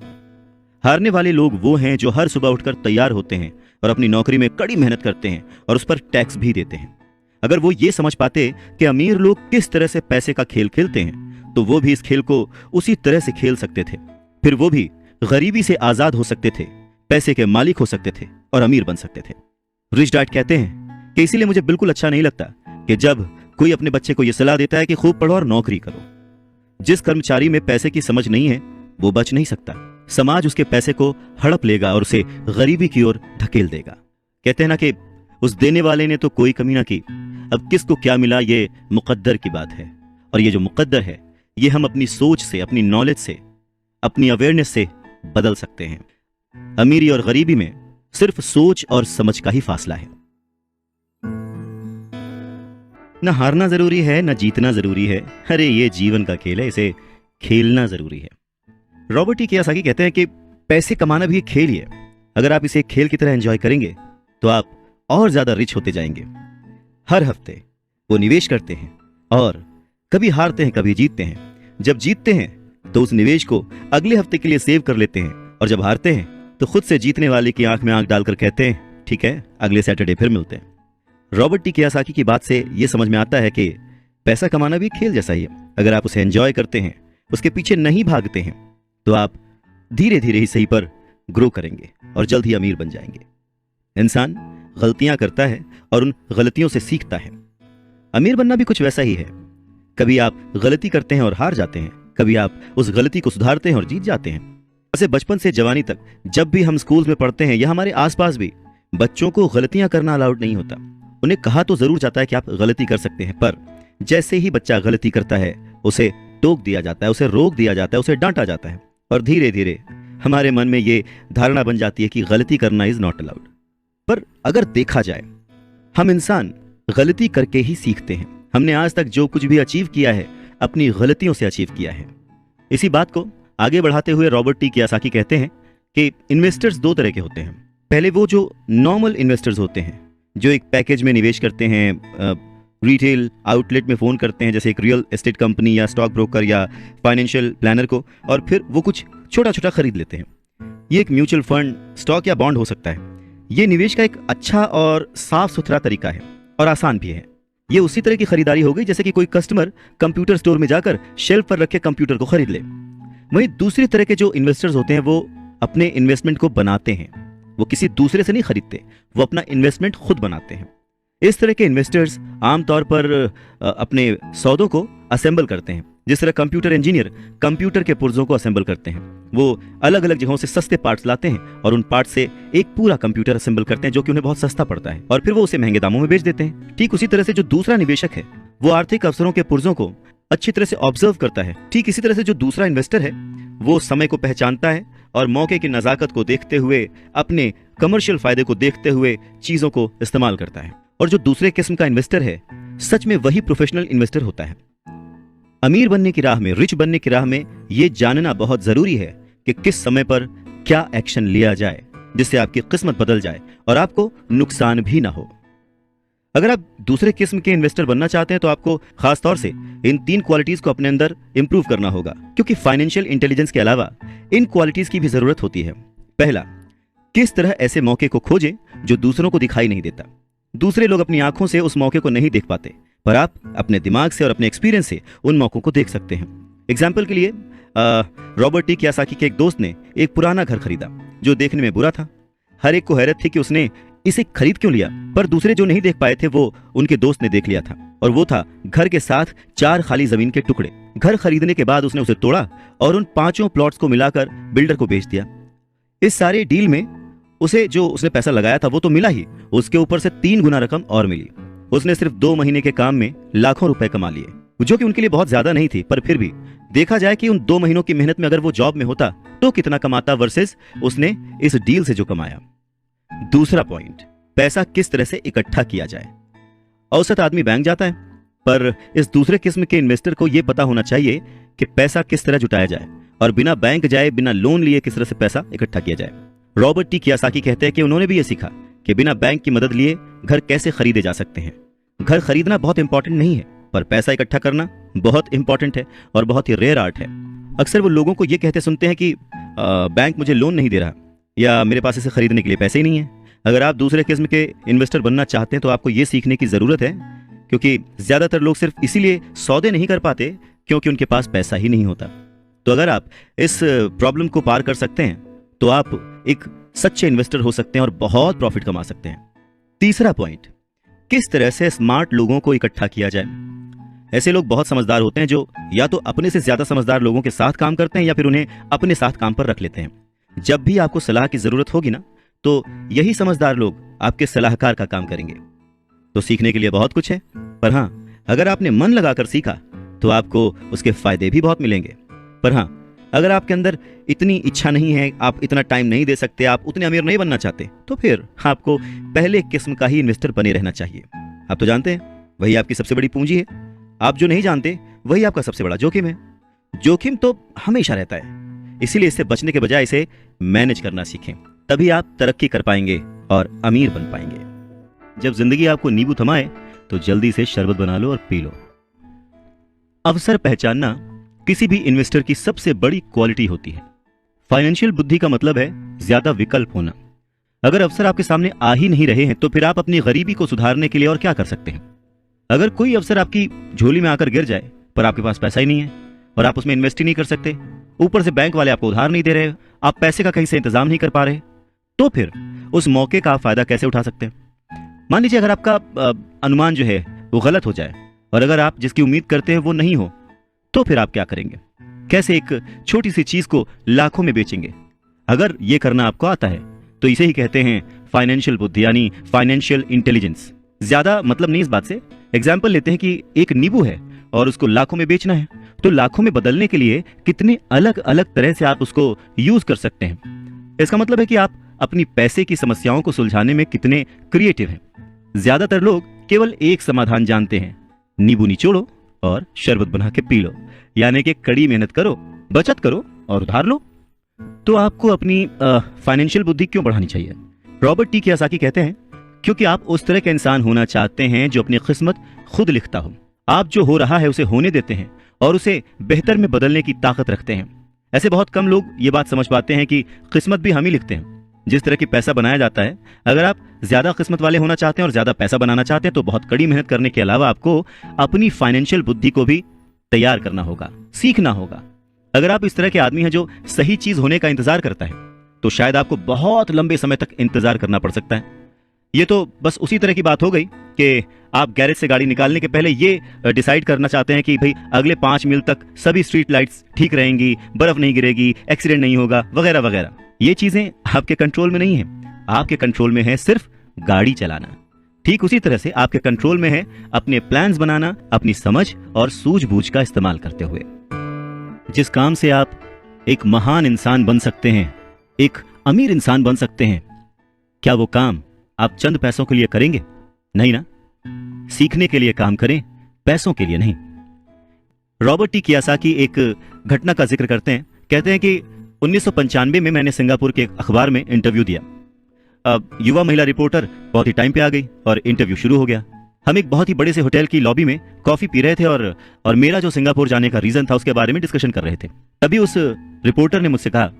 हारने वाले लोग वो हैं जो हर सुबह उठकर तैयार होते हैं और अपनी नौकरी में कड़ी मेहनत करते हैं और उस पर टैक्स भी देते हैं। अगर वो ये समझ पाते कि अमीर लोग किस तरह से पैसे का खेल खेलते हैं तो वो भी इस खेल को उसी तरह से खेल सकते थे। फिर वो भी गरीबी से आजाद हो सकते थे, पैसे के मालिक हो सकते थे और अमीर बन सकते थे। रिच डैड कहते हैं कि इसीलिए मुझे बिल्कुल अच्छा नहीं लगता कि जब कोई अपने बच्चे को यह सलाह देता है कि खूब पढ़ो और नौकरी करो। जिस कर्मचारी में पैसे की समझ नहीं है वो बच नहीं सकता। समाज उसके पैसे को हड़प लेगा और उसे गरीबी की ओर धकेल देगा। कहते हैं ना कि उस देने वाले ने तो कोई कमी ना की, अब किसको क्या मिला ये मुकद्दर की बात है। और ये जो मुकद्दर है ये हम अपनी सोच से, अपनी नॉलेज से, अपनी अवेयरनेस से बदल सकते हैं। अमीरी और गरीबी में सिर्फ सोच और समझ का ही फासला है। न हारना जरूरी है न जीतना जरूरी है, अरे ये जीवन का खेल है, इसे खेलना जरूरी है। रॉबर्ट टी कियोसाकी कहते हैं कि पैसे कमाना भी एक खेल ही है। अगर आप इसे एक खेल की तरह एंजॉय करेंगे तो आप और ज्यादा रिच होते जाएंगे। हर हफ्ते वो निवेश करते हैं और कभी हारते हैं कभी जीतते हैं। जब जीतते हैं तो उस निवेश को अगले हफ्ते के लिए सेव कर लेते हैं और जब हारते हैं तो खुद से जीतने वाले की आंख में आंख डालकर कहते हैं ठीक है, अगले सैटरडे फिर मिलते हैं। रॉबर्ट टी कियोसाकी की बात से यह समझ में आता है कि पैसा कमाना भी खेल जैसा ही है। अगर आप उसे एंजॉय करते हैं, उसके पीछे नहीं भागते हैं, तो आप धीरे धीरे ही सही पर ग्रो करेंगे और जल्द ही अमीर बन जाएंगे। इंसान गलतियां करता है और उन गलतियों से सीखता है। अमीर बनना भी कुछ वैसा ही है। कभी आप गलती करते हैं और हार जाते हैं, कभी आप उस गलती को सुधारते हैं और जीत जाते हैं। ऐसे बचपन से जवानी तक जब भी हम स्कूल में पढ़ते हैं या हमारे आसपास भी, बच्चों को गलतियां करना अलाउड नहीं होता। उन्हें कहा तो जरूर जाता है कि आप गलती कर सकते हैं, पर जैसे ही बच्चा गलती करता है उसे टोक दिया जाता है, उसे रोक दिया जाता है, उसे डांटा जाता है और धीरे धीरे हमारे मन में ये धारणा बन जाती है कि गलती करना इज नॉट अलाउड। पर अगर देखा जाए, हम इंसान गलती करके ही सीखते हैं। हमने आज तक जो कुछ भी अचीव किया है अपनी गलतियों से अचीव किया है। इसी बात को आगे बढ़ाते हुए रॉबर्ट टी कियोसाकी कहते हैं कि इन्वेस्टर्स दो तरह के होते हैं। पहले वो जो नॉर्मल इन्वेस्टर्स होते हैं, जो एक पैकेज में निवेश करते हैं, रिटेल आउटलेट में फोन करते हैं जैसे एक रियल एस्टेट कंपनी या स्टॉक ब्रोकर या फाइनेंशियल प्लानर को, और फिर वो कुछ छोटा छोटा खरीद लेते हैं। ये एक म्यूचुअल फंड, स्टॉक या बॉन्ड हो सकता है। ये निवेश का एक अच्छा और साफ सुथरा तरीका है और आसान भी है। ये उसी तरह की खरीदारी हो गई जैसे कि कोई कस्टमर कंप्यूटर स्टोर में जाकर शेल्फ पर रखे कंप्यूटर को खरीद ले। वहीं दूसरी तरह के जो इन्वेस्टर्स होते हैं वो अपने इन्वेस्टमेंट को बनाते हैं। वो किसी दूसरे से नहीं खरीदते, वो अपना इन्वेस्टमेंट खुद बनाते हैं। इस तरह के इन्वेस्टर्स आमतौर पर अपने सौदों को असेंबल करते हैं। जिस तरह कंप्यूटर इंजीनियर कंप्यूटर के पुर्जों को असेंबल करते हैं, वो अलग अलग जगहों से सस्ते पार्ट्स लाते हैं और उन पार्ट से एक पूरा कंप्यूटर असेंबल करते हैं जो कि उन्हें बहुत सस्ता पड़ता है, और फिर वो उसे महंगे दामों में बेच देते हैं। ठीक उसी तरह से जो दूसरा निवेशक है वो आर्थिक अवसरों के पुर्जों को अच्छी तरह से ऑब्जर्व करता है। ठीक इसी तरह से जो दूसरा इन्वेस्टर है वो समय को पहचानता है और मौके की नजाकत को देखते हुए, अपने कमर्शियल फायदे को देखते हुए चीजों को इस्तेमाल करता है। और जो दूसरे किस्म का इन्वेस्टर है, सच में वही प्रोफेशनल इन्वेस्टर होता है। अमीर बनने की राह में, रिच बनने की राह में यह जानना बहुत जरूरी है कि किस समय पर क्या एक्शन लिया जाए जिससे आपकी किस्मत बदल जाए और आपको नुकसान भी ना हो। अगर आप दूसरे किस्म के इन्वेस्टर बनना चाहते हैं तो आपको खास तौर से इन 3 क्वालिटीज को अपने अंदर इंप्रूव करना होगा, क्योंकि फाइनेंशियल इंटेलिजेंस के अलावा इन क्वालिटीज की भी जरूरत होती है। पहला, किस तरह ऐसे मौके को खोजें जो दूसरों को दिखाई नहीं देता। दूसरे लोग अपनी आंखों से उस मौके को नहीं देख पाते, पर आप अपने दिमाग से और अपने एक्सपीरियंस से उन मौकों को देख सकते हैं। एग्जाम्पल के लिए रॉबर्ट टी कियोसाकी के एक दोस्त ने एक पुराना घर खरीदा जो देखने में बुरा था। हर एक को हैरत थी कि उसने इसे खरीद क्यों लिया, पर दूसरे जो नहीं देख पाए थे वो उनके दोस्त ने देख लिया था, और वो था घर के साथ 4 खाली जमीन के टुकड़े। घर खरीदने के बाद उसने उसे तोड़ा और उन 5 प्लॉट्स को मिलाकर बिल्डर को बेच दिया। इस सारे डील में उसे जो उसने पैसा लगाया था वो तो मिला ही, उसके ऊपर से 3 गुना रकम और मिली। उसने सिर्फ 2 महीने के काम में लाखों रुपए कमा लिए, जो कि उनके लिए बहुत ज्यादा नहीं थी, पर फिर भी देखा जाए कि उन 2 महीनों की मेहनत में अगर वो जॉब में होता तो कितना कमाता वर्सेस उसने इस डील से जो कमाया। दूसरा पॉइंट, पैसा किस तरह से इकट्ठा किया जाए। औसत आदमी बैंक जाता है, पर इस दूसरे किस्म के इन्वेस्टर को यह पता होना चाहिए कि पैसा किस तरह जुटाया जाए और बिना बैंक जाए, बिना लोन लिए किस तरह से पैसा इकट्ठा किया जाए। रॉबर्ट टी कियोसाकी कहते हैं कि उन्होंने भी यह सीखा कि बिना बैंक की मदद लिए घर कैसे खरीदे जा सकते हैं। घर खरीदना बहुत इंपॉर्टेंट नहीं है, पर पैसा इकट्ठा करना बहुत इंपॉर्टेंट है और बहुत ही रेयर आर्ट है। अक्सर वो लोगों को यह कहते सुनते हैं कि बैंक मुझे लोन नहीं दे रहा या मेरे पास इसे खरीदने के लिए पैसे ही नहीं है। अगर आप दूसरे किस्म के इन्वेस्टर बनना चाहते हैं तो आपको यह सीखने की जरूरत है, क्योंकि ज्यादातर लोग सिर्फ इसीलिए सौदे नहीं कर पाते क्योंकि उनके पास पैसा ही नहीं होता। तो अगर आप इस प्रॉब्लम को पार कर सकते हैं तो आप एक सच्चे इन्वेस्टर हो सकते हैं और बहुत प्रॉफिट कमा सकते हैं। तीसरा पॉइंट, किस तरह से स्मार्ट लोगों को इकट्ठा किया जाए। ऐसे लोग बहुत समझदार होते हैं जो या तो अपने से ज्यादा समझदार लोगों के साथ काम करते हैं या फिर उन्हें अपने साथ काम पर रख लेते हैं। जब भी आपको सलाह की जरूरत होगी ना, तो यही समझदार लोग आपके सलाहकार का काम करेंगे। तो सीखने के लिए बहुत कुछ है, पर हां, अगर आपने मन लगाकर सीखा तो आपको उसके फायदे भी बहुत मिलेंगे। पर हां, अगर आपके अंदर इतनी इच्छा नहीं है, आप इतना टाइम नहीं दे सकते, आप उतने अमीर नहीं बनना चाहते, तो फिर आपको पहले किस्म का ही इन्वेस्टर बने रहना चाहिए। आप तो जानते हैं वही आपकी सबसे बड़ी पूंजी है। आप जो नहीं जानते वही आपका सबसे बड़ा जोखिम है। जोखिम तो हमेशा रहता है, इसीलिए इससे बचने के बजाय इसे मैनेज करना सीखें, तभी आप तरक्की कर पाएंगे और अमीर बन पाएंगे। जब जिंदगी आपको नींबू थमाए तो जल्दी से शरबत बना लो और पी लो। अवसर पहचानना किसी भी इन्वेस्टर की सबसे बड़ी क्वालिटी होती है। फाइनेंशियल बुद्धि का मतलब है ज्यादा विकल्प होना। अगर अवसर आपके सामने आ ही नहीं रहे हैं तो फिर आप अपनी गरीबी को सुधारने के लिए और क्या कर सकते हैं। अगर कोई अवसर आपकी झोली में आकर गिर जाए पर आपके पास पैसा ही नहीं है और आप उसमें इन्वेस्ट ही नहीं कर सकते, ऊपर से बैंक वाले आपको उधार नहीं दे रहे, आप पैसे का कहीं से इंतजाम नहीं कर पा रहे, तो फिर उस मौके का आप फायदा कैसे उठा सकते हैं। मान लीजिए अगर आपका अनुमान जो है वो गलत हो जाए और अगर आप जिसकी उम्मीद करते हैं वो नहीं हो, तो फिर आप क्या करेंगे। कैसे एक छोटी सी चीज को लाखों में बेचेंगे। अगर ये करना आपको आता है तो इसे ही कहते हैं फाइनेंशियल बुद्धि यानी फाइनेंशियल इंटेलिजेंस। ज्यादा मतलब नहीं इस बात से। एग्जाम्पल लेते हैं कि एक नींबू है और उसको लाखों में बेचना है, तो लाखों में बदलने के लिए कितने अलग अलग तरह से आप उसको यूज कर सकते हैं। इसका मतलब है कि आप अपनी पैसे की समस्याओं को सुलझाने में कितने क्रिएटिव हैं। ज्यादातर लोग केवल एक समाधान जानते हैं, नींबू निचोड़ो और शरबत बना के पी लो, यानी कि कड़ी मेहनत करो, बचत करो और उधार लो। तो आपको अपनी फाइनेंशियल बुद्धि क्यों बढ़ानी चाहिए। रॉबर्ट टी कियोसाकी कहते हैं क्योंकि आप उस तरह के इंसान होना चाहते हैं जो अपनी किस्मत खुद लिखता हो। आप जो हो रहा है उसे होने देते हैं और उसे बेहतर में बदलने की ताकत रखते हैं। ऐसे बहुत कम लोग ये बात समझ पाते हैं कि किस्मत भी हम ही लिखते हैं। जिस तरह की पैसा बनाया जाता है, अगर आप ज्यादा किस्मत वाले होना चाहते हैं और ज्यादा पैसा बनाना चाहते हैं तो बहुत कड़ी मेहनत करने के अलावा आपको अपनी फाइनेंशियल बुद्धि को भी तैयार करना होगा, सीखना होगा। अगर आप इस तरह के आदमी हैं जो सही चीज होने का इंतजार करता है तो शायद आपको बहुत लंबे समय तक इंतजार करना पड़ सकता है। ये तो बस उसी तरह की बात हो गई कि आप गैरेज से गाड़ी निकालने के पहले ये डिसाइड करना चाहते हैं कि भाई अगले 5 मील तक सभी स्ट्रीट लाइट्स ठीक रहेंगी, बर्फ नहीं गिरेगी, एक्सीडेंट नहीं होगा, वगैरह वगैरह। ये चीजें आपके कंट्रोल में नहीं है। आपके कंट्रोल में है सिर्फ गाड़ी चलाना। ठीक उसी तरह से आपके कंट्रोल में है अपने प्लान्स बनाना, अपनी समझ और सूझबूझ का इस्तेमाल करते हुए। जिस काम से आप एक महान इंसान बन सकते हैं, एक अमीर इंसान बन सकते हैं, क्या वो काम आप चंद पैसों के लिए करेंगे? नहीं ना। सीखने के लिए काम करें, पैसों के लिए नहीं। रॉबर्ट टी कियोसाकी एक घटना का जिक्र करते हैं। कहते हैं कि 1995 में मैंने सिंगापुर के एक अखबार में इंटरव्यू दिया। अब युवा महिला रिपोर्टर बहुत ही टाइम पे आ गई और इंटरव्यू शुरू हो गया। हम एक बहुत ही बड़े से होटल की लॉबी में कॉफी पी रहे थे और मेरा जो सिंगापुर जाने का रीजन था उसके बारे में डिस्कशन कर रहे थे। तभी उस रिपोर्टर ने मुझसे कहा,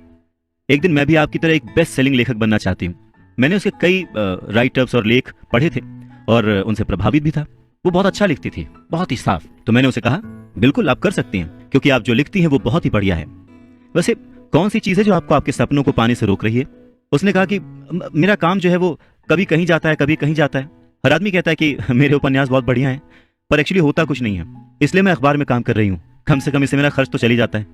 एक दिन मैं भी आपकी तरह एक बेस्ट सेलिंग लेखक बनना चाहती हूँ। मैंने उसके कई राइटअप्स और लेख पढ़े थे और उनसे प्रभावित भी था। वो बहुत अच्छा लिखती थी, बहुत ही साफ। तो मैंने उसे कहा, बिल्कुल आप कर सकती हैं, क्योंकि आप जो लिखती हैं वो बहुत ही बढ़िया है। वैसे कौन सी चीज है जो आपको आपके सपनों को पाने से रोक रही है? उसने कहा कि मेरा काम जो है वो कभी कहीं जाता है, कभी कहीं जाता है। हर आदमी कहता है कि मेरे उपन्यास बहुत बढ़िया हैं, पर एक्चुअली होता कुछ नहीं है। इसलिए मैं अखबार में काम कर रही हूँ, कम से कम इससे मेरा खर्च तो चली जाता है।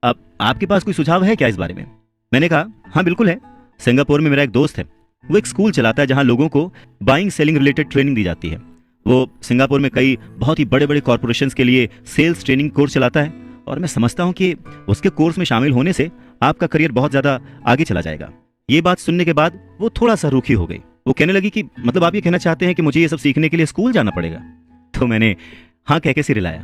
अब आपके पास कोई सुझाव है क्या इस बारे में? मैंने कहा, हाँ बिल्कुल है। सिंगापुर में मेरा एक दोस्त है, वो एक स्कूल चलाता है जहां लोगों को बाइंग सेलिंग रिलेटेड ट्रेनिंग दी जाती है। वो सिंगापुर में कई बहुत ही बड़े बड़े कॉर्पोरेशंस के लिए सेल्स ट्रेनिंग कोर्स चलाता है और मैं समझता हूं कि उसके कोर्स में शामिल होने से आपका करियर बहुत ज्यादा आगे चला जाएगा। ये बात सुनने के बाद वो थोड़ा सा रूखी हो गई। वो कहने लगी कि मतलब आप ये कहना चाहते हैं कि मुझे ये सब सीखने के लिए स्कूल जाना पड़ेगा? तो मैंने हाँ कह के सिर हिलाया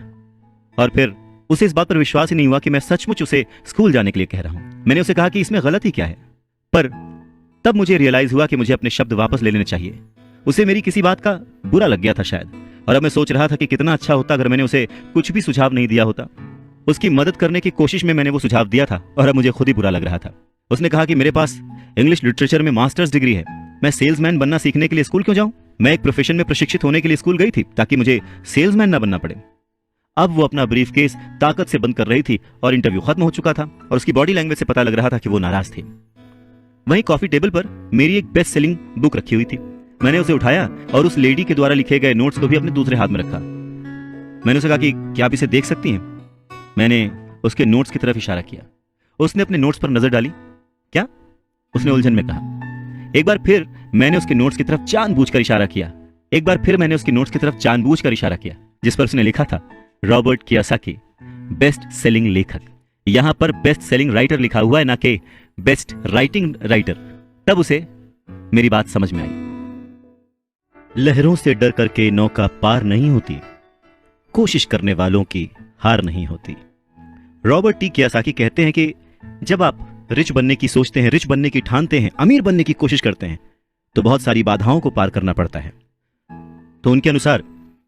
और फिर उसे इस बात पर विश्वास ही नहीं हुआ कि मैं सचमुच उसे स्कूल जाने के लिए कह रहा हूं। मैंने उसे कहा कि इसमें गलत ही क्या है, पर तब मुझे रियलाइज हुआ कि मुझे अपने शब्द वापस ले लेने चाहिए। उसे मेरी किसी बात का बुरा लग गया था शायद, और अब मैं सोच रहा था कि कितना अच्छा होता अगर मैंने उसे कुछ भी सुझाव नहीं दिया होता। उसकी मदद करने की कोशिश में मैंने वो सुझाव दिया था और अब मुझे खुद ही बुरा लग रहा था। उसने कहा कि मेरे पास इंग्लिश लिटरेचर में मास्टर्स डिग्री है, मैं सेल्समैन बनना सीखने के लिए स्कूल क्यों जाऊं? मैं एक प्रोफेशन में प्रशिक्षित होने के लिए स्कूल गई थी ताकि मुझे सेल्समैन ना बनना पड़े। अब वो अपना ब्रीफकेस ताकत से बंद कर रही थी और इंटरव्यू खत्म हो चुका था और उसकी बॉडी लैंग्वेज से पता लग रहा था कि वो नाराज थी। वहीं कॉफी टेबल पर मेरी एक बेस्ट सेलिंग बुक रखी हुई थी। मैंने उसे उठाया और उस लेडी के द्वारा लिखे गए नोट्स को भी अपने दूसरे हाथ में रखा। मैंने उसे कहा कि क्या आप इसे देख सकती हैं? मैंने उसके नोट्स की तरफ इशारा किया। उसने अपने नोट्स पर नजर डाली। क्या? उसने उलझन में कहा। एक बार फिर मैंने उसके नोट्स की तरफ जानबूझकर इशारा किया। एक बार फिर मैंने उसकी नोट्स की तरफ जानबूझकर इशारा किया जिस पर उसने लिखा था रॉबर्ट कियोसाकी, बेस्ट सेलिंग लेखक। यहां पर बेस्ट सेलिंग राइटर लिखा हुआ है, ना कि बेस्ट राइटिंग राइटर। तब उसे मेरी बात समझ में आई। लहरों से डर करके नौका पार नहीं होती, कोशिश करने वालों की हार नहीं होती। रॉबर्ट टी कियोसाकी कहते हैं कि जब आप रिच बनने की सोचते हैं, रिच बनने की ठानते हैं, अमीर बनने की कोशिश करते हैं, तो बहुत सारी बाधाओं को पार करना पड़ता है। तो उनके अनुसार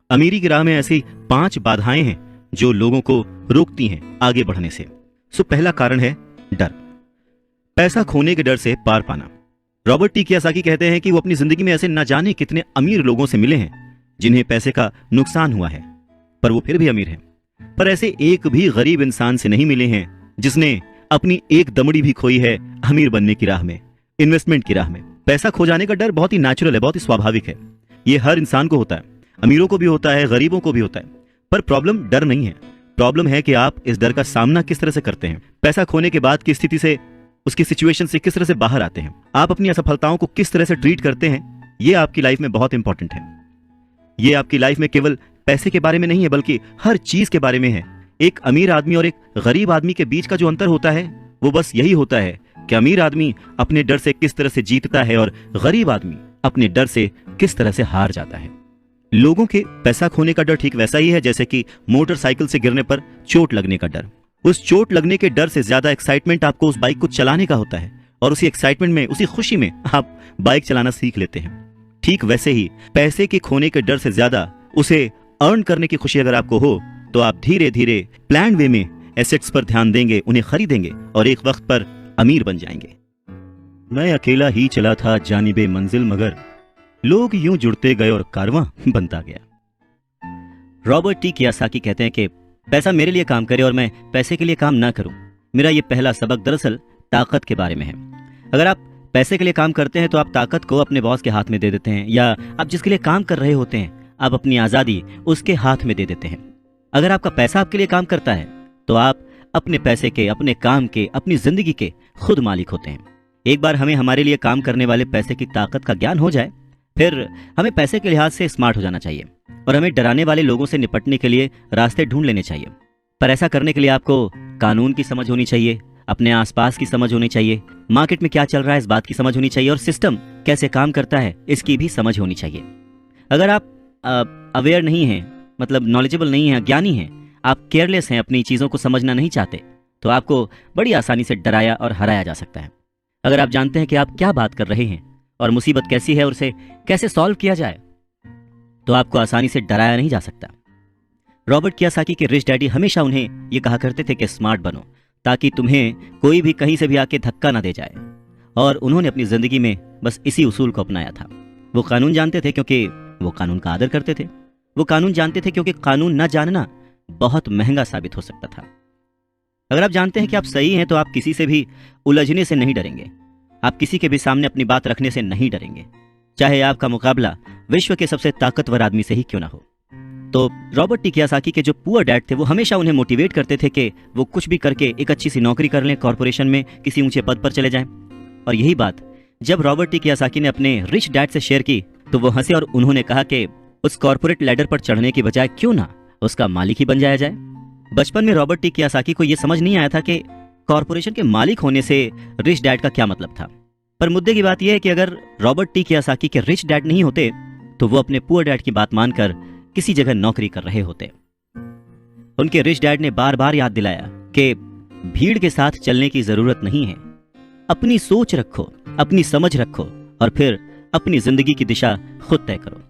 अमीरी की राह में ऐसी 5 बाधाएं हैं जो लोगों को रोकती हैं आगे बढ़ने से। सो पहला कारण है डर। पैसा खोने के डर से पार पाना। रॉबर्ट टी कियोसाकी कहते हैं कि वो अपनी जिंदगी में ऐसे न जाने कितने अमीर लोगों से मिले हैं जिन्हें पैसे का नुकसान हुआ है, पर वो फिर भी अमीर हैं। पर ऐसे एक भी गरीब इंसान से नहीं मिले हैं जिसने अपनी एक दमड़ी भी खोई है अमीर बनने की राह में, इन्वेस्टमेंट की राह में। पैसा खो जाने का डर बहुत ही नेचुरल है, बहुत ही स्वाभाविक है। ये हर इंसान को होता है, अमीरों को भी होता है, गरीबों को भी होता है। पर प्रॉब्लम डर नहीं है, प्रॉब्लम है कि आप इस डर का सामना किस तरह से करते हैं। पैसा खोने के बाद की स्थिति से, उसकी सिचुएशन से किस तरह से बाहर आते हैं, आप अपनी असफलताओं को किस तरह से ट्रीट करते हैं, ये आपकी लाइफ में बहुत इंपॉर्टेंट है। ये आपकी लाइफ में केवल पैसे के बारे में नहीं है, बल्कि हर चीज के बारे में है। एक अमीर आदमी और एक गरीब आदमी के बीच का जो अंतर होता है वो बस यही होता है कि अमीर आदमी अपने डर से किस तरह से जीतता है और गरीब आदमी अपने डर से किस तरह से हार जाता है। लोगों के पैसा खोने का डर ठीक वैसा ही है जैसे कि मोटरसाइकिल से गिरने पर चोट लगने का डर। उस चोट लगने के डर से ज्यादा एक्साइटमेंट आपको उस बाइक को चलाने का होता है, और उसी एक्साइटमेंट में, उसी खुशी में आप बाइक चलाना सीख लेते हैं। ठीक वैसे ही पैसे के खोने के डर से ज्यादा उसे अर्न करने की खुशी अगर आपको हो तो आप धीरे धीरे प्लान वे में एसेट्स पर ध्यान देंगे, उन्हें खरीदेंगे और एक वक्त पर अमीर बन जाएंगे। मैं अकेला ही चला था जानिबे मंजिल, मगर लोग यूं जुड़ते गए और कारवां बनता गया। रॉबर्ट टी कियोसाकी कहते हैं कि पैसा मेरे लिए काम करे और मैं पैसे के लिए काम ना करूं। मेरा ये पहला सबक दरअसल ताकत के बारे में है। अगर आप पैसे के लिए काम करते हैं तो आप ताकत को अपने बॉस के हाथ में दे देते हैं, या आप जिसके लिए काम कर रहे होते हैं आप अपनी आजादी उसके हाथ में दे देते हैं। अगर आपका पैसा आपके लिए काम करता है तो आप अपने पैसे के, अपने काम के, अपनी जिंदगी के खुद मालिक होते हैं। एक बार हमें हमारे लिए काम करने वाले पैसे की ताकत का ज्ञान हो जाए, फिर हमें पैसे के लिहाज से स्मार्ट हो जाना चाहिए और हमें डराने वाले लोगों से निपटने के लिए रास्ते ढूंढ लेने चाहिए। पर ऐसा करने के लिए आपको कानून की समझ होनी चाहिए, अपने आसपास की समझ होनी चाहिए, मार्केट में क्या चल रहा है इस बात की समझ होनी चाहिए, और सिस्टम कैसे काम करता है इसकी भी समझ होनी चाहिए। अगर आप अवेयर नहीं हैं, मतलब नॉलेजेबल नहीं हैं, ज्ञानी हैं, आप केयरलेस हैं, अपनी चीज़ों को समझना नहीं चाहते, तो आपको बड़ी आसानी से डराया और हराया जा सकता है। अगर आप जानते हैं कि आप क्या बात कर रहे हैं और मुसीबत कैसी है और उसे कैसे सॉल्व किया जाए, तो आपको आसानी से डराया नहीं जा सकता। रॉबर्ट कियोसाकी के रिच डैडी हमेशा उन्हें ये कहा करते थे कि स्मार्ट बनो, ताकि तुम्हें कोई भी कहीं से भी आके धक्का ना दे जाए, और उन्होंने अपनी जिंदगी में बस इसी उसूल को अपनाया था। वो कानून जानते थे क्योंकि वो कानून का आदर करते थे। वो कानून जानते थे क्योंकि कानून न जानना बहुत महंगा साबित हो सकता था। अगर आप जानते हैं कि आप सही हैं तो आप किसी से भी उलझने से नहीं डरेंगे, आप किसी के भी सामने अपनी बात रखने से नहीं डरेंगे, चाहे आपका मुकाबला विश्व के सबसे ताकतवर आदमी से ही क्यों ना हो। तो रॉबर्ट टी कियोसाकी के जो पुअर डैड थे वो हमेशा उन्हें मोटिवेट करते थे कि वो कुछ भी करके एक अच्छी सी नौकरी कर लें, कॉर्पोरेशन में किसी ऊंचे पद पर चले जाएं। और यही बात जब रॉबर्ट टी कियोसाकी ने अपने रिच डैड से शेयर की तो वो हंसे और उन्होंने कहा कि उस कॉर्पोरेट लैडर पर चढ़ने की बजाय क्यों ना उसका मालिक ही बन जाया जाए। बचपन में रॉबर्ट टी कियोसाकी को यह समझ नहीं आया था कि कॉर्पोरेशन के मालिक होने से रिच डैड का क्या मतलब था। पर मुद्दे की बात यह है कि अगर रॉबर्ट टी कियोसाकी के रिच डैड नहीं होते तो वो अपने पुअर डैड की बात मानकर किसी जगह नौकरी कर रहे होते। उनके रिच डैड ने बार बार याद दिलाया कि भीड़ के साथ चलने की जरूरत नहीं है, अपनी सोच रखो, अपनी समझ रखो और फिर अपनी जिंदगी की दिशा खुद तय करो।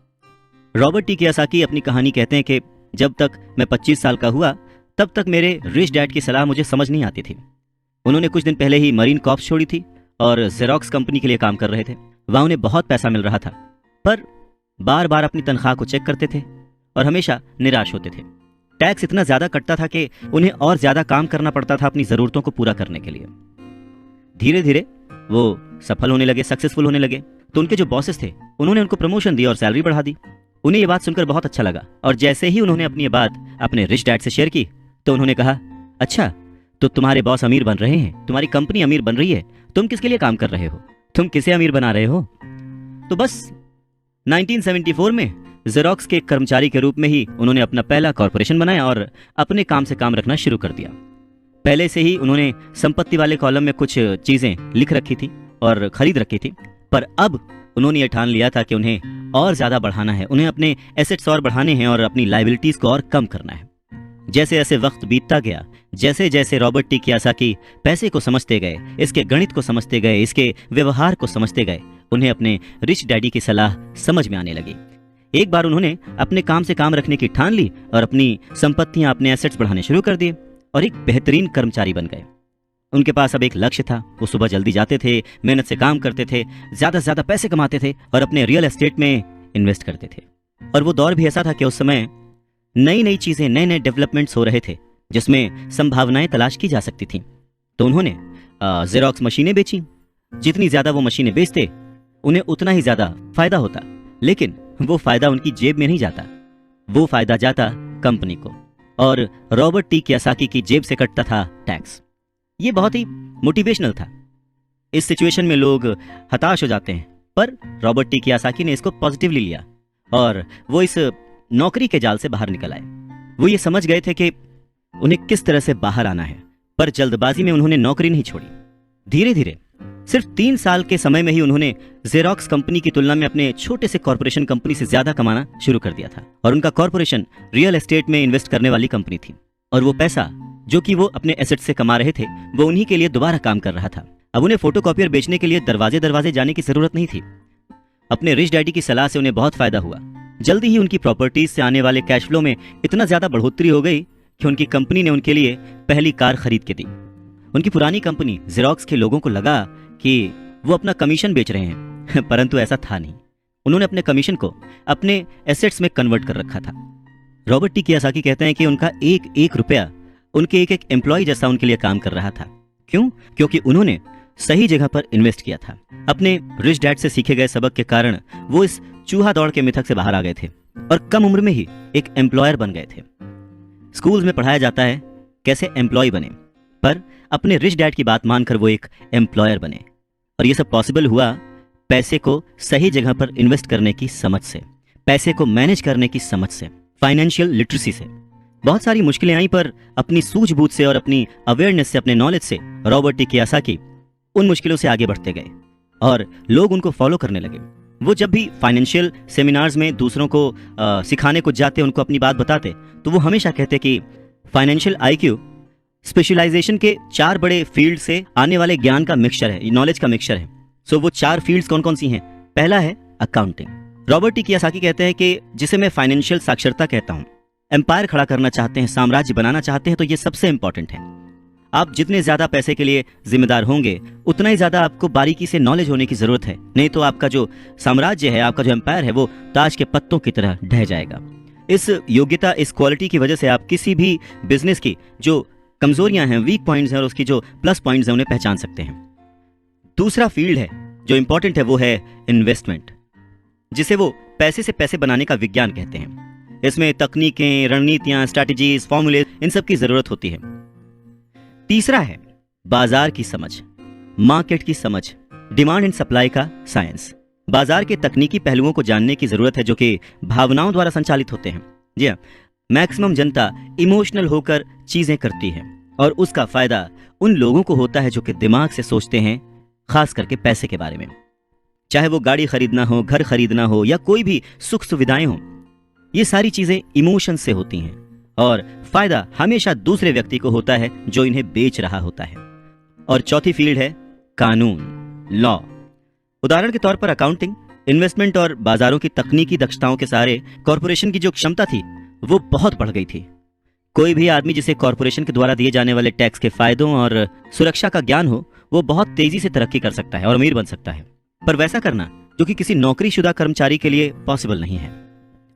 रॉबर्ट टी कियोसाकी अपनी कहानी कहते हैं कि जब तक मैं 25 साल का हुआ तब तक मेरे रिच डैड की सलाह मुझे समझ नहीं आती थी। उन्होंने कुछ दिन पहले ही मरीन कॉर्प्स छोड़ी थी और जेरोक्स कंपनी के लिए काम कर रहे थे। वहां उन्हें बहुत पैसा मिल रहा था, पर बार बार अपनी तनख्वाह को चेक करते थे और हमेशा निराश होते थे। टैक्स इतना ज्यादा कटता था कि उन्हें और ज्यादा काम करना पड़ता था अपनी जरूरतों को पूरा करने के लिए। धीरे धीरे वो सफल होने लगे, सक्सेसफुल होने लगे। तो उनके जो बॉसेस थे उन्होंने उनको प्रमोशन दी और सैलरी बढ़ा दी। उन्हें ये बात सुनकर बहुत अच्छा लगा और जैसे ही उन्होंने अपनी ये बात अपने रिच डैड से शेयर की तो उन्होंने कहा, अच्छा तो तुम्हारे बॉस अमीर बन रहे हैं, तुम्हारी कंपनी अमीर बन रही है, तुम किसके लिए काम कर रहे हो, तुम किसे अमीर बना रहे हो। तो बस 1974 में जेरोक्स के कर्मचारी के रूप में ही उन्होंने अपना पहला कॉर्पोरेशन बनाया और अपने काम से काम रखना शुरू कर दिया। पहले से ही उन्होंने संपत्ति वाले कॉलम में कुछ चीजें लिख रखी थी और खरीद रखी थी, पर अब उन्होंने ये ठान लिया था कि उन्हें और ज्यादा बढ़ाना है, उन्हें अपने एसेट्स और बढ़ाने हैं और अपनी लायबिलिटीज को और कम करना है। जैसे जैसे वक्त बीतता गया, जैसे जैसे रॉबर्ट टी कियोसाकी पैसे को समझते गए, इसके गणित को समझते गए, इसके व्यवहार को समझते गए, उन्हें अपने रिच डैडी की सलाह समझ में आने लगी। एक बार उन्होंने अपने काम से काम रखने की ठान ली और अपनी संपत्तियां, अपने एसेट्स बढ़ाने शुरू कर दिए और एक बेहतरीन कर्मचारी बन गए। उनके पास अब एक लक्ष्य था। वो सुबह जल्दी जाते थे, मेहनत से काम करते थे, ज्यादा से ज्यादा पैसे कमाते थे और अपने रियल एस्टेट में इन्वेस्ट करते थे। और वो दौर भी ऐसा था कि उस समय नई नई चीजें, नए नए डेवलपमेंट्स हो रहे थे जिसमें संभावनाएं तलाश की जा सकती थी। तो उन्होंने जेरोक्स मशीनें बेची। जितनी ज्यादा वो मशीनें बेचते उन्हें उतना ही ज्यादा फायदा होता, लेकिन वो फायदा उनकी जेब में नहीं जाता, वो फायदा जाता कंपनी को, और रॉबर्ट टी कियोसाकी की जेब से कटता था टैक्स। ये बहुत ही मोटिवेशनल था। इस सिचुएशन में लोग हताश हो जाते हैं, पर रॉबर्ट टी कियोसाकी ने इसको पॉजिटिवली लिया और वो इस नौकरी के जाल से बाहर निकल आए। वो ये समझ गए थे कि उन्हें किस तरह से बाहर आना है, पर जल्दबाजी में उन्होंने नौकरी नहीं छोड़ी। धीरे धीरे सिर्फ 3 साल के समय में ही उन्होंने जेरोक्स कंपनी की तुलना में अपने छोटे से कॉर्पोरेशन कंपनी से ज्यादा कमाना शुरू कर दिया था। और उनका कॉर्पोरेशन रियल एस्टेट में इन्वेस्ट करने वाली कंपनी थी, और वो पैसा जो कि वो अपने एसेट से कमा रहे थे वो उन्हीं के लिए दोबारा काम कर रहा था। अब उन्हें फोटोकॉपियर बेचने के लिए दरवाजे दरवाजे जाने की जरूरत नहीं थी। अपने रिच डैडी की सलाह से उन्हें बहुत फायदा हुआ। जल्दी ही उनकी प्रॉपर्टीज से आने वाले कैश फ्लो में इतना ज्यादा बढ़ोतरी हो गई कि उनकी कंपनी ने उनके लिए पहली कार खरीद के दी। उनकी पुरानी कंपनी जेरोक्स के लोगों को लगा कि वो अपना कमीशन बेच रहे हैं, परंतु ऐसा था नहीं। उन्होंने अपने कमीशन को अपने एसेट्स में कन्वर्ट कर रखा था। रॉबर्ट टी कियोसाकी कहते हैं कि उनका एक एक रुपया उनके एक एक एम्प्लॉय जैसा उनके लिए काम कर रहा था। क्यों? क्योंकि उन्होंने सही जगह पर इन्वेस्ट किया था। अपने रिच डैड से सीखे गए सबक के कारण वो इस चूहा दौड़ के मिथक से बाहर आ गए थे और कम उम्र में ही एक एम्प्लॉयर बन गए थे। स्कूल्स में पढ़ाया जाता है कैसे एम्प्लॉय बने, पर अपने रिच डैड की बात मानकर वो एक एम्प्लॉयर बने। और ये सब पॉसिबल हुआ पैसे को सही जगह पर इन्वेस्ट करने की समझ से, पैसे को मैनेज करने की समझ से, फाइनेंशियल लिटरेसी से। बहुत सारी मुश्किलें आई, पर अपनी सूझबूझ से और अपनी अवेयरनेस से, अपने नॉलेज से रॉबर्ट टी कियोसाकी उन मुश्किलों से आगे बढ़ते गए और लोग उनको फॉलो करने लगे। वो जब भी फाइनेंशियल सेमिनार्स में दूसरों को सिखाने को जाते, उनको अपनी बात बताते, तो वो हमेशा कहते कि फाइनेंशियल आईक्यू स्पेशलाइजेशन के 4 बड़े फील्ड से आने वाले ज्ञान का मिक्सचर है, नॉलेज का मिक्सचर है। सो वो 4 फील्ड्स कौन कौन सी हैं? पहला है अकाउंटिंग। रॉबर्ट टी कियोसाकी कहते हैं कि जिसे मैं फाइनेंशियल साक्षरता कहता हूं, एम्पायर खड़ा करना चाहते हैं, साम्राज्य बनाना चाहते हैं, तो ये सबसे इंपॉर्टेंट है। आप जितने ज्यादा पैसे के लिए जिम्मेदार होंगे उतना ही ज्यादा आपको बारीकी से नॉलेज होने की जरूरत है, नहीं तो आपका जो साम्राज्य है, आपका जो एम्पायर है, वो ताज के पत्तों की तरह ढह जाएगा। इस योग्यता, इस क्वालिटी की वजह से आप किसी भी बिजनेस की जो कमजोरियां हैं, वीक पॉइंट्स हैं, और उसकी जो प्लस पॉइंट्स हैं, उन्हें पहचान सकते हैं। दूसरा फील्ड है जो इंपॉर्टेंट है, वो है इन्वेस्टमेंट, जिसे वो पैसे से पैसे बनाने का विज्ञान कहते हैं। इसमें तकनीकें, रणनीतियां, स्ट्रैटेजीज, फॉर्मूले, इन सब की जरूरत होती है। तीसरा है बाजार की समझ, मार्केट की समझ, डिमांड एंड सप्लाई का साइंस। बाजार के तकनीकी पहलुओं को जानने की जरूरत है जो कि भावनाओं द्वारा संचालित होते हैं। जी हाँ, मैक्सिमम जनता इमोशनल होकर चीजें करती है और उसका फायदा उन लोगों को होता है जो कि दिमाग से सोचते हैं, खास करके पैसे के बारे में। चाहे वो गाड़ी खरीदना हो, घर खरीदना हो, या कोई भी सुख सुविधाएं हो, ये सारी चीजें इमोशन से होती हैं और फायदा हमेशा दूसरे व्यक्ति को होता है जो इन्हें बेच रहा होता है। और चौथी फील्ड है कानून, लॉ। उदाहरण के तौर पर अकाउंटिंग, इन्वेस्टमेंट और बाजारों की तकनीकी दक्षताओं के सहारे कॉर्पोरेशन की जो क्षमता थी वो बहुत बढ़ गई थी। कोई भी आदमी जिसे कॉर्पोरेशन के द्वारा दिए जाने वाले टैक्स के फायदों और सुरक्षा का ज्ञान हो, वो बहुत तेजी से तरक्की कर सकता है और अमीर बन सकता है। पर वैसा करना जो कि किसी नौकरीशुदा कर्मचारी के लिए पॉसिबल नहीं है।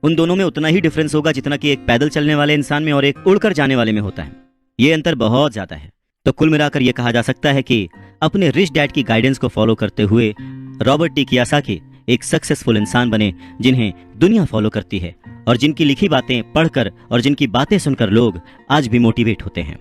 उन दोनों में उतना ही डिफरेंस होगा जितना कि एक पैदल चलने वाले इंसान में और एक उड़कर जाने वाले में होता है। ये अंतर बहुत ज्यादा है। तो कुल मिलाकर यह कहा जा सकता है कि अपने रिच डैड की गाइडेंस को फॉलो करते हुए रॉबर्ट टी कियोसाकी एक सक्सेसफुल इंसान बने, जिन्हें दुनिया फॉलो करती है और जिनकी लिखी बातें पढ़कर और जिनकी बातें सुनकर लोग आज भी मोटिवेट होते हैं।